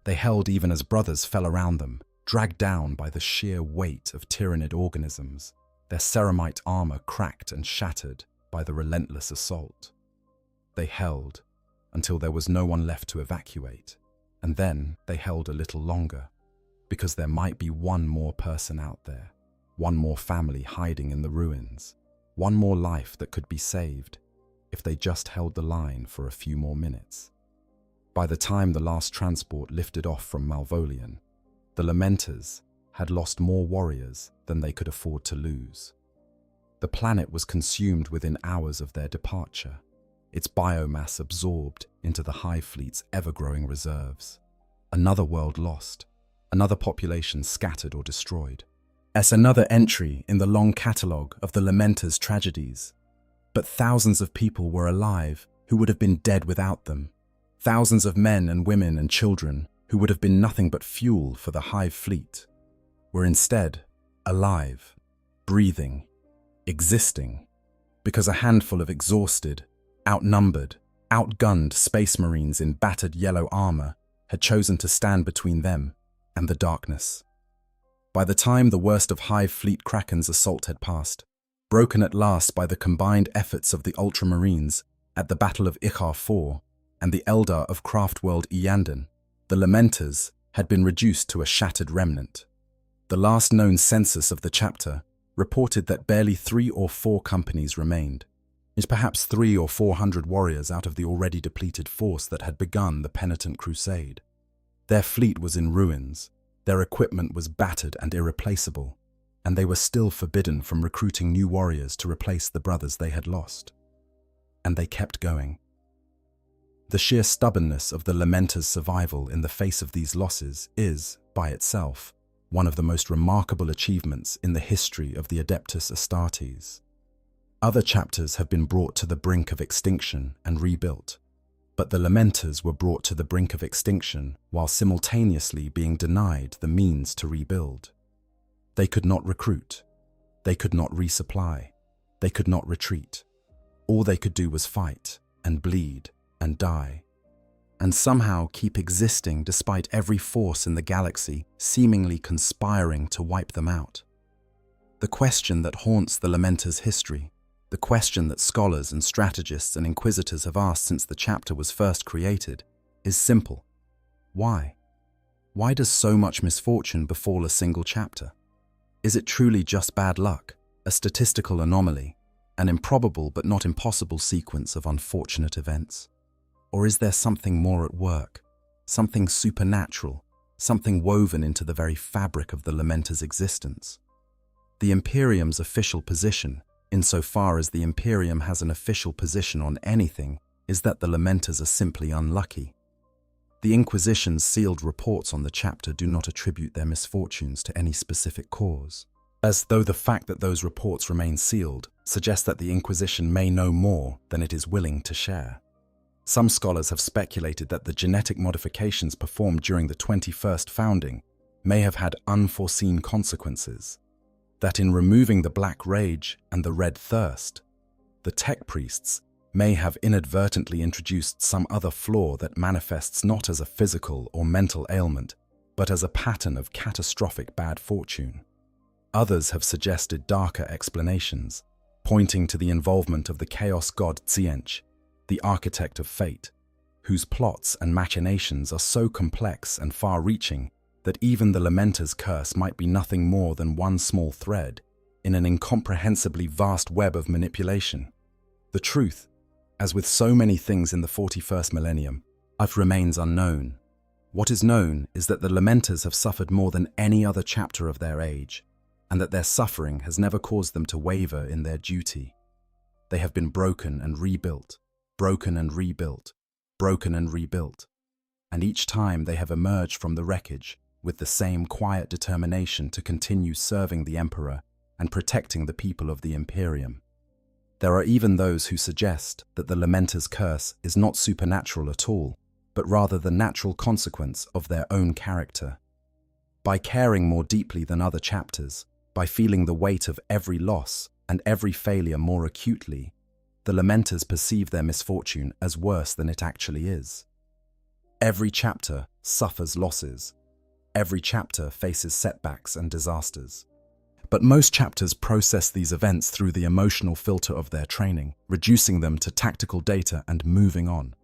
They held even as brothers fell around them, dragged down by the sheer weight of Tyranid organisms, their ceramite armor cracked and shattered by the relentless assault. They held until there was no one left to evacuate, and then they held a little longer, because there might be one more person out there, one more family hiding in the ruins, one more life that could be saved if they just held the line for a few more minutes. By the time the last transport lifted off from Malvolian, the Lamenters had lost more warriors than they could afford to lose. The planet was consumed within hours of their departure, its biomass absorbed into the Hive fleet's ever-growing reserves. Another world lost, another population scattered or destroyed. As another entry in the long catalogue of the Lamenters' tragedies. But thousands of people were alive who would have been dead without them. Thousands of men and women and children who would have been nothing but fuel for the Hive fleet were instead alive, breathing, existing, because a handful of exhausted, outnumbered, outgunned space marines in battered yellow armor had chosen to stand between them and the darkness. By the time the worst of Hive fleet Kraken's assault had passed, broken at last by the combined efforts of the Ultramarines at the Battle of Ichar IV and the Eldar of Craftworld Iyanden, the Lamenters had been reduced to a shattered remnant. The last known census of the chapter reported that barely 3 or 4 companies remained, and perhaps 300 or 400 warriors out of the already depleted force that had begun the penitent crusade. Their fleet was in ruins, their equipment was battered and irreplaceable, and they were still forbidden from recruiting new warriors to replace the brothers they had lost. And they kept going. The sheer stubbornness of the Lamenters' survival in the face of these losses is, by itself, one of the most remarkable achievements in the history of the Adeptus Astartes. Other chapters have been brought to the brink of extinction and rebuilt, but the Lamenters were brought to the brink of extinction while simultaneously being denied the means to rebuild. They could not recruit, they could not resupply, they could not retreat. All they could do was fight and bleed and die, and somehow keep existing despite every force in the galaxy seemingly conspiring to wipe them out. The question that haunts the Lamenters' history, the question that scholars and strategists and inquisitors have asked since the chapter was first created, is simple. Why? Why does so much misfortune befall a single chapter? Is it truly just bad luck, a statistical anomaly, an improbable but not impossible sequence of unfortunate events? Or is there something more at work, something supernatural, something woven into the very fabric of the Lamenters' existence? The Imperium's official position, insofar as the Imperium has an official position on anything, is that the Lamenters are simply unlucky. The Inquisition's sealed reports on the chapter do not attribute their misfortunes to any specific cause, as though the fact that those reports remain sealed suggests that the Inquisition may know more than it is willing to share. Some scholars have speculated that the genetic modifications performed during the 21st founding may have had unforeseen consequences, that in removing the Black Rage and the Red Thirst, the tech priests may have inadvertently introduced some other flaw that manifests not as a physical or mental ailment, but as a pattern of catastrophic bad fortune. Others have suggested darker explanations, pointing to the involvement of the chaos god Tziench, the architect of fate, whose plots and machinations are so complex and far-reaching that even the Lamenter's curse might be nothing more than one small thread in an incomprehensibly vast web of manipulation. The truth, as with so many things in the 41st millennium, remains unknown. What is known is that the Lamenters have suffered more than any other chapter of their age, and that their suffering has never caused them to waver in their duty. They have been broken and rebuilt, broken and rebuilt, broken and rebuilt, and each time they have emerged from the wreckage with the same quiet determination to continue serving the Emperor and protecting the people of the Imperium. There are even those who suggest that the Lamenter's curse is not supernatural at all, but rather the natural consequence of their own character. By caring more deeply than other chapters, by feeling the weight of every loss and every failure more acutely, the Lamenters perceive their misfortune as worse than it actually is. Every chapter suffers losses. Every chapter faces setbacks and disasters. But most chapters process these events through the emotional filter of their training, reducing them to tactical data and moving on.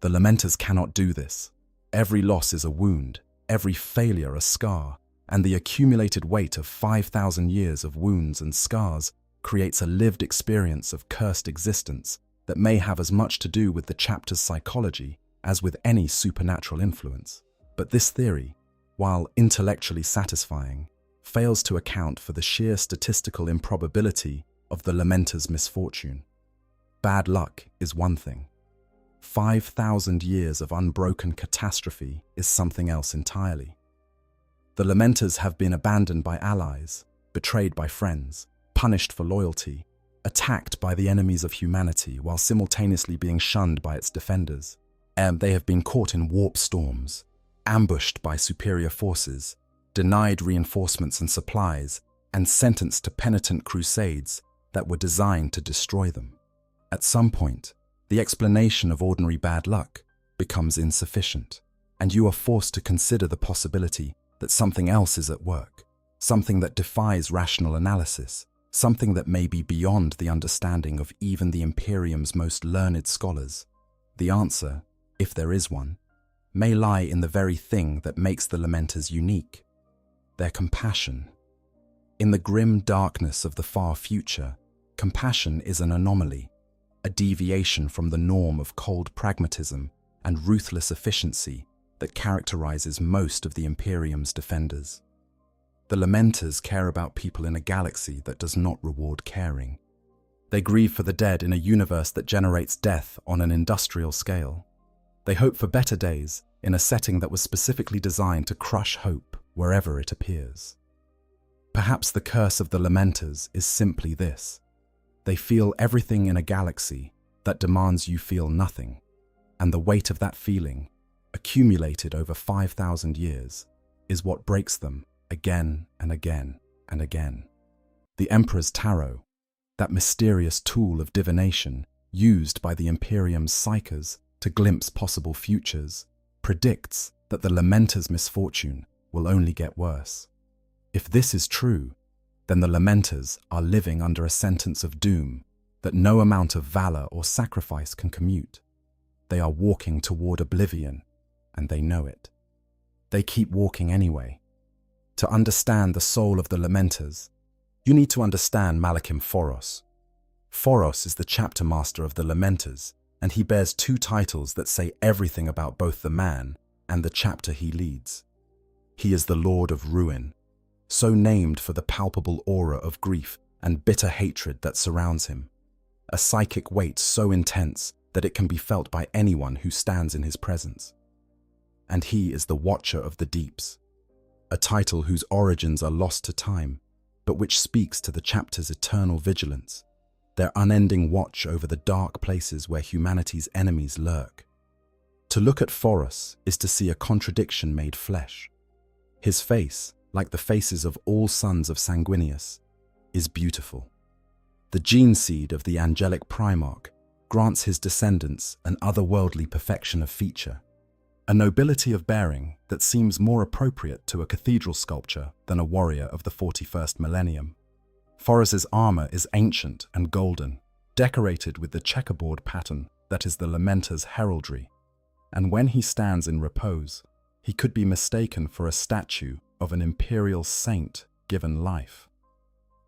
The Lamenters cannot do this. Every loss is a wound, every failure a scar, and the accumulated weight of 5,000 years of wounds and scars creates a lived experience of cursed existence that may have as much to do with the chapter's psychology as with any supernatural influence. But this theory, while intellectually satisfying, fails to account for the sheer statistical improbability of the Lamenter's misfortune. Bad luck is one thing. 5,000 years of unbroken catastrophe is something else entirely. The Lamenters have been abandoned by allies, betrayed by friends, punished for loyalty, attacked by the enemies of humanity while simultaneously being shunned by its defenders. They have been caught in warp storms, ambushed by superior forces, denied reinforcements and supplies, and sentenced to penitent crusades that were designed to destroy them. At some point, the explanation of ordinary bad luck becomes insufficient, and you are forced to consider the possibility that something else is at work, something that defies rational analysis, something that may be beyond the understanding of even the Imperium's most learned scholars. The answer, if there is one, may lie in the very thing that makes the Lamenters unique: their compassion. In the grim darkness of the far future, compassion is an anomaly, a deviation from the norm of cold pragmatism and ruthless efficiency that characterizes most of the Imperium's defenders. The Lamenters care about people in a galaxy that does not reward caring. They grieve for the dead in a universe that generates death on an industrial scale. They hope for better days in a setting that was specifically designed to crush hope wherever it appears. Perhaps the curse of the Lamenters is simply this: they feel everything in a galaxy that demands you feel nothing, and the weight of that feeling, accumulated over 5,000 years, is what breaks them again and again and again. The Emperor's Tarot, that mysterious tool of divination used by the Imperium's psychers to glimpse possible futures, predicts that the Lamenter's misfortune will only get worse. If this is true, then the Lamenters are living under a sentence of doom that no amount of valor or sacrifice can commute. They are walking toward oblivion, and they know it. They keep walking anyway. To understand the soul of the Lamenters, you need to understand Malachim Foros. Foros is the chapter master of the Lamenters, and he bears two titles that say everything about both the man and the chapter he leads. He is the Lord of Ruin, so named for the palpable aura of grief and bitter hatred that surrounds him, a psychic weight so intense that it can be felt by anyone who stands in his presence. And he is the Watcher of the Deeps, a title whose origins are lost to time, but which speaks to the chapter's eternal vigilance, their unending watch over the dark places where humanity's enemies lurk. To look at Foros is to see a contradiction made flesh. His face, like the faces of all sons of Sanguinius, is beautiful. The gene seed of the angelic Primarch grants his descendants an otherworldly perfection of feature, a nobility of bearing that seems more appropriate to a cathedral sculpture than a warrior of the 41st millennium. Foros's armor is ancient and golden, decorated with the checkerboard pattern that is the Lamenter's heraldry, and when he stands in repose, he could be mistaken for a statue of an imperial saint given life.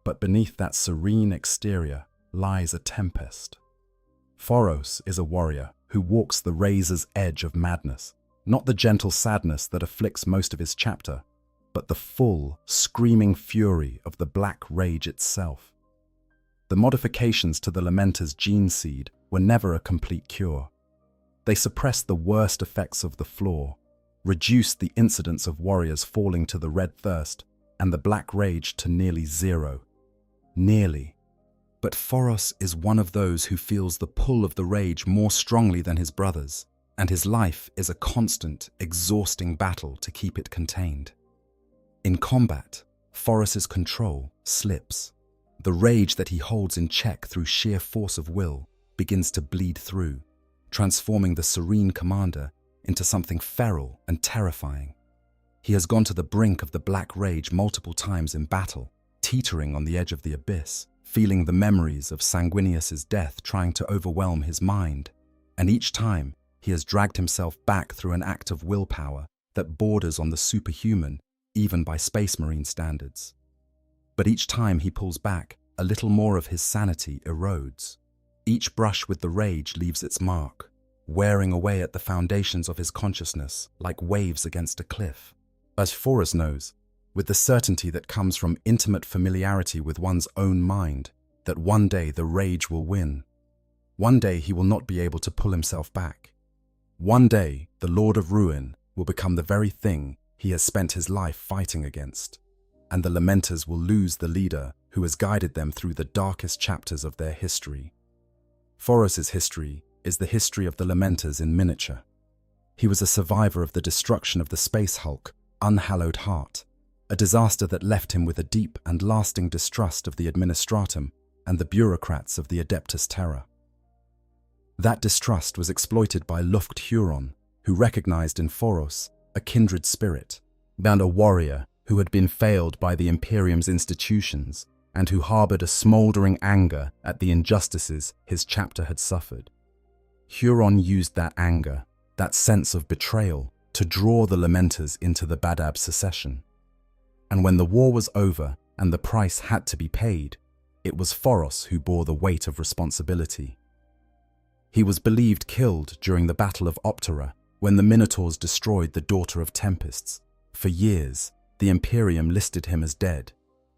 But beneath that serene exterior lies a tempest. Foros is a warrior who walks the razor's edge of madness, not the gentle sadness that afflicts most of his chapter, but the full, screaming fury of the black rage itself. The modifications to the Lamenter's gene seed were never a complete cure. They suppressed the worst effects of the flaw, reduced the incidence of warriors falling to the red thirst and the black rage to nearly zero. Nearly. But Foros is one of those who feels the pull of the rage more strongly than his brothers, and his life is a constant, exhausting battle to keep it contained. In combat, Foros's control slips. The rage that he holds in check through sheer force of will begins to bleed through, transforming the serene commander into something feral and terrifying. He has gone to the brink of the black rage multiple times in battle, teetering on the edge of the abyss, feeling the memories of Sanguinius's death trying to overwhelm his mind, and each time he has dragged himself back through an act of willpower that borders on the superhuman, even by Space Marine standards. But each time he pulls back, a little more of his sanity erodes. Each brush with the rage leaves its mark, wearing away at the foundations of his consciousness like waves against a cliff. As Foros knows, with the certainty that comes from intimate familiarity with one's own mind, that one day the rage will win. One day he will not be able to pull himself back. One day the Lord of Ruin will become the very thing he has spent his life fighting against, and the Lamenters will lose the leader who has guided them through the darkest chapters of their history. Foros's history is the history of the Lamenters in miniature. He was a survivor of the destruction of the Space Hulk, Unhallowed Heart, a disaster that left him with a deep and lasting distrust of the Administratum and the bureaucrats of the Adeptus Terra. That distrust was exploited by Luft Huron, who recognized in Foros a kindred spirit, and a warrior who had been failed by the Imperium's institutions and who harbored a smoldering anger at the injustices his chapter had suffered. Huron used that anger, that sense of betrayal, to draw the Lamenters into the Badab secession. And when the war was over and the price had to be paid, it was Foros who bore the weight of responsibility. He was believed killed during the Battle of Optera, when the Minotaurs destroyed the Daughter of Tempests. For years, the Imperium listed him as dead,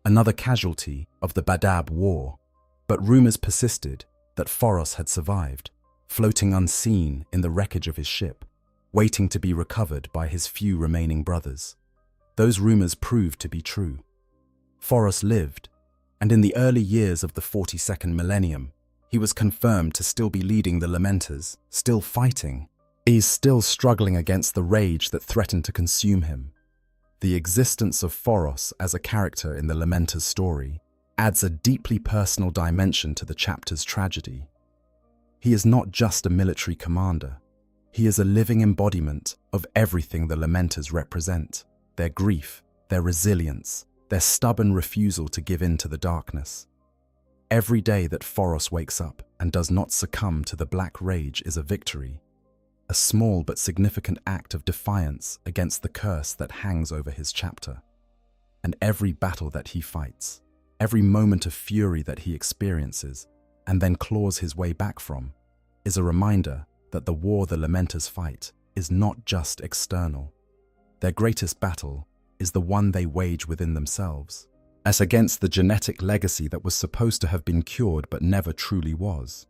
another casualty of the Badab War. But rumors persisted that Foros had survived, floating unseen in the wreckage of his ship, waiting to be recovered by his few remaining brothers. Those rumors proved to be true. Foros lived, and in the early years of the 42nd millennium, he was confirmed to still be leading the Lamenters, still fighting. He's still struggling against the rage that threatened to consume him. The existence of Foros as a character in the Lamenters' story adds a deeply personal dimension to the chapter's tragedy. He is not just a military commander. He is a living embodiment of everything the Lamenters represent: their grief, their resilience, their stubborn refusal to give in to the darkness. Every day that Foros wakes up and does not succumb to the black rage is a victory, a small but significant act of defiance against the curse that hangs over his chapter. And every battle that he fights, every moment of fury that he experiences and then claws his way back from, is a reminder that the war the Lamenters fight is not just external. Their greatest battle is the one they wage within themselves, as against the genetic legacy that was supposed to have been cured but never truly was.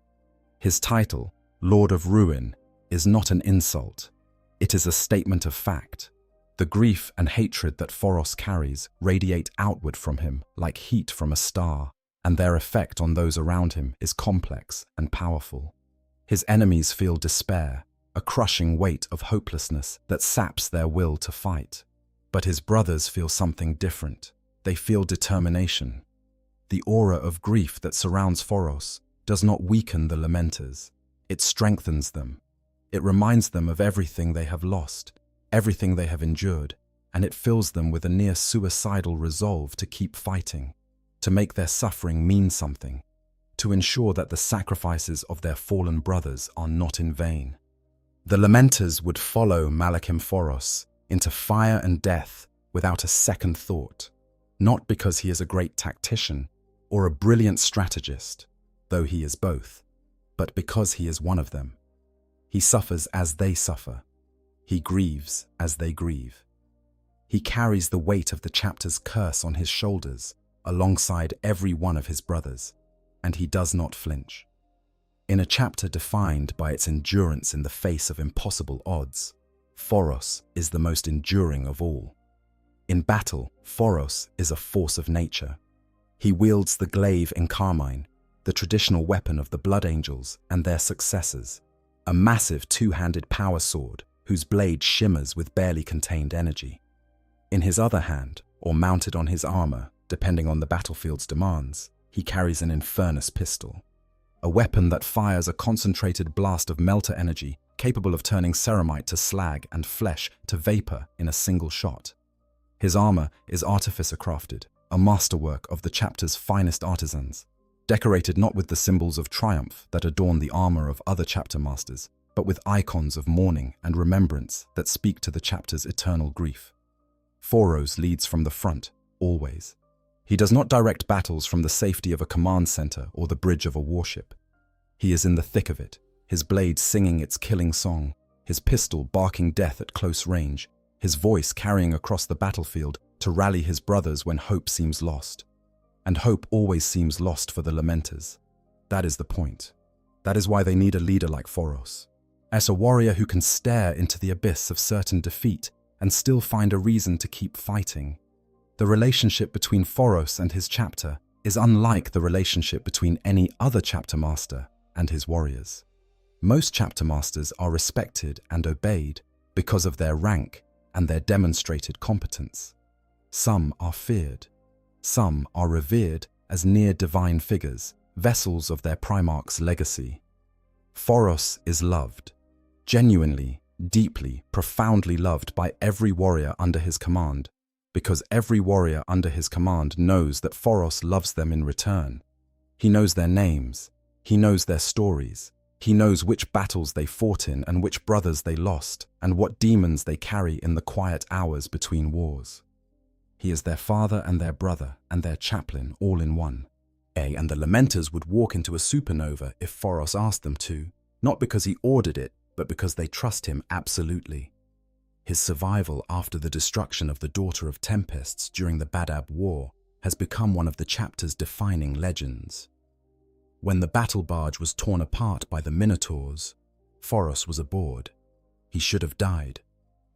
His title, Lord of Ruin, is not an insult. It is a statement of fact. The grief and hatred that Foros carries radiate outward from him like heat from a star, and their effect on those around him is complex and powerful. His enemies feel despair, a crushing weight of hopelessness that saps their will to fight. But his brothers feel something different. They feel determination. The aura of grief that surrounds Foros does not weaken the Lamenters. It strengthens them. It reminds them of everything they have lost, everything they have endured, and it fills them with a near suicidal resolve to keep fighting, to make their suffering mean something, to ensure that the sacrifices of their fallen brothers are not in vain. The Lamenters would follow Malachim Foros into fire and death without a second thought, not because he is a great tactician or a brilliant strategist, though he is both, but because he is one of them. He suffers as they suffer. He grieves as they grieve. He carries the weight of the chapter's curse on his shoulders alongside every one of his brothers, and he does not flinch. In a chapter defined by its endurance in the face of impossible odds, Foros is the most enduring of all. In battle, Foros is a force of nature. He wields the glaive in carmine, the traditional weapon of the Blood Angels and their successors, a massive two-handed power sword whose blade shimmers with barely contained energy. In his other hand, or mounted on his armor, depending on the battlefield's demands, he carries an Infernus pistol, a weapon that fires a concentrated blast of melter energy capable of turning ceramite to slag and flesh to vapor in a single shot. His armor is artificer crafted, a masterwork of the chapter's finest artisans, decorated not with the symbols of triumph that adorn the armor of other chapter masters, but with icons of mourning and remembrance that speak to the chapter's eternal grief. Foros leads from the front, always. He does not direct battles from the safety of a command center or the bridge of a warship. He is in the thick of it, his blade singing its killing song, his pistol barking death at close range, his voice carrying across the battlefield to rally his brothers when hope seems lost. And hope always seems lost for the Lamenters. That is the point. That is why they need a leader like Foros, as a warrior who can stare into the abyss of certain defeat and still find a reason to keep fighting. The relationship between Foros and his chapter is unlike the relationship between any other chapter master and his warriors. Most chapter masters are respected and obeyed because of their rank and their demonstrated competence. Some are feared. Some are revered as near divine figures, vessels of their primarch's legacy. Foros is loved, genuinely, deeply, profoundly loved by every warrior under his command, because every warrior under his command knows that Foros loves them in return. He knows their names, he knows their stories, he knows which battles they fought in and which brothers they lost, and what demons they carry in the quiet hours between wars. He is their father and their brother and their chaplain all in one. And the Lamenters would walk into a supernova if Foros asked them to, not because he ordered it, but because they trust him absolutely. His survival after the destruction of the Daughter of Tempests during the Badab War has become one of the chapter's defining legends. When the battle barge was torn apart by the Minotaurs, Foros was aboard. He should have died.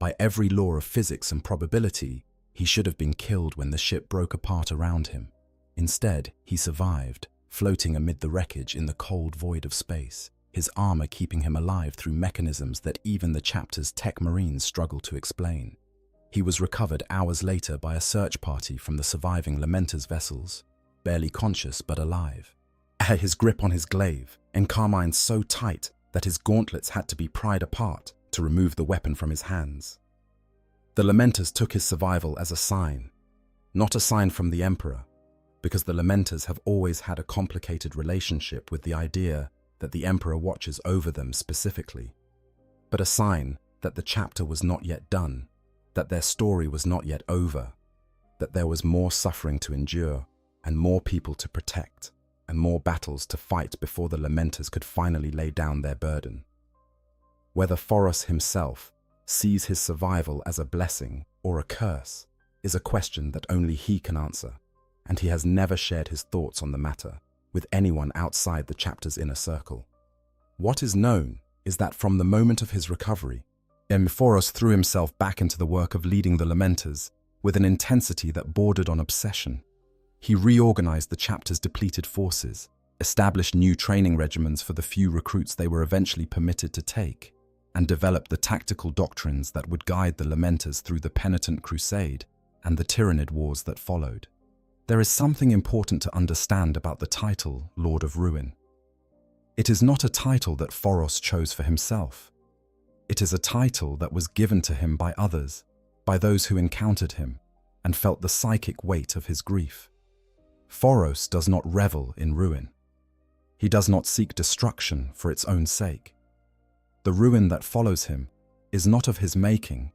By every law of physics and probability, he should have been killed when the ship broke apart around him. Instead, he survived, floating amid the wreckage in the cold void of space, his armor keeping him alive through mechanisms that even the chapter's tech marines struggle to explain. He was recovered hours later by a search party from the surviving Lamenters vessels, barely conscious but alive. His grip on his glaive, encarmined so tight that his gauntlets had to be pried apart to remove the weapon from his hands. The Lamenters took his survival as a sign, not a sign from the Emperor, because the Lamenters have always had a complicated relationship with the idea that the Emperor watches over them specifically, but a sign that the chapter was not yet done, that their story was not yet over, that there was more suffering to endure and more people to protect and more battles to fight before the Lamenters could finally lay down their burden. Whether Phoros himself sees his survival as a blessing or a curse is a question that only he can answer, and he has never shared his thoughts on the matter with anyone outside the chapter's inner circle. What is known is that from the moment of his recovery, Phoros threw himself back into the work of leading the Lamenters with an intensity that bordered on obsession. He reorganized the chapter's depleted forces, established new training regimens for the few recruits they were eventually permitted to take, and developed the tactical doctrines that would guide the Lamenters through the penitent crusade and the Tyrannid wars that followed. There is something important to understand about the title Lord of Ruin. It is not a title that Phoros chose for himself. It is a title that was given to him by others, by those who encountered him and felt the psychic weight of his grief. Phoros does not revel in ruin. He does not seek destruction for its own sake. The ruin that follows him is not of his making,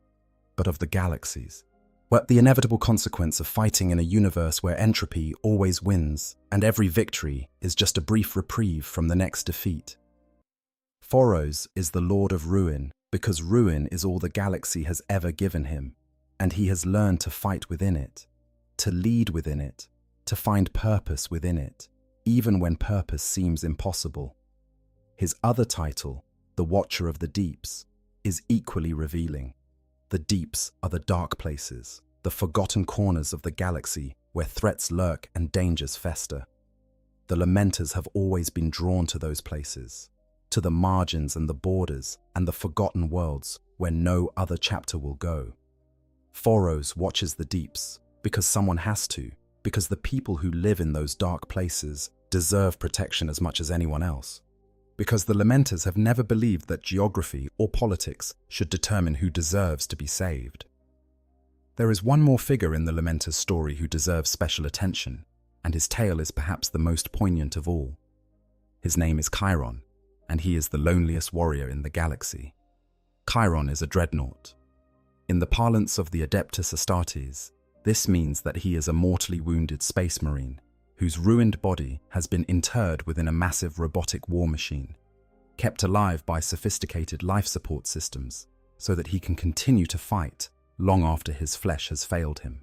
but of the galaxy's. But the inevitable consequence of fighting in a universe where entropy always wins, and every victory is just a brief reprieve from the next defeat. Phoros is the Lord of Ruin because ruin is all the galaxy has ever given him, and he has learned to fight within it, to lead within it, to find purpose within it, even when purpose seems impossible. His other title, the Watcher of the Deeps, is equally revealing. The deeps are the dark places, the forgotten corners of the galaxy where threats lurk and dangers fester. The Lamenters have always been drawn to those places, to the margins and the borders and the forgotten worlds where no other chapter will go. Phoros watches the deeps because someone has to, because the people who live in those dark places deserve protection as much as anyone else. Because the Lamenters have never believed that geography or politics should determine who deserves to be saved. There is one more figure in the Lamenters' story who deserves special attention, and his tale is perhaps the most poignant of all. His name is Chiron, and he is the loneliest warrior in the galaxy. Chiron is a dreadnought. In the parlance of the Adeptus Astartes, this means that he is a mortally wounded space marine whose ruined body has been interred within a massive robotic war machine, kept alive by sophisticated life support systems so that he can continue to fight long after his flesh has failed him.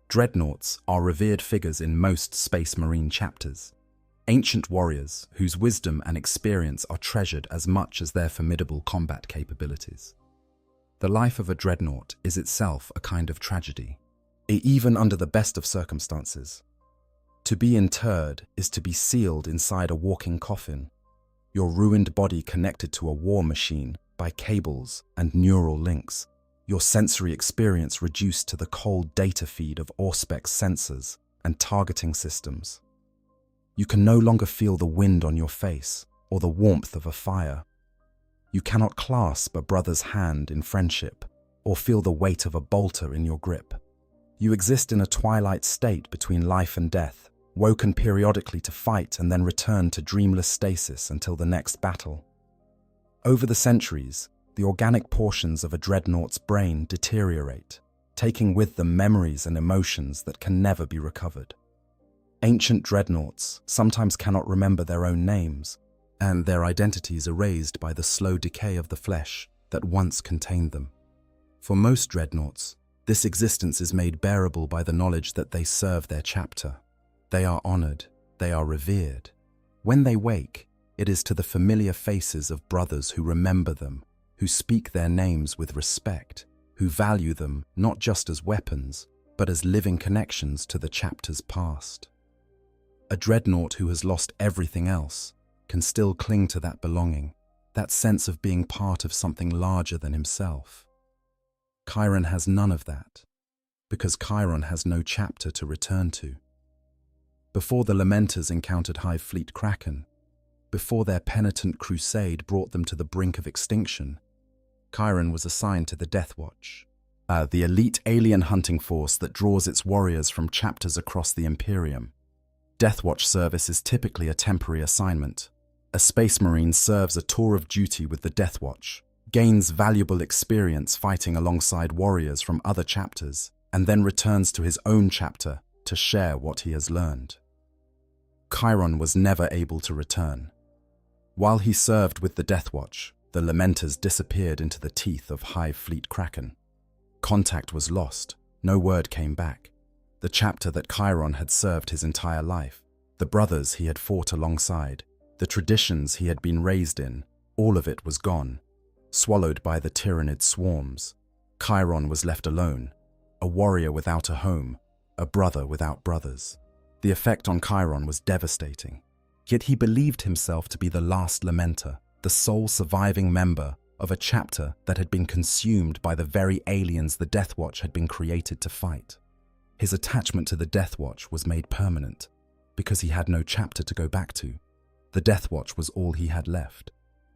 Dreadnoughts are revered figures in most Space Marine chapters, ancient warriors whose wisdom and experience are treasured as much as their formidable combat capabilities. The life of a dreadnought is itself a kind of tragedy, even under the best of circumstances. To be interred is to be sealed inside a walking coffin, your ruined body connected to a war machine by cables and neural links, your sensory experience reduced to the cold data feed of Auspex sensors and targeting systems. You can no longer feel the wind on your face or the warmth of a fire. You cannot clasp a brother's hand in friendship or feel the weight of a bolter in your grip. You exist in a twilight state between life and death, woken periodically to fight and then return to dreamless stasis until the next battle. Over the centuries, the organic portions of a dreadnought's brain deteriorate, taking with them memories and emotions that can never be recovered. Ancient dreadnoughts sometimes cannot remember their own names, and their identities erased by the slow decay of the flesh that once contained them. For most dreadnoughts, this existence is made bearable by the knowledge that they serve their chapter. They are honored, they are revered. When they wake, it is to the familiar faces of brothers who remember them, who speak their names with respect, who value them not just as weapons, but as living connections to the chapter's past. A dreadnought who has lost everything else can still cling to that belonging, that sense of being part of something larger than himself. Chiron has none of that, because Chiron has no chapter to return to. Before the Lamenters encountered Hive Fleet Kraken, before their penitent crusade brought them to the brink of extinction, Chiron was assigned to the Death Watch. the elite alien hunting force that draws its warriors from chapters across the Imperium. Deathwatch service is typically a temporary assignment. A Space Marine serves a tour of duty with the Deathwatch, gains valuable experience fighting alongside warriors from other chapters, and then returns to his own chapter to share what he has learned. Chiron was never able to return. While he served with the Deathwatch, the Lamenters disappeared into the teeth of Hive Fleet Kraken. Contact was lost, no word came back. The chapter that Chiron had served his entire life, the brothers he had fought alongside, the traditions he had been raised in, all of it was gone, swallowed by the tyrannid swarms. Chiron was left alone, a warrior without a home, a brother without brothers. The effect on Chiron was devastating, yet he believed himself to be the last Lamenter, the sole surviving member of a chapter that had been consumed by the very aliens the Deathwatch had been created to fight. His attachment to the Deathwatch was made permanent, because he had no chapter to go back to. The Deathwatch was all he had left.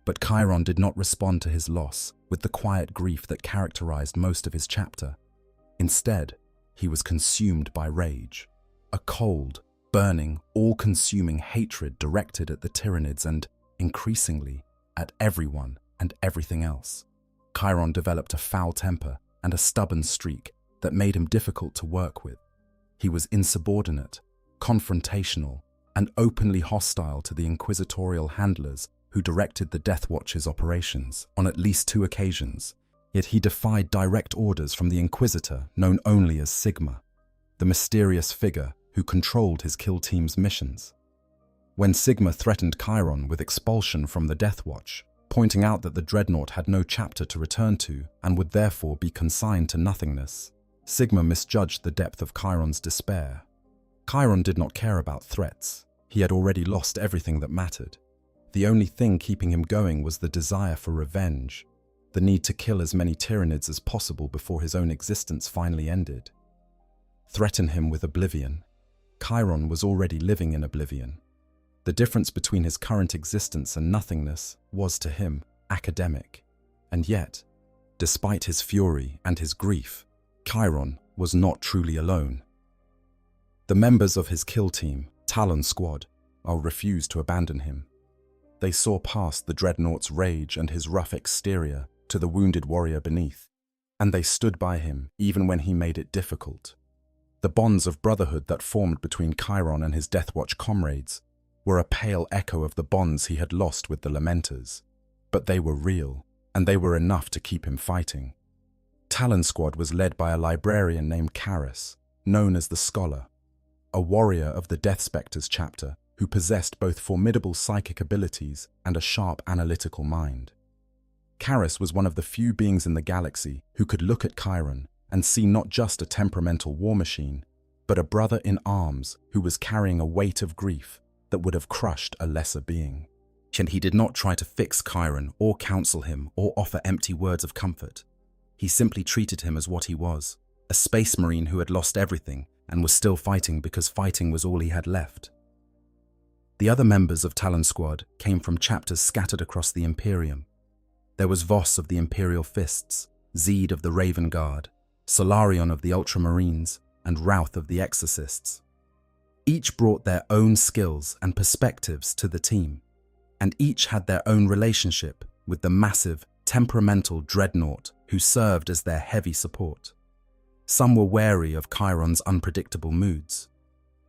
But Chiron did not respond to his loss with the quiet grief that characterized most of his chapter. Instead, he was consumed by rage, a cold, burning, all-consuming hatred directed at the Tyranids and, increasingly, at everyone and everything else. Chiron developed a foul temper and a stubborn streak that made him difficult to work with. He was insubordinate, confrontational, and openly hostile to the inquisitorial handlers who directed the Deathwatch's operations on at least 2 occasions, yet he defied direct orders from the Inquisitor known only as Sigma, the mysterious figure who controlled his kill team's missions. When Sigma threatened Chiron with expulsion from the Deathwatch, pointing out that the Dreadnought had no chapter to return to and would therefore be consigned to nothingness, Sigma misjudged the depth of Chiron's despair. Chiron did not care about threats. He had already lost everything that mattered. The only thing keeping him going was the desire for revenge, the need to kill as many Tyranids as possible before his own existence finally ended. Threaten him with oblivion. Chiron was already living in oblivion. The difference between his current existence and nothingness was, to him, academic. And yet, despite his fury and his grief, Chiron was not truly alone. The members of his kill team, Talon Squad, refused to abandon him. They saw past the Dreadnought's rage and his rough exterior to the wounded warrior beneath, and they stood by him even when he made it difficult. The bonds of brotherhood that formed between Chiron and his Deathwatch comrades were a pale echo of the bonds he had lost with the Lamenters, but they were real, and they were enough to keep him fighting. Talon Squad was led by a librarian named Karis, known as the Scholar, a warrior of the Death Spectres chapter who possessed both formidable psychic abilities and a sharp analytical mind. Karis was one of the few beings in the galaxy who could look at Chiron and see not just a temperamental war machine, but a brother in arms who was carrying a weight of grief that would have crushed a lesser being. And he did not try to fix Chiron or counsel him or offer empty words of comfort. He simply treated him as what he was, a space marine who had lost everything and was still fighting because fighting was all he had left. The other members of Talon Squad came from chapters scattered across the Imperium. There was Voss of the Imperial Fists, Zed of the Raven Guard, Solarion of the Ultramarines, and Routh of the Exorcists. Each brought their own skills and perspectives to the team, and each had their own relationship with the massive, temperamental Dreadnought who served as their heavy support. Some were wary of Chiron's unpredictable moods.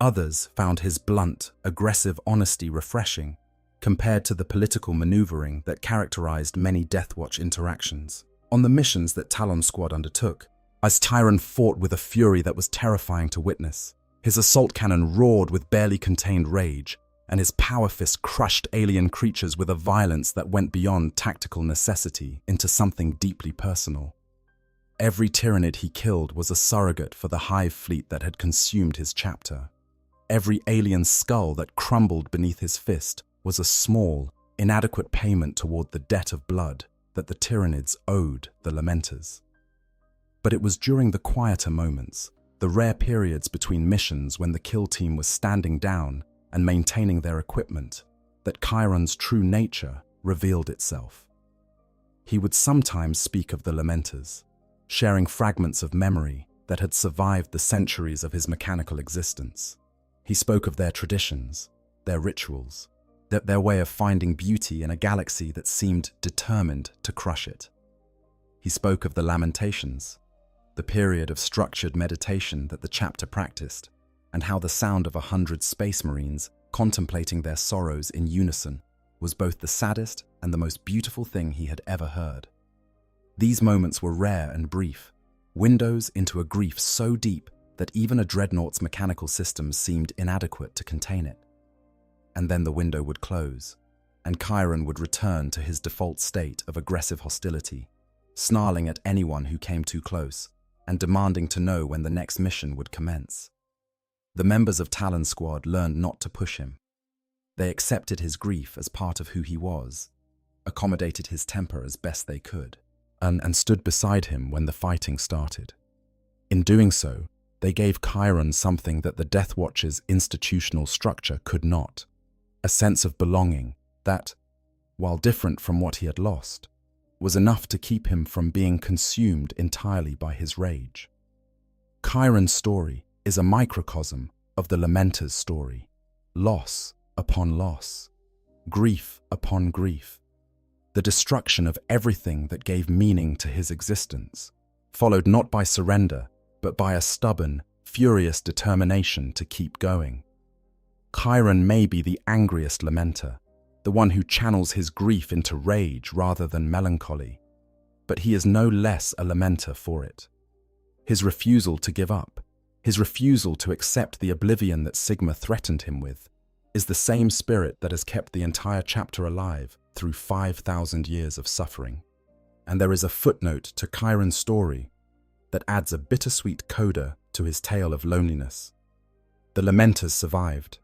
Others found his blunt, aggressive honesty refreshing, compared to the political maneuvering that characterized many Deathwatch interactions. On the missions that Talon Squad undertook, as Chiron fought with a fury that was terrifying to witness, his assault cannon roared with barely contained rage, and his power fist crushed alien creatures with a violence that went beyond tactical necessity into something deeply personal. Every Tyranid he killed was a surrogate for the hive fleet that had consumed his chapter. Every alien skull that crumbled beneath his fist was a small, inadequate payment toward the debt of blood that the Tyranids owed the Lamenters. But it was during the quieter moments, the rare periods between missions when the kill team was standing down and maintaining their equipment, that Chiron's true nature revealed itself. He would sometimes speak of the Lamenters, sharing fragments of memory that had survived the centuries of his mechanical existence. He spoke of their traditions, their rituals, their way of finding beauty in a galaxy that seemed determined to crush it. He spoke of the Lamentations, the period of structured meditation that the chapter practiced, and how the sound of 100 space marines contemplating their sorrows in unison was both the saddest and the most beautiful thing he had ever heard. These moments were rare and brief, windows into a grief so deep that even a dreadnought's mechanical systems seemed inadequate to contain it. And then the window would close, and Chiron would return to his default state of aggressive hostility, snarling at anyone who came too close, and demanding to know when the next mission would commence. The members of Talon Squad learned not to push him. They accepted his grief as part of who he was, accommodated his temper as best they could, and stood beside him when the fighting started. In doing so, they gave Chiron something that the Death Watch's institutional structure could not: a sense of belonging that, while different from what he had lost, was enough to keep him from being consumed entirely by his rage. Chiron's story is a microcosm of the Lamenters' story: loss upon loss, grief upon grief, the destruction of everything that gave meaning to his existence, followed not by surrender, but by a stubborn, furious determination to keep going. Chiron may be the angriest lamenter, the one who channels his grief into rage rather than melancholy, but he is no less a lamenter for it. His refusal to give up, his refusal to accept the oblivion that Sigma threatened him with, is the same spirit that has kept the entire chapter alive through 5,000 years of suffering. And there is a footnote to Chiron's story that adds a bittersweet coda to his tale of loneliness. The Lamenters survived.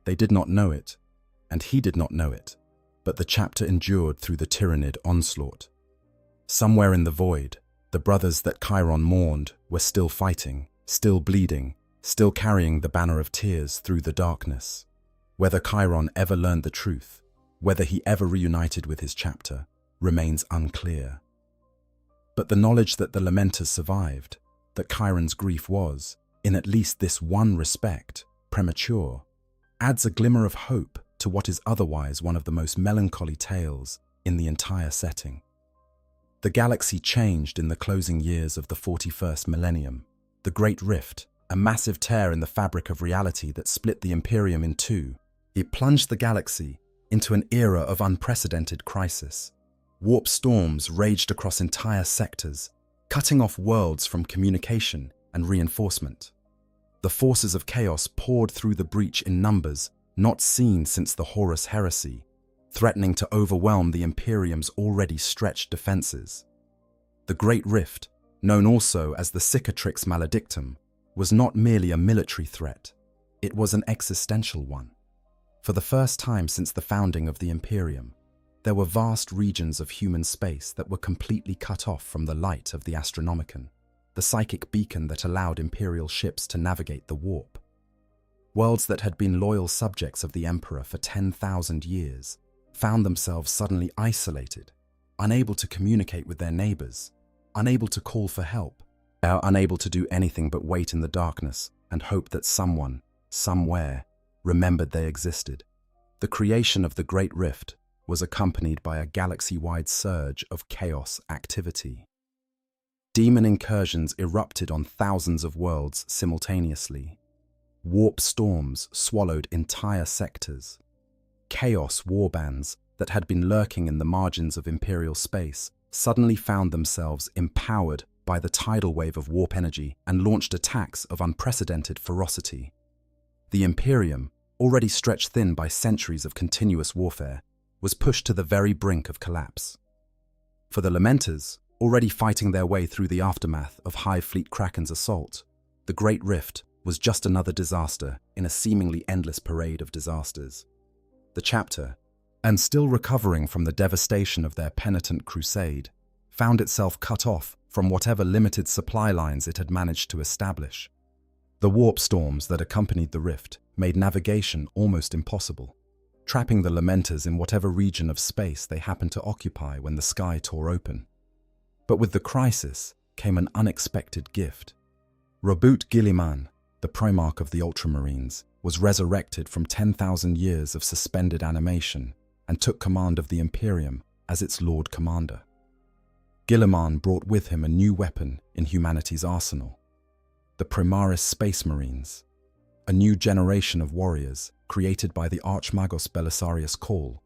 They did not know it, and he did not know it, but the chapter endured through the Tyrannid onslaught. Somewhere in the void, the brothers that Chiron mourned were still fighting, still bleeding, still carrying the banner of tears through the darkness. Whether Chiron ever learned the truth, whether he ever reunited with his chapter, remains unclear. But the knowledge that the Lamenters survived, that Chiron's grief was, in at least this one respect, premature, adds a glimmer of hope to what is otherwise one of the most melancholy tales in the entire setting. The galaxy changed in the closing years of the 41st Millennium. The Great Rift, a massive tear in the fabric of reality that split the Imperium in two, it plunged the galaxy into an era of unprecedented crisis. Warp storms raged across entire sectors, cutting off worlds from communication and reinforcement. The forces of chaos poured through the breach in numbers not seen since the Horus Heresy, threatening to overwhelm the Imperium's already stretched defenses. The Great Rift, known also as the Cicatrix Maledictum, was not merely a military threat, it was an existential one. For the first time since the founding of the Imperium, there were vast regions of human space that were completely cut off from the light of the Astronomicon, the psychic beacon that allowed Imperial ships to navigate the warp. Worlds that had been loyal subjects of the Emperor for 10,000 years found themselves suddenly isolated, unable to communicate with their neighbors, unable to call for help, unable to do anything but wait in the darkness and hope that someone, somewhere, remembered they existed. The creation of the Great Rift was accompanied by a galaxy-wide surge of chaos activity. Demon incursions erupted on thousands of worlds simultaneously. Warp storms swallowed entire sectors. Chaos warbands that had been lurking in the margins of Imperial space suddenly found themselves empowered by the tidal wave of warp energy and launched attacks of unprecedented ferocity. The Imperium, already stretched thin by centuries of continuous warfare, was pushed to the very brink of collapse. For the Lamenters, already fighting their way through the aftermath of Hive Fleet Kraken's assault, the Great Rift was just another disaster in a seemingly endless parade of disasters. The chapter, and still recovering from the devastation of their penitent crusade, found itself cut off from whatever limited supply lines it had managed to establish. The warp storms that accompanied the rift made navigation almost impossible, trapping the Lamenters in whatever region of space they happened to occupy when the sky tore open. But with the crisis, came an unexpected gift. Robert Guilliman, the Primarch of the Ultramarines, was resurrected from 10,000 years of suspended animation and took command of the Imperium as its Lord Commander. Guilliman brought with him a new weapon in humanity's arsenal, the Primaris Space Marines, a new generation of warriors created by the Archmagos Belisarius Call,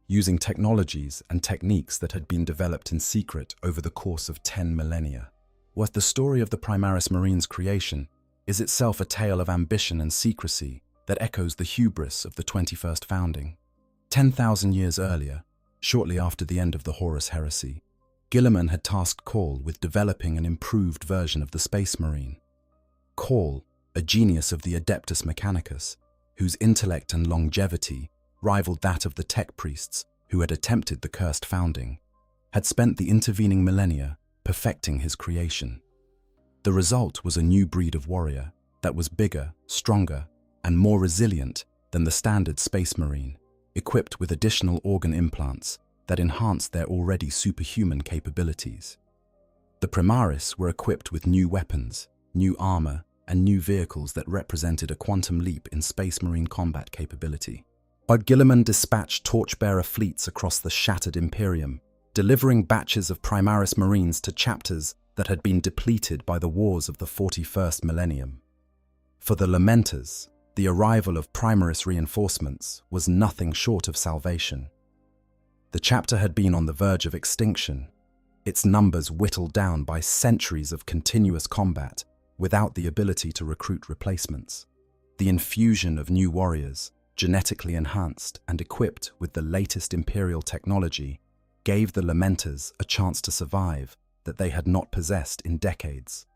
using technologies and techniques that had been developed in secret over the course of 10 millennia. What the story of the Primaris Marines' creation is itself a tale of ambition and secrecy that echoes the hubris of the 21st founding. 10,000 years earlier, shortly after the end of the Horus Heresy, Guilliman had tasked Call with developing an improved version of the Space Marine. Call, a genius of the Adeptus Mechanicus, whose intellect and longevity rivaled that of the tech priests who had attempted the cursed founding, had spent the intervening millennia perfecting his creation. The result was a new breed of warrior that was bigger, stronger, and more resilient than the standard Space Marine, equipped with additional organ implants that enhanced their already superhuman capabilities. The Primaris were equipped with new weapons, new armor, and new vehicles that represented a quantum leap in Space Marine combat capability. But Guilliman dispatched torchbearer fleets across the shattered Imperium, delivering batches of Primaris Marines to chapters that had been depleted by the wars of the 41st millennium. For the Lamenters, the arrival of Primaris reinforcements was nothing short of salvation. The chapter had been on the verge of extinction, its numbers whittled down by centuries of continuous combat without the ability to recruit replacements. The infusion of new warriors, genetically enhanced and equipped with the latest Imperial technology, gave the Lamenters a chance to survive that they had not possessed in decades.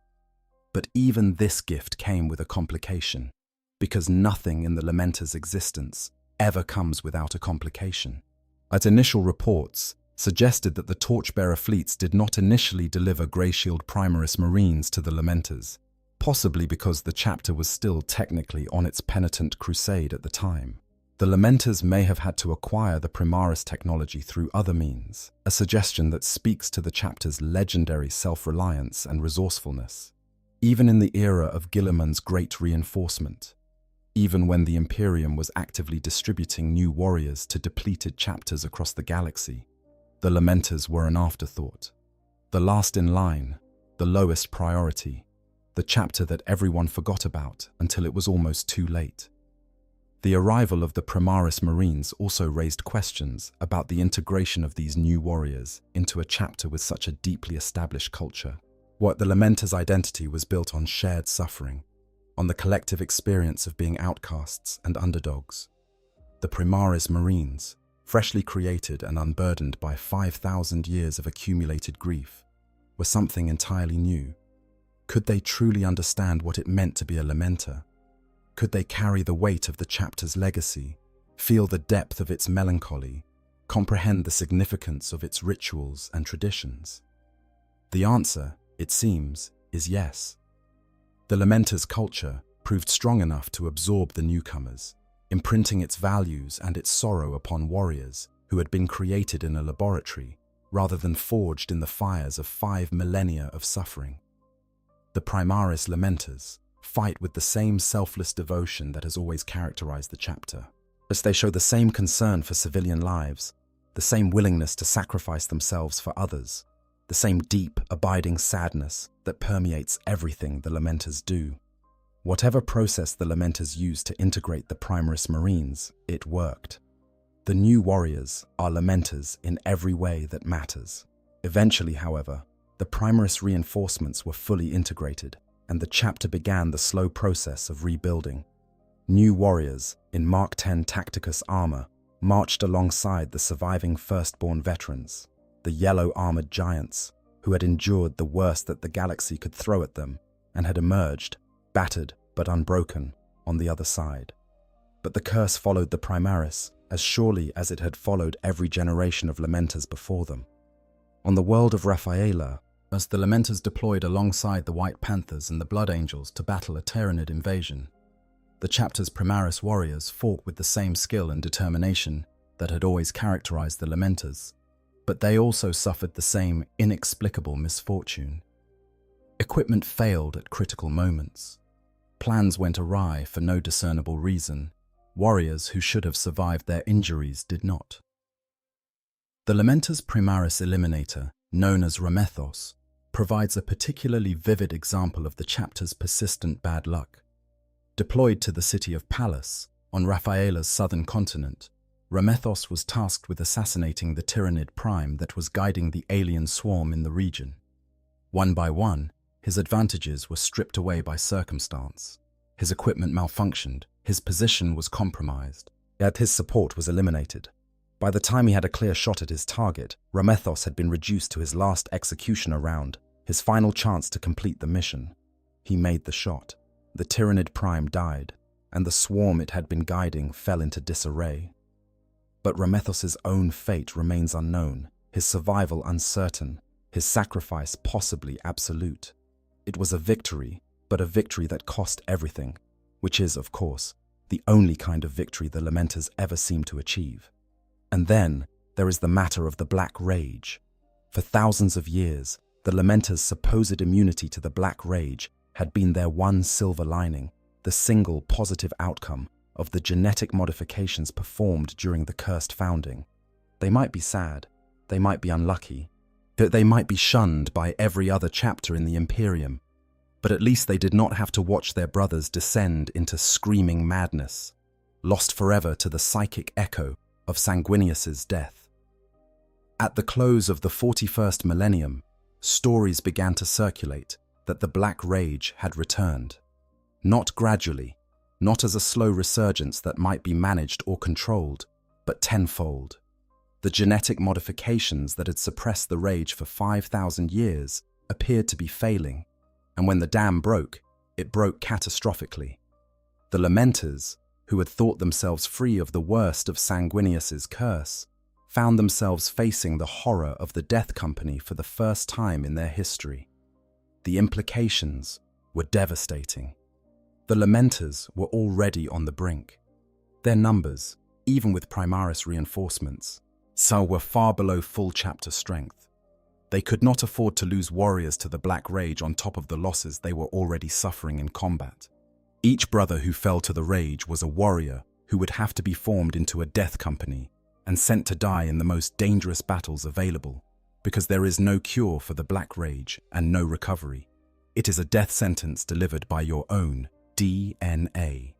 But even this gift came with a complication, because nothing in the Lamenters' existence ever comes without a complication. At initial reports, suggested that the Torchbearer fleets did not initially deliver Grey Shield Primaris Marines to the Lamenters, possibly because the chapter was still technically on its penitent crusade at the time. The Lamenters may have had to acquire the Primaris technology through other means, a suggestion that speaks to the chapter's legendary self-reliance and resourcefulness. Even in the era of Guilliman's great reinforcement, even when the Imperium was actively distributing new warriors to depleted chapters across the galaxy, the Lamenters were an afterthought. The last in line, the lowest priority, the chapter that everyone forgot about until it was almost too late. The arrival of the Primaris Marines also raised questions about the integration of these new warriors into a chapter with such a deeply established culture. What the Lamenters' identity was built on shared suffering, on the collective experience of being outcasts and underdogs. The Primaris Marines, freshly created and unburdened by 5,000 years of accumulated grief, were something entirely new. Could they truly understand what it meant to be a Lamenter? Could they carry the weight of the chapter's legacy, feel the depth of its melancholy, comprehend the significance of its rituals and traditions? The answer, it seems, is yes. The Lamenters' culture proved strong enough to absorb the newcomers, imprinting its values and its sorrow upon warriors who had been created in a laboratory rather than forged in the fires of 5 millennia of suffering. The Primaris Lamenters fight with the same selfless devotion that has always characterized the chapter, as they show the same concern for civilian lives, the same willingness to sacrifice themselves for others, the same deep, abiding sadness that permeates everything the Lamenters do. Whatever process the Lamenters used to integrate the Primaris Marines, it worked. The new warriors are Lamenters in every way that matters. Eventually, however, the Primaris reinforcements were fully integrated, and the chapter began the slow process of rebuilding. New warriors in Mark X Tacticus armor marched alongside the surviving firstborn veterans, the yellow armored giants who had endured the worst that the galaxy could throw at them and had emerged, battered but unbroken, on the other side. But the curse followed the Primaris as surely as it had followed every generation of Lamenters before them. On the world of Raphaela, as the Lamenters deployed alongside the White Panthers and the Blood Angels to battle a Tyranid invasion, the chapter's Primaris warriors fought with the same skill and determination that had always characterized the Lamenters, but they also suffered the same inexplicable misfortune. Equipment failed at critical moments. Plans went awry for no discernible reason. Warriors who should have survived their injuries did not. The Lamenters Primaris Eliminator, known as Ramethos, provides a particularly vivid example of the chapter's persistent bad luck. Deployed to the city of Pallas, on Raphaela's southern continent, Ramethos was tasked with assassinating the Tyrannid Prime that was guiding the alien swarm in the region. One by one, his advantages were stripped away by circumstance. His equipment malfunctioned, his position was compromised, yet his support was eliminated. By the time he had a clear shot at his target, Ramethos had been reduced to his last executioner round, his final chance to complete the mission. He made the shot. The Tyrannid Prime died, and the swarm it had been guiding fell into disarray. But Ramethos's own fate remains unknown, his survival uncertain, his sacrifice possibly absolute. It was a victory, but a victory that cost everything, which is, of course, the only kind of victory the Lamenters ever seem to achieve. And then there is the matter of the Black Rage. For thousands of years, the Lamenters' supposed immunity to the Black Rage had been their one silver lining, the single positive outcome of the genetic modifications performed during the cursed founding. They might be sad, they might be unlucky, they might be shunned by every other chapter in the Imperium, but at least they did not have to watch their brothers descend into screaming madness, lost forever to the psychic echo of Sanguinius's death. At the close of the 41st millennium, stories began to circulate that the Black Rage had returned. Not gradually, not as a slow resurgence that might be managed or controlled, but tenfold. The genetic modifications that had suppressed the rage for 5,000 years appeared to be failing, and when the dam broke, it broke catastrophically. The Lamenters, who had thought themselves free of the worst of Sanguinius's curse, found themselves facing the horror of the Death Company for the first time in their history. The implications were devastating. The Lamenters were already on the brink. Their numbers, even with Primaris reinforcements, were far below full chapter strength. They could not afford to lose warriors to the Black Rage on top of the losses they were already suffering in combat. Each brother who fell to the Rage was a warrior who would have to be formed into a death company and sent to die in the most dangerous battles available, because there is no cure for the Black Rage and no recovery. It is a death sentence delivered by your own DNA.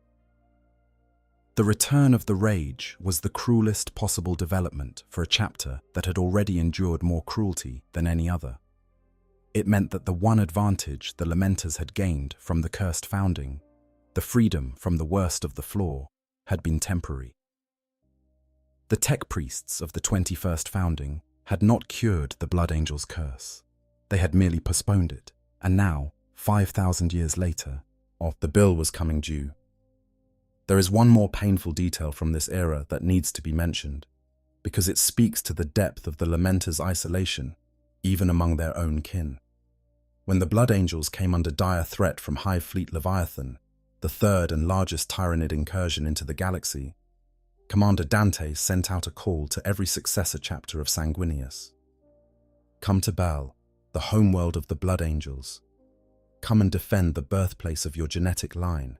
The return of the Rage was the cruelest possible development for a chapter that had already endured more cruelty than any other. It meant that the one advantage the Lamenters had gained from the cursed founding, the freedom from the worst of the flaw, had been temporary. The tech priests of the 21st founding had not cured the Blood Angel's curse. They had merely postponed it, and now, 5,000 years later, the bill was coming due. There is one more painful detail from this era that needs to be mentioned, because it speaks to the depth of the Lamenters' isolation, even among their own kin. When the Blood Angels came under dire threat from Hive Fleet Leviathan, the third and largest Tyrannid incursion into the galaxy, Commander Dante sent out a call to every successor chapter of Sanguinius. Come to Baal, the homeworld of the Blood Angels. Come and defend the birthplace of your genetic line.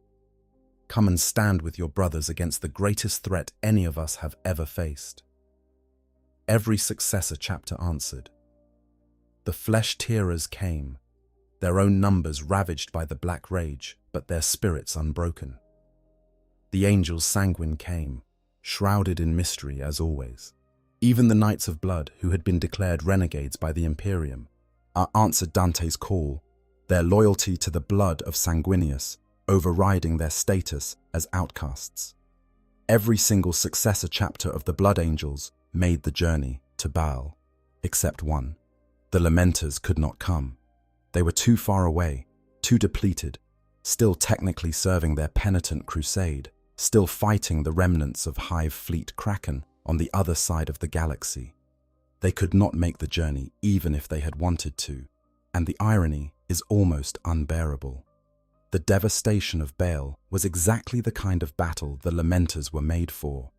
Come and stand with your brothers against the greatest threat any of us have ever faced. Every successor chapter answered. The flesh-tearers came, their own numbers ravaged by the Black Rage, but their spirits unbroken. The angels sanguine came, shrouded in mystery as always. Even the Knights of Blood, who had been declared renegades by the Imperium, answered Dante's call, their loyalty to the blood of Sanguinius overriding their status as outcasts. Every single successor chapter of the Blood Angels made the journey to Baal, except one. The Lamenters could not come. They were too far away, too depleted, still technically serving their penitent crusade, still fighting the remnants of Hive Fleet Kraken on the other side of the galaxy. They could not make the journey even if they had wanted to, and the irony is almost unbearable. The devastation of Baal was exactly the kind of battle the Lamenters were made for.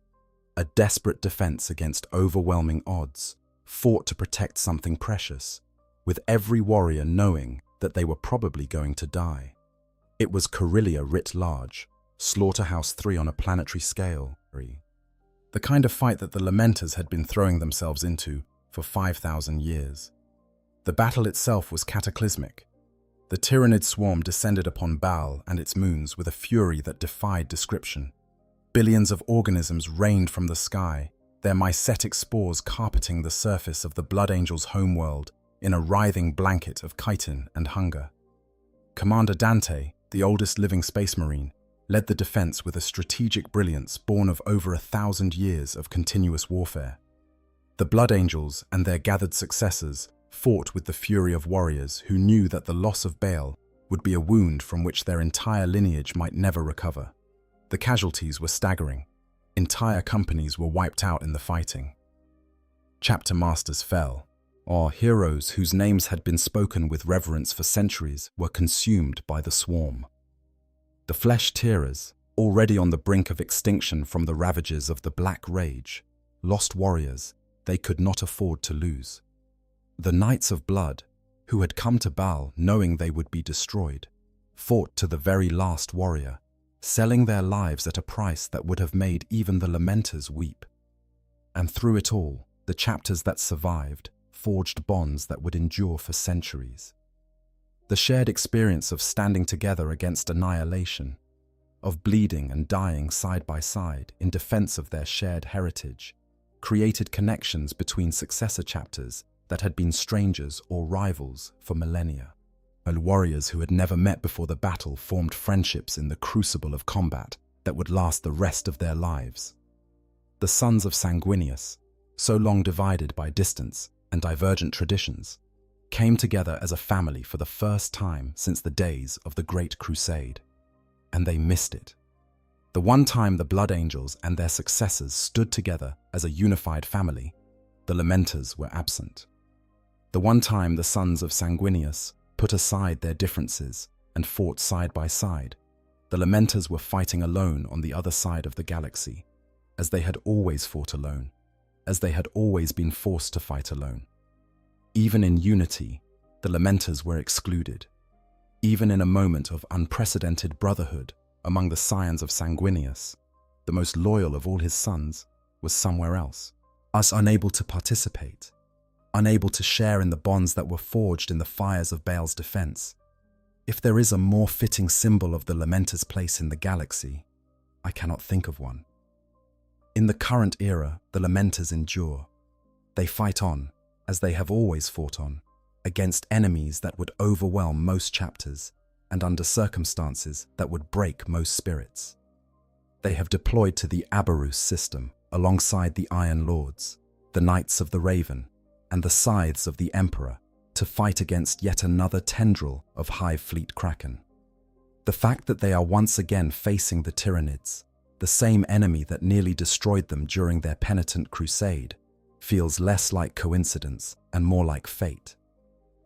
A desperate defense against overwhelming odds, fought to protect something precious, with every warrior knowing that they were probably going to die. It was Corellia writ large, Slaughterhouse 3 on a planetary scale. The kind of fight that the Lamenters had been throwing themselves into for 5,000 years. The battle itself was cataclysmic. The Tyrannid swarm descended upon Baal and its moons with a fury that defied description. Billions of organisms rained from the sky, their mycetic spores carpeting the surface of the Blood Angel's homeworld in a writhing blanket of chitin and hunger. Commander Dante, the oldest living space marine, led the defense with a strategic brilliance born of over 1,000 years of continuous warfare. The Blood Angels and their gathered successors fought with the fury of warriors who knew that the loss of Baal would be a wound from which their entire lineage might never recover. The casualties were staggering. Entire companies were wiped out in the fighting. Chapter masters fell, or heroes whose names had been spoken with reverence for centuries were consumed by the swarm. The flesh tearers, already on the brink of extinction from the ravages of the Black Rage, lost warriors they could not afford to lose. The Knights of Blood, who had come to Baal knowing they would be destroyed, fought to the very last warrior, selling their lives at a price that would have made even the Lamenters weep. And through it all, the chapters that survived forged bonds that would endure for centuries. The shared experience of standing together against annihilation, of bleeding and dying side by side in defense of their shared heritage, created connections between successor chapters that had been strangers or rivals for millennia. And warriors who had never met before the battle formed friendships in the crucible of combat that would last the rest of their lives. The sons of Sanguinius, so long divided by distance and divergent traditions, came together as a family for the first time since the days of the Great Crusade. And they missed it. The one time the Blood Angels and their successors stood together as a unified family, the Lamenters were absent. The one time the sons of Sanguinius put aside their differences and fought side by side, the Lamenters were fighting alone on the other side of the galaxy, as they had always fought alone, as they had always been forced to fight alone. Even in unity, the Lamenters were excluded. Even in a moment of unprecedented brotherhood among the scions of Sanguinius, the most loyal of all his sons was somewhere else, us unable to participate, unable to share in the bonds that were forged in the fires of Baal's defense. If there is a more fitting symbol of the Lamenter's place in the galaxy, I cannot think of one. In the current era, the Lamenters endure. They fight on, as they have always fought on, against enemies that would overwhelm most chapters and under circumstances that would break most spirits. They have deployed to the Aberus system alongside the Iron Lords, the Knights of the Raven, and the Scythes of the Emperor to fight against yet another tendril of Hive Fleet Kraken. The fact that they are once again facing the Tyrannids, the same enemy that nearly destroyed them during their penitent crusade, feels less like coincidence and more like fate.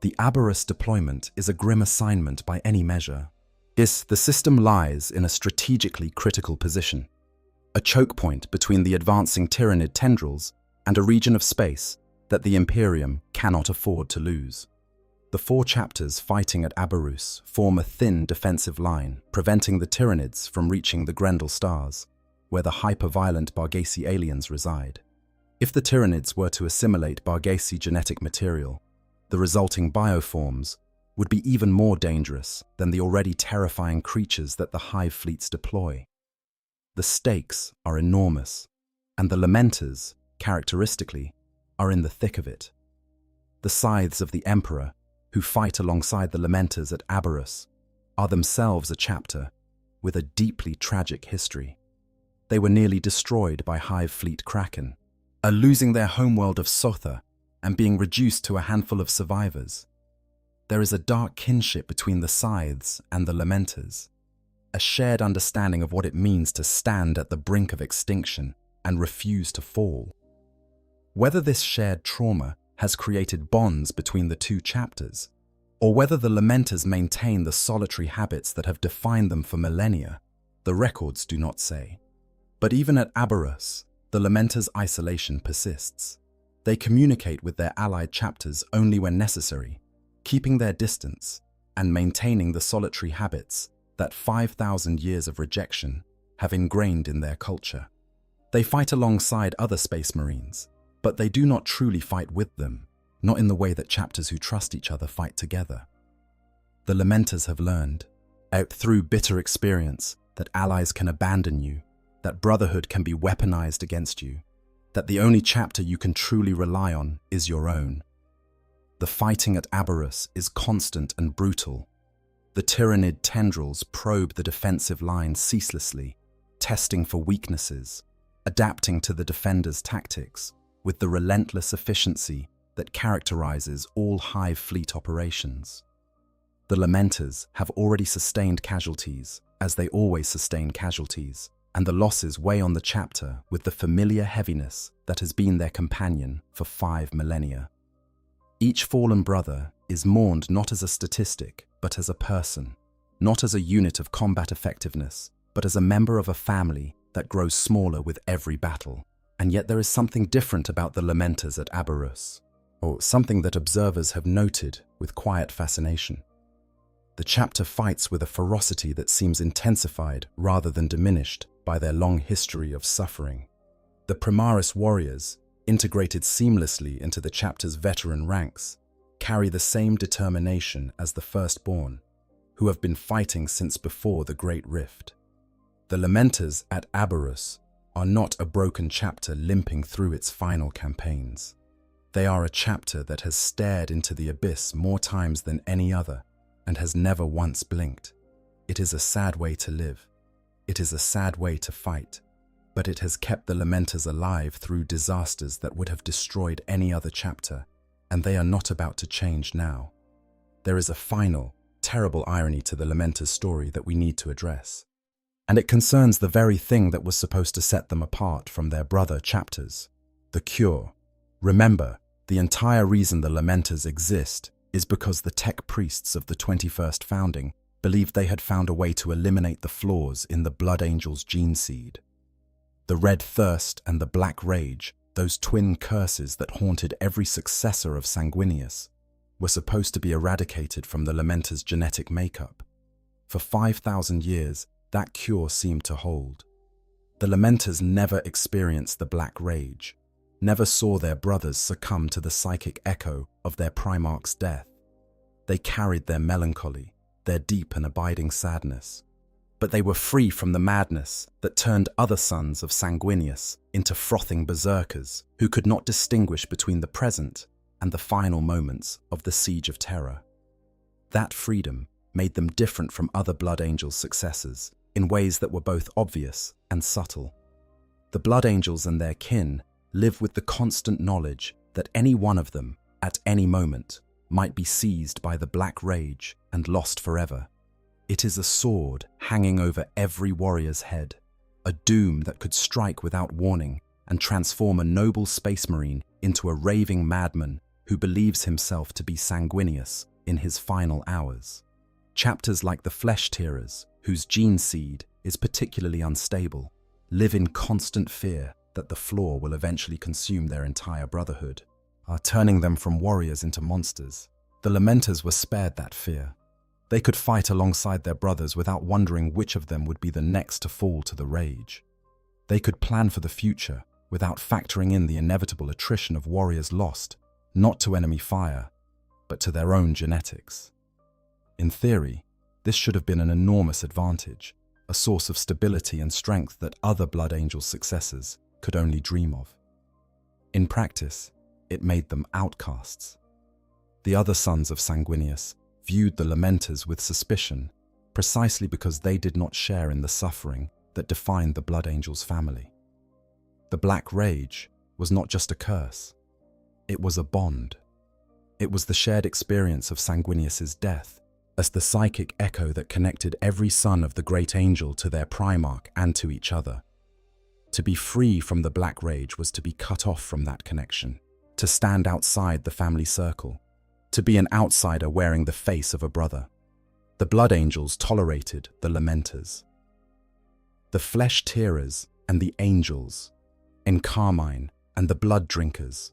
The Aberus deployment is a grim assignment by any measure. The system lies in a strategically critical position, a choke point between the advancing Tyrannid tendrils and a region of space that the Imperium cannot afford to lose. The 4 chapters fighting at Aberus form a thin defensive line, preventing the Tyrannids from reaching the Grendel stars, where the hyper-violent Bargasi aliens reside. If the Tyrannids were to assimilate Bargasi genetic material, the resulting bioforms would be even more dangerous than the already terrifying creatures that the Hive fleets deploy. The stakes are enormous, and the Lamenters, characteristically, are in the thick of it. The Scythes of the Emperor, who fight alongside the Lamenters at Aberus, are themselves a chapter with a deeply tragic history. They were nearly destroyed by Hive Fleet Kraken, losing their homeworld of Sotha and being reduced to a handful of survivors. There is a dark kinship between the Scythes and the Lamenters, a shared understanding of what it means to stand at the brink of extinction and refuse to fall. Whether this shared trauma has created bonds between the 2 chapters, or whether the Lamenters maintain the solitary habits that have defined them for millennia, the records do not say. But even at Aberus, the Lamenters' isolation persists. They communicate with their allied chapters only when necessary, keeping their distance, and maintaining the solitary habits that 5,000 years of rejection have ingrained in their culture. They fight alongside other Space Marines, but they do not truly fight with them, not in the way that chapters who trust each other fight together. The Lamenters have learned, out through bitter experience, that allies can abandon you, that brotherhood can be weaponized against you, that the only chapter you can truly rely on is your own. The fighting at Aberrus is constant and brutal. The Tyranid tendrils probe the defensive line ceaselessly, testing for weaknesses, adapting to the defender's tactics with the relentless efficiency that characterizes all Hive fleet operations. The Lamenters have already sustained casualties, as they always sustain casualties, and the losses weigh on the chapter with the familiar heaviness that has been their companion for 5 millennia. Each fallen brother is mourned not as a statistic, but as a person, not as a unit of combat effectiveness, but as a member of a family that grows smaller with every battle. And yet there is something different about the Lamenters at Aberrus, or something that observers have noted with quiet fascination. The chapter fights with a ferocity that seems intensified rather than diminished by their long history of suffering. The Primaris warriors, integrated seamlessly into the chapter's veteran ranks, carry the same determination as the Firstborn, who have been fighting since before the Great Rift. The Lamenters at Aberrus are not a broken chapter limping through its final campaigns. They are a chapter that has stared into the abyss more times than any other and has never once blinked. It is a sad way to live. It is a sad way to fight, but it has kept the Lamenters alive through disasters that would have destroyed any other chapter, and they are not about to change now. There is a final, terrible irony to the Lamenters' story that we need to address, and it concerns the very thing that was supposed to set them apart from their brother chapters, the cure. Remember, the entire reason the Lamenters exist is because the tech priests of the 21st founding believed they had found a way to eliminate the flaws in the Blood Angel's gene seed. The Red Thirst and the Black Rage, those twin curses that haunted every successor of Sanguinius, were supposed to be eradicated from the Lamenters' genetic makeup. For 5,000 years, that cure seemed to hold. The Lamenters never experienced the Black Rage, never saw their brothers succumb to the psychic echo of their Primarch's death. They carried their melancholy, their deep and abiding sadness. But they were free from the madness that turned other sons of Sanguinius into frothing berserkers who could not distinguish between the present and the final moments of the Siege of Terror. That freedom made them different from other Blood Angels' successors in ways that were both obvious and subtle. The Blood Angels and their kin live with the constant knowledge that any one of them, at any moment, might be seized by the Black Rage and lost forever. It is a sword hanging over every warrior's head, a doom that could strike without warning and transform a noble space marine into a raving madman who believes himself to be Sanguinius in his final hours. Chapters like the Flesh Tearers, whose gene seed is particularly unstable, live in constant fear that the flaw will eventually consume their entire brotherhood, turning them from warriors into monsters. The Lamenters were spared that fear. They could fight alongside their brothers without wondering which of them would be the next to fall to the rage. They could plan for the future without factoring in the inevitable attrition of warriors lost, not to enemy fire, but to their own genetics. In theory, this should have been an enormous advantage, a source of stability and strength that other Blood Angel successors could only dream of. In practice, it made them outcasts. The other sons of Sanguinius viewed the Lamenters with suspicion, precisely because they did not share in the suffering that defined the Blood Angel's family. The Black Rage was not just a curse, it was a bond. It was the shared experience of Sanguinius's death, as the psychic echo that connected every son of the Great Angel to their Primarch and to each other. To be free from the Black Rage was to be cut off from that connection, to stand outside the family circle, to be an outsider wearing the face of a brother. The Blood Angels tolerated the Lamenters. The Flesh Tearers and the Angels, in Carmine and the Blood Drinkers,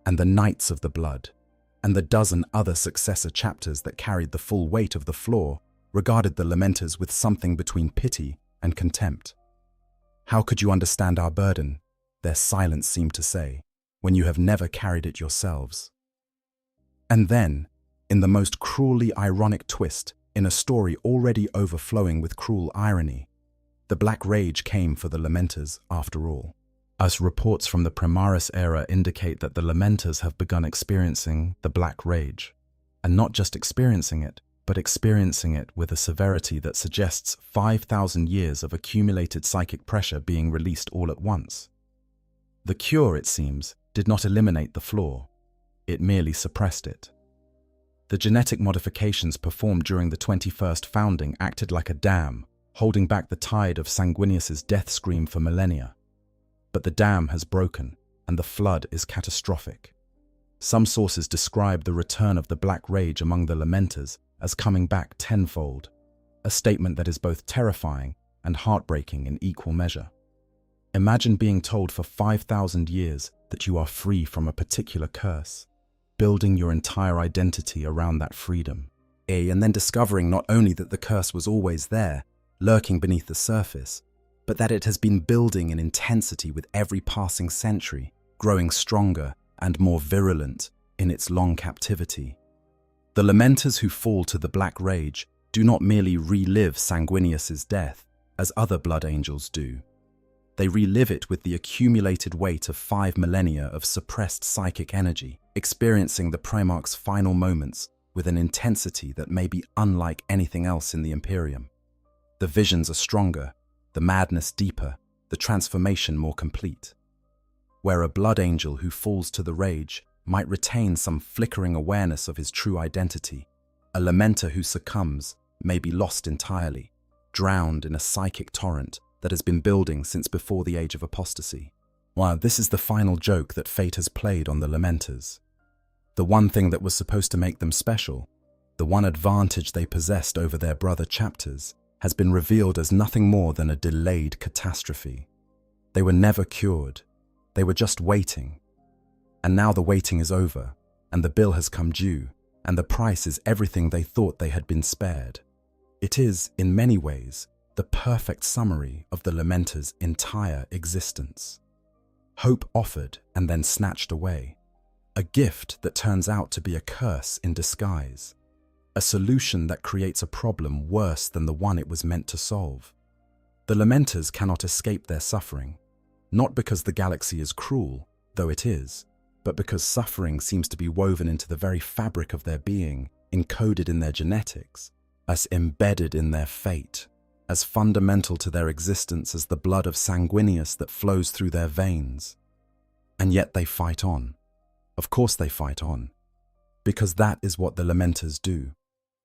and the Knights of the Blood, and the dozen other successor chapters that carried the full weight of the floor regarded the Lamenters with something between pity and contempt. "How could you understand our burden?" their silence seemed to say, "when you have never carried it yourselves?" And then, in the most cruelly ironic twist in a story already overflowing with cruel irony, the Black Rage came for the Lamenters after all. As reports from the Primaris era indicate that the Lamenters have begun experiencing the Black Rage, and not just experiencing it, but experiencing it with a severity that suggests 5,000 years of accumulated psychic pressure being released all at once. The cure, it seems, did not eliminate the flaw. It merely suppressed it. The genetic modifications performed during the 21st founding acted like a dam, holding back the tide of Sanguinius's death scream for millennia. But the dam has broken, and the flood is catastrophic. Some sources describe the return of the Black Rage among the Lamenters as coming back tenfold, a statement that is both terrifying and heartbreaking in equal measure. Imagine being told for 5,000 years that you are free from a particular curse, building your entire identity around that freedom, and then discovering not only that the curse was always there, lurking beneath the surface, but that it has been building in intensity with every passing century, growing stronger and more virulent in its long captivity. The Lamenters who fall to the Black Rage do not merely relive Sanguinius's death, as other blood angels do. They relive it with the accumulated weight of 5 millennia of suppressed psychic energy, experiencing the Primarch's final moments with an intensity that may be unlike anything else in the Imperium. The visions are stronger, the madness deeper, the transformation more complete. Where a blood angel who falls to the rage might retain some flickering awareness of his true identity, a Lamenter who succumbs may be lost entirely, drowned in a psychic torrent that has been building since before the age of apostasy. While this is the final joke that fate has played on the Lamenters. The one thing that was supposed to make them special, the one advantage they possessed over their brother chapters, has been revealed as nothing more than a delayed catastrophe. They were never cured. They were just waiting. And now the waiting is over, and the bill has come due, and the price is everything they thought they had been spared. It is, in many ways, the perfect summary of the Lamenters' entire existence. Hope offered and then snatched away. A gift that turns out to be a curse in disguise. A solution that creates a problem worse than the one it was meant to solve. The Lamenters cannot escape their suffering, not because the galaxy is cruel, though it is, but because suffering seems to be woven into the very fabric of their being, encoded in their genetics, as embedded in their fate, as fundamental to their existence as the blood of Sanguinius that flows through their veins. And yet they fight on. Of course they fight on, because that is what the Lamenters do.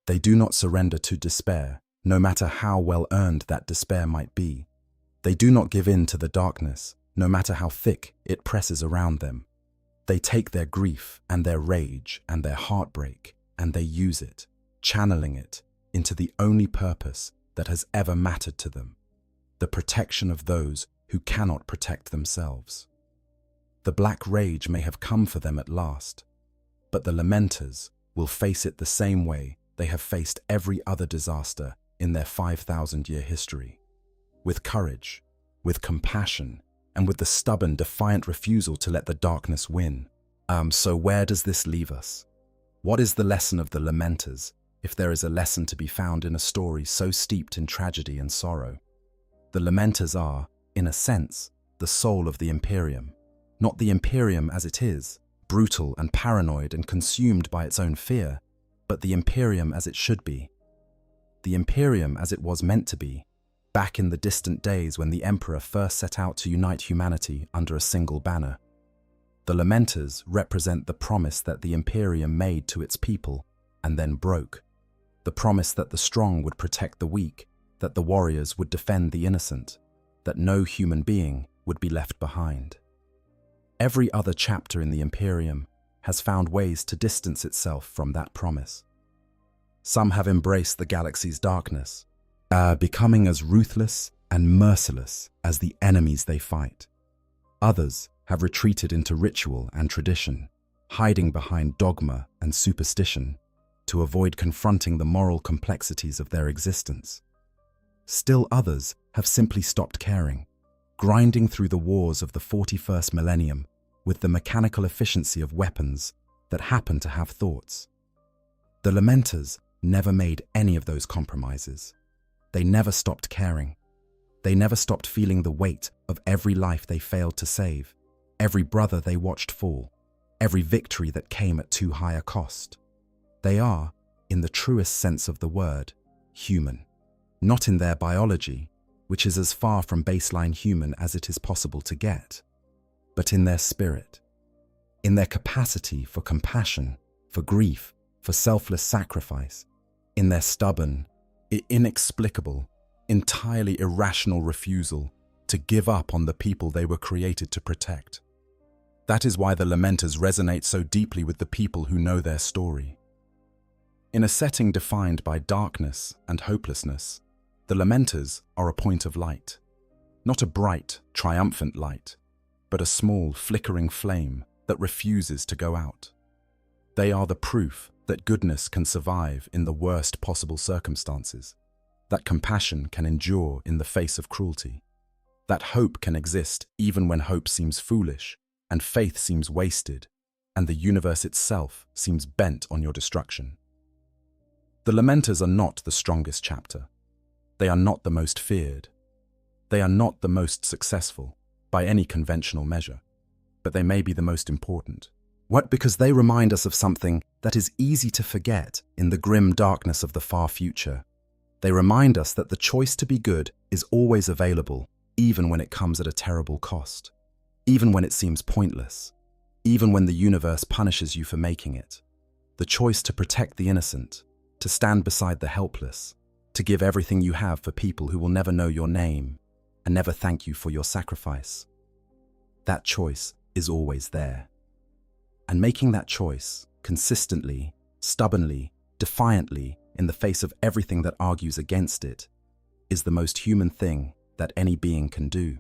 They do not surrender to despair, no matter how well earned that despair might be. They do not give in to the darkness, no matter how thick it presses around them. They take their grief and their rage and their heartbreak, and they use it, channeling it into the only purpose that has ever mattered to them, the protection of those who cannot protect themselves. The Black Rage may have come for them at last, but the Lamenters will face it the same way they have faced every other disaster in their 5,000-year history, with courage, with compassion, and with the stubborn, defiant refusal to let the darkness win. So where does this leave us? What is the lesson of the Lamenters, if there is a lesson to be found in a story so steeped in tragedy and sorrow? The Lamenters are, in a sense, the soul of the Imperium. Not the Imperium as it is, brutal and paranoid and consumed by its own fear, but the Imperium as it should be. The Imperium as it was meant to be, back in the distant days when the Emperor first set out to unite humanity under a single banner. The Lamenters represent the promise that the Imperium made to its people and then broke. The promise that the strong would protect the weak, that the warriors would defend the innocent, that no human being would be left behind. Every other chapter in the Imperium has found ways to distance itself from that promise. Some have embraced the galaxy's darkness, becoming as ruthless and merciless as the enemies they fight. Others have retreated into ritual and tradition, hiding behind dogma and superstition to avoid confronting the moral complexities of their existence. Still others have simply stopped caring, grinding through the wars of the 41st millennium with the mechanical efficiency of weapons that happen to have thoughts. The Lamenters never made any of those compromises. They never stopped caring. They never stopped feeling the weight of every life they failed to save, every brother they watched fall, every victory that came at too high a cost. They are, in the truest sense of the word, human. Not in their biology, which is as far from baseline human as it is possible to get, but in their spirit, in their capacity for compassion, for grief, for selfless sacrifice, in their stubborn, inexplicable, entirely irrational refusal to give up on the people they were created to protect. That is why the Lamenters resonate so deeply with the people who know their story. In a setting defined by darkness and hopelessness, the Lamenters are a point of light. Not a bright, triumphant light, but a small, flickering flame that refuses to go out. They are the proof that goodness can survive in the worst possible circumstances, that compassion can endure in the face of cruelty, that hope can exist even when hope seems foolish, and faith seems wasted, and the universe itself seems bent on your destruction. The Lamenters are not the strongest chapter. They are not the most feared. They are not the most successful, by any conventional measure, but they may be the most important. What? Because they remind us of something that is easy to forget in the grim darkness of the far future. They remind us that the choice to be good is always available, even when it comes at a terrible cost, even when it seems pointless, even when the universe punishes you for making it. The choice to protect the innocent, to stand beside the helpless, to give everything you have for people who will never know your name and never thank you for your sacrifice. That choice is always there. And making that choice consistently, stubbornly, defiantly, in the face of everything that argues against it, is the most human thing that any being can do.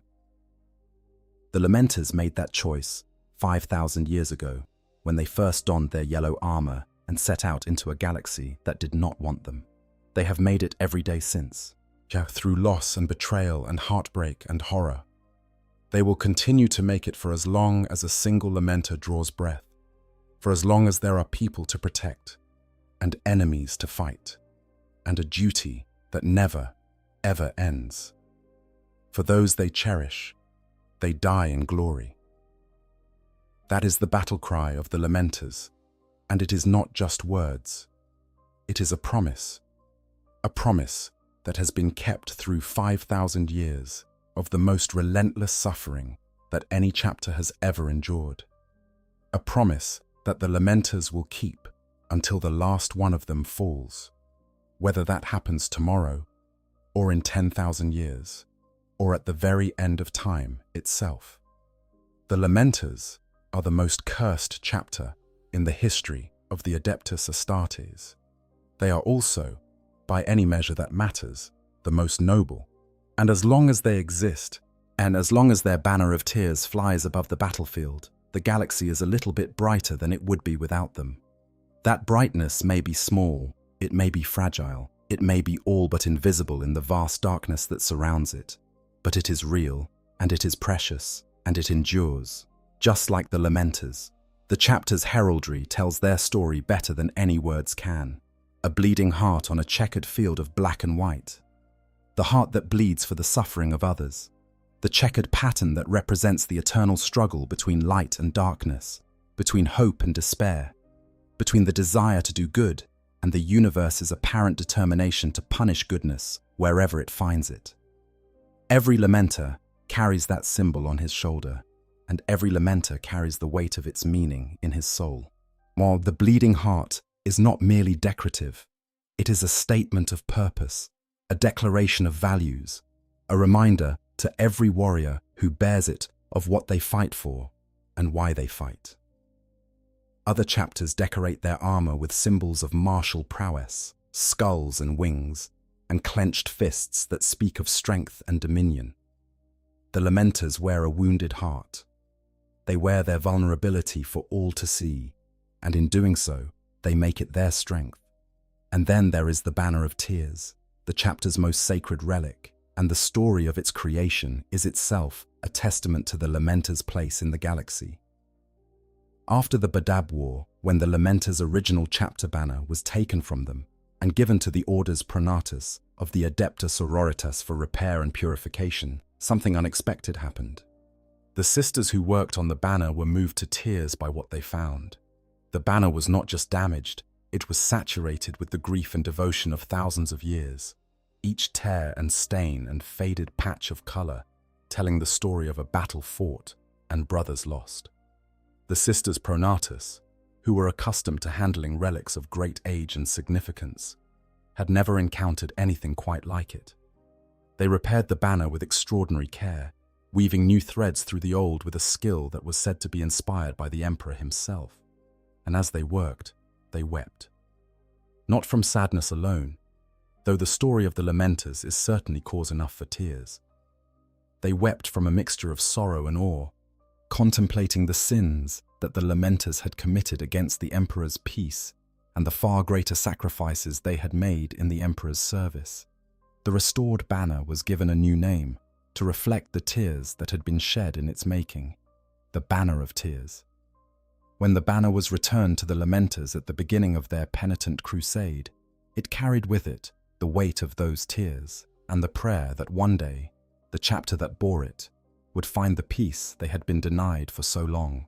The Lamenters made that choice 5,000 years ago when they first donned their yellow armor and set out into a galaxy that did not want them. They have made it every day since, through loss and betrayal and heartbreak and horror. They will continue to make it for as long as a single Lamenter draws breath, for as long as there are people to protect, and enemies to fight, and a duty that never, ever ends. For those they cherish, they die in glory. That is the battle cry of the Lamenters, and it is not just words. It is a promise that has been kept through 5,000 years of the most relentless suffering that any chapter has ever endured. A promise that the Lamenters will keep until the last one of them falls, whether that happens tomorrow, or in 10,000 years, or at the very end of time itself. The Lamenters are the most cursed chapter in the history of the Adeptus Astartes. They are also, by any measure that matters, the most noble. And as long as they exist, and as long as their banner of tears flies above the battlefield, the galaxy is a little bit brighter than it would be without them. That brightness may be small, it may be fragile, it may be all but invisible in the vast darkness that surrounds it, but it is real, and it is precious, and it endures. Just like the Lamenters, the chapter's heraldry tells their story better than any words can. A bleeding heart on a checkered field of black and white. The heart that bleeds for the suffering of others. The checkered pattern that represents the eternal struggle between light and darkness, between hope and despair, between the desire to do good and the universe's apparent determination to punish goodness wherever it finds it. Every Lamenter carries that symbol on his shoulder, and every Lamenter carries the weight of its meaning in his soul. While the bleeding heart is not merely decorative, it is a statement of purpose, a declaration of values, a reminder to every warrior who bears it of what they fight for and why they fight. Other chapters decorate their armor with symbols of martial prowess, skulls and wings, and clenched fists that speak of strength and dominion. The Lamenters wear a wounded heart. They wear their vulnerability for all to see, and in doing so, they make it their strength. And then there is the Banner of Tears, the chapter's most sacred relic, and the story of its creation is itself a testament to the Lamenters' place in the galaxy. After the Badab War, when the Lamenters' original chapter banner was taken from them and given to the Orders Pronatus of the Adepta Sororitas for repair and purification, something unexpected happened. The sisters who worked on the banner were moved to tears by what they found. The banner was not just damaged, it was saturated with the grief and devotion of thousands of years, each tear and stain and faded patch of color telling the story of a battle fought and brothers lost. The sisters Pronatus, who were accustomed to handling relics of great age and significance, had never encountered anything quite like it. They repaired the banner with extraordinary care, weaving new threads through the old with a skill that was said to be inspired by the Emperor himself. And as they worked, they wept. Not from sadness alone, though the story of the Lamenters is certainly cause enough for tears. They wept from a mixture of sorrow and awe, contemplating the sins that the Lamenters had committed against the Emperor's peace and the far greater sacrifices they had made in the Emperor's service. The restored banner was given a new name to reflect the tears that had been shed in its making, the Banner of Tears. When the banner was returned to the Lamenters at the beginning of their penitent crusade, it carried with it the weight of those tears and the prayer that one day, the chapter that bore it, would find the peace they had been denied for so long.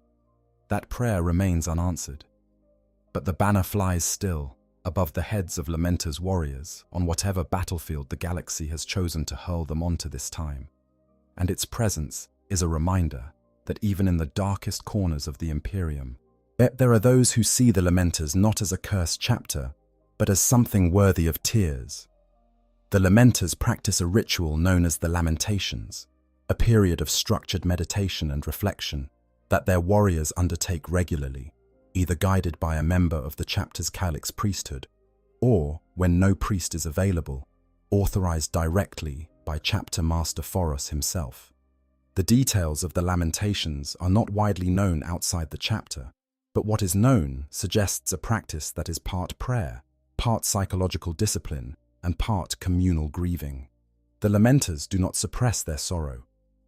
That prayer remains unanswered. But the banner flies still, above the heads of Lamenters' warriors on whatever battlefield the galaxy has chosen to hurl them onto this time. And its presence is a reminder that even in the darkest corners of the Imperium, there are those who see the Lamenters not as a cursed chapter, but as something worthy of tears. The Lamenters practice a ritual known as the Lamentations, a period of structured meditation and reflection that their warriors undertake regularly, either guided by a member of the chapter's Calyx priesthood, or, when no priest is available, authorized directly by Chapter Master Foros himself. The details of the Lamentations are not widely known outside the chapter, but what is known suggests a practice that is part prayer, part psychological discipline, and part communal grieving. The Lamenters do not suppress their sorrow.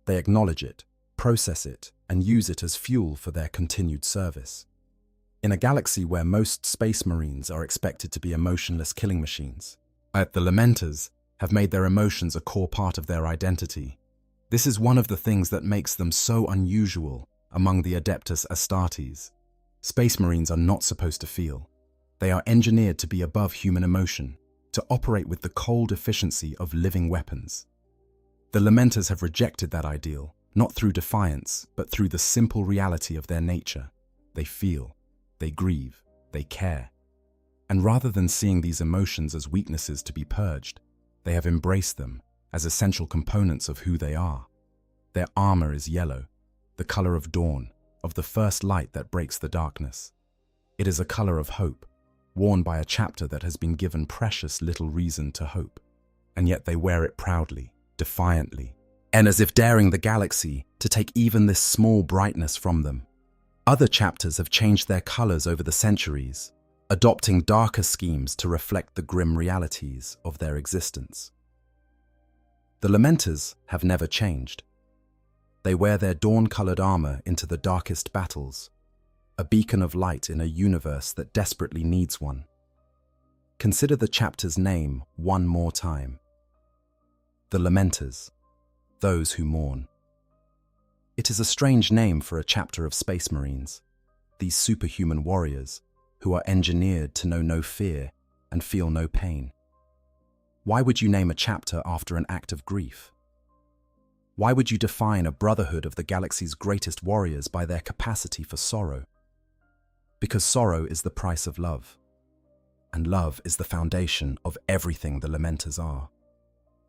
They acknowledge it, process it, and use it as fuel for their continued service. In a galaxy where most space marines are expected to be emotionless killing machines, the Lamenters have made their emotions a core part of their identity. This is one of the things that makes them so unusual among the Adeptus Astartes. Space marines are not supposed to feel. They are engineered to be above human emotion, to operate with the cold efficiency of living weapons. The Lamenters have rejected that ideal, not through defiance, but through the simple reality of their nature. They feel, they grieve, they care. And rather than seeing these emotions as weaknesses to be purged, they have embraced them as essential components of who they are. Their armor is yellow, the color of dawn, of the first light that breaks the darkness. It is a color of hope, worn by a chapter that has been given precious little reason to hope. And yet they wear it proudly, defiantly, and as if daring the galaxy to take even this small brightness from them. Other chapters have changed their colors over the centuries, adopting darker schemes to reflect the grim realities of their existence. The Lamenters have never changed. They wear their dawn-colored armor into the darkest battles, a beacon of light in a universe that desperately needs one. Consider the chapter's name one more time. The Lamenters, those who mourn. It is a strange name for a chapter of Space Marines, these superhuman warriors who are engineered to know no fear and feel no pain. Why would you name a chapter after an act of grief? Why would you define a brotherhood of the galaxy's greatest warriors by their capacity for sorrow? Because sorrow is the price of love, and love is the foundation of everything the Lamenters are.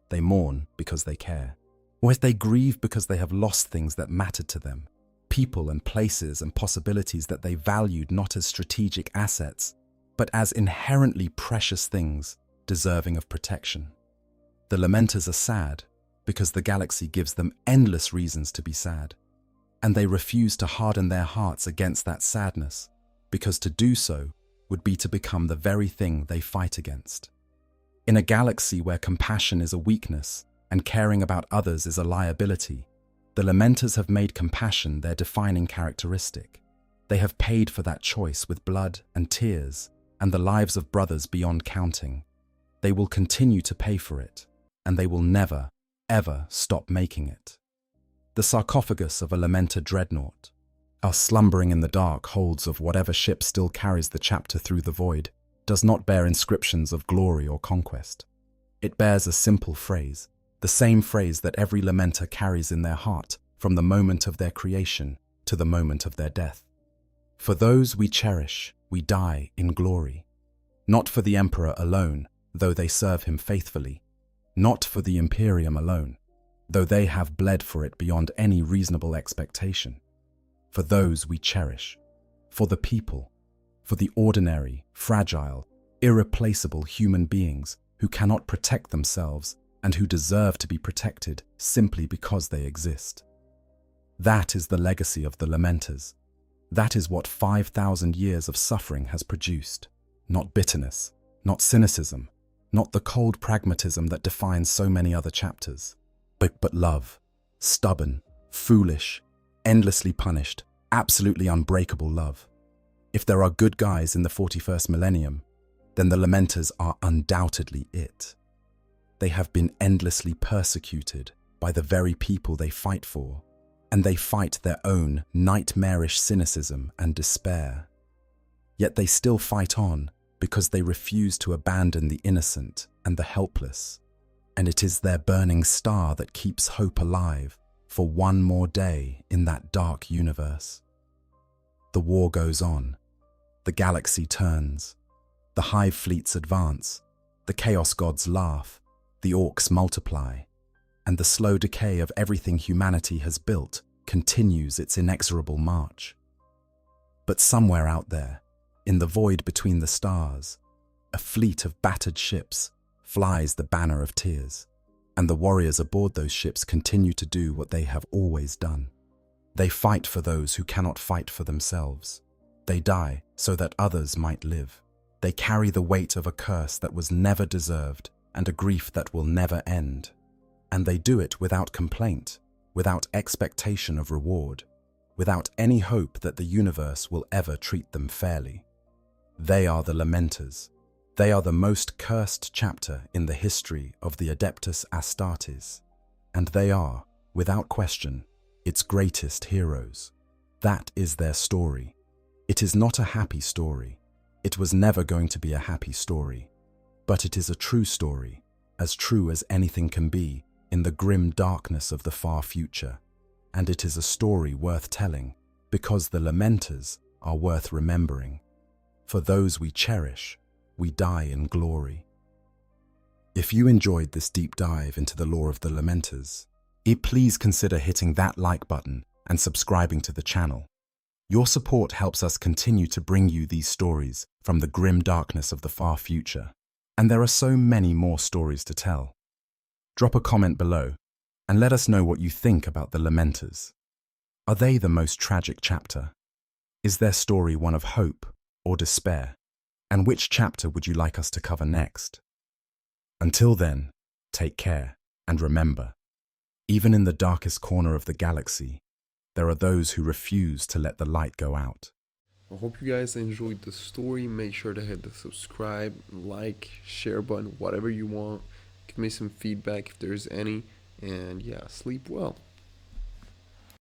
They mourn because they care, or they grieve because they have lost things that mattered to them, people and places and possibilities that they valued not as strategic assets, but as inherently precious things deserving of protection. The Lamenters are sad because the galaxy gives them endless reasons to be sad, and they refuse to harden their hearts against that sadness, because to do so would be to become the very thing they fight against. In a galaxy where compassion is a weakness and caring about others is a liability, the Lamenters have made compassion their defining characteristic. They have paid for that choice with blood and tears and the lives of brothers beyond counting. They will continue to pay for it, and they will never, ever stop making it. The sarcophagus of a Lamenter dreadnought, our slumbering in the dark holds of whatever ship still carries the chapter through the void, does not bear inscriptions of glory or conquest. It bears a simple phrase, the same phrase that every Lamenter carries in their heart from the moment of their creation to the moment of their death. For those we cherish, we die in glory. Not for the Emperor alone, though they serve him faithfully. Not for the Imperium alone, though they have bled for it beyond any reasonable expectation. For those we cherish. For the people. For the ordinary, fragile, irreplaceable human beings who cannot protect themselves and who deserve to be protected simply because they exist. That is the legacy of the Lamenters. That is what 5,000 years of suffering has produced. Not bitterness, not cynicism, not the cold pragmatism that defines so many other chapters, but love, stubborn, foolish, endlessly punished, absolutely unbreakable love. If there are good guys in the 41st millennium, then the Lamenters are undoubtedly it. They have been endlessly persecuted by the very people they fight for, and they fight their own nightmarish cynicism and despair. Yet they still fight on because they refuse to abandon the innocent and the helpless, and it is their burning star that keeps hope alive for one more day in that dark universe. The war goes on. The galaxy turns. The hive fleets advance. The chaos gods laugh. The orcs multiply. And the slow decay of everything humanity has built continues its inexorable march. But somewhere out there, in the void between the stars, a fleet of battered ships flies the banner of tears, and the warriors aboard those ships continue to do what they have always done. They fight for those who cannot fight for themselves. They die so that others might live. They carry the weight of a curse that was never deserved and a grief that will never end. And they do it without complaint, without expectation of reward, without any hope that the universe will ever treat them fairly. They are the Lamenters. They are the most cursed chapter in the history of the Adeptus Astartes, and they are, without question, its greatest heroes. That is their story. It is not a happy story. It was never going to be a happy story. But it is a true story, as true as anything can be in the grim darkness of the far future. And it is a story worth telling, because the Lamenters are worth remembering. For those we cherish, we die in glory. If you enjoyed this deep dive into the lore of the Lamenters, please consider hitting that like button and subscribing to the channel. Your support helps us continue to bring you these stories from the grim darkness of the far future. And there are so many more stories to tell. Drop a comment below and let us know what you think about the Lamenters. Are they the most tragic chapter? Is their story one of hope or despair? And which chapter would you like us to cover next? Until then, take care and remember, even in the darkest corner of the galaxy, there are those who refuse to let the light go out. I hope you guys enjoyed the story. Make sure to hit the subscribe, like, share button, whatever you want. Give me some feedback if there's any. And yeah, sleep well.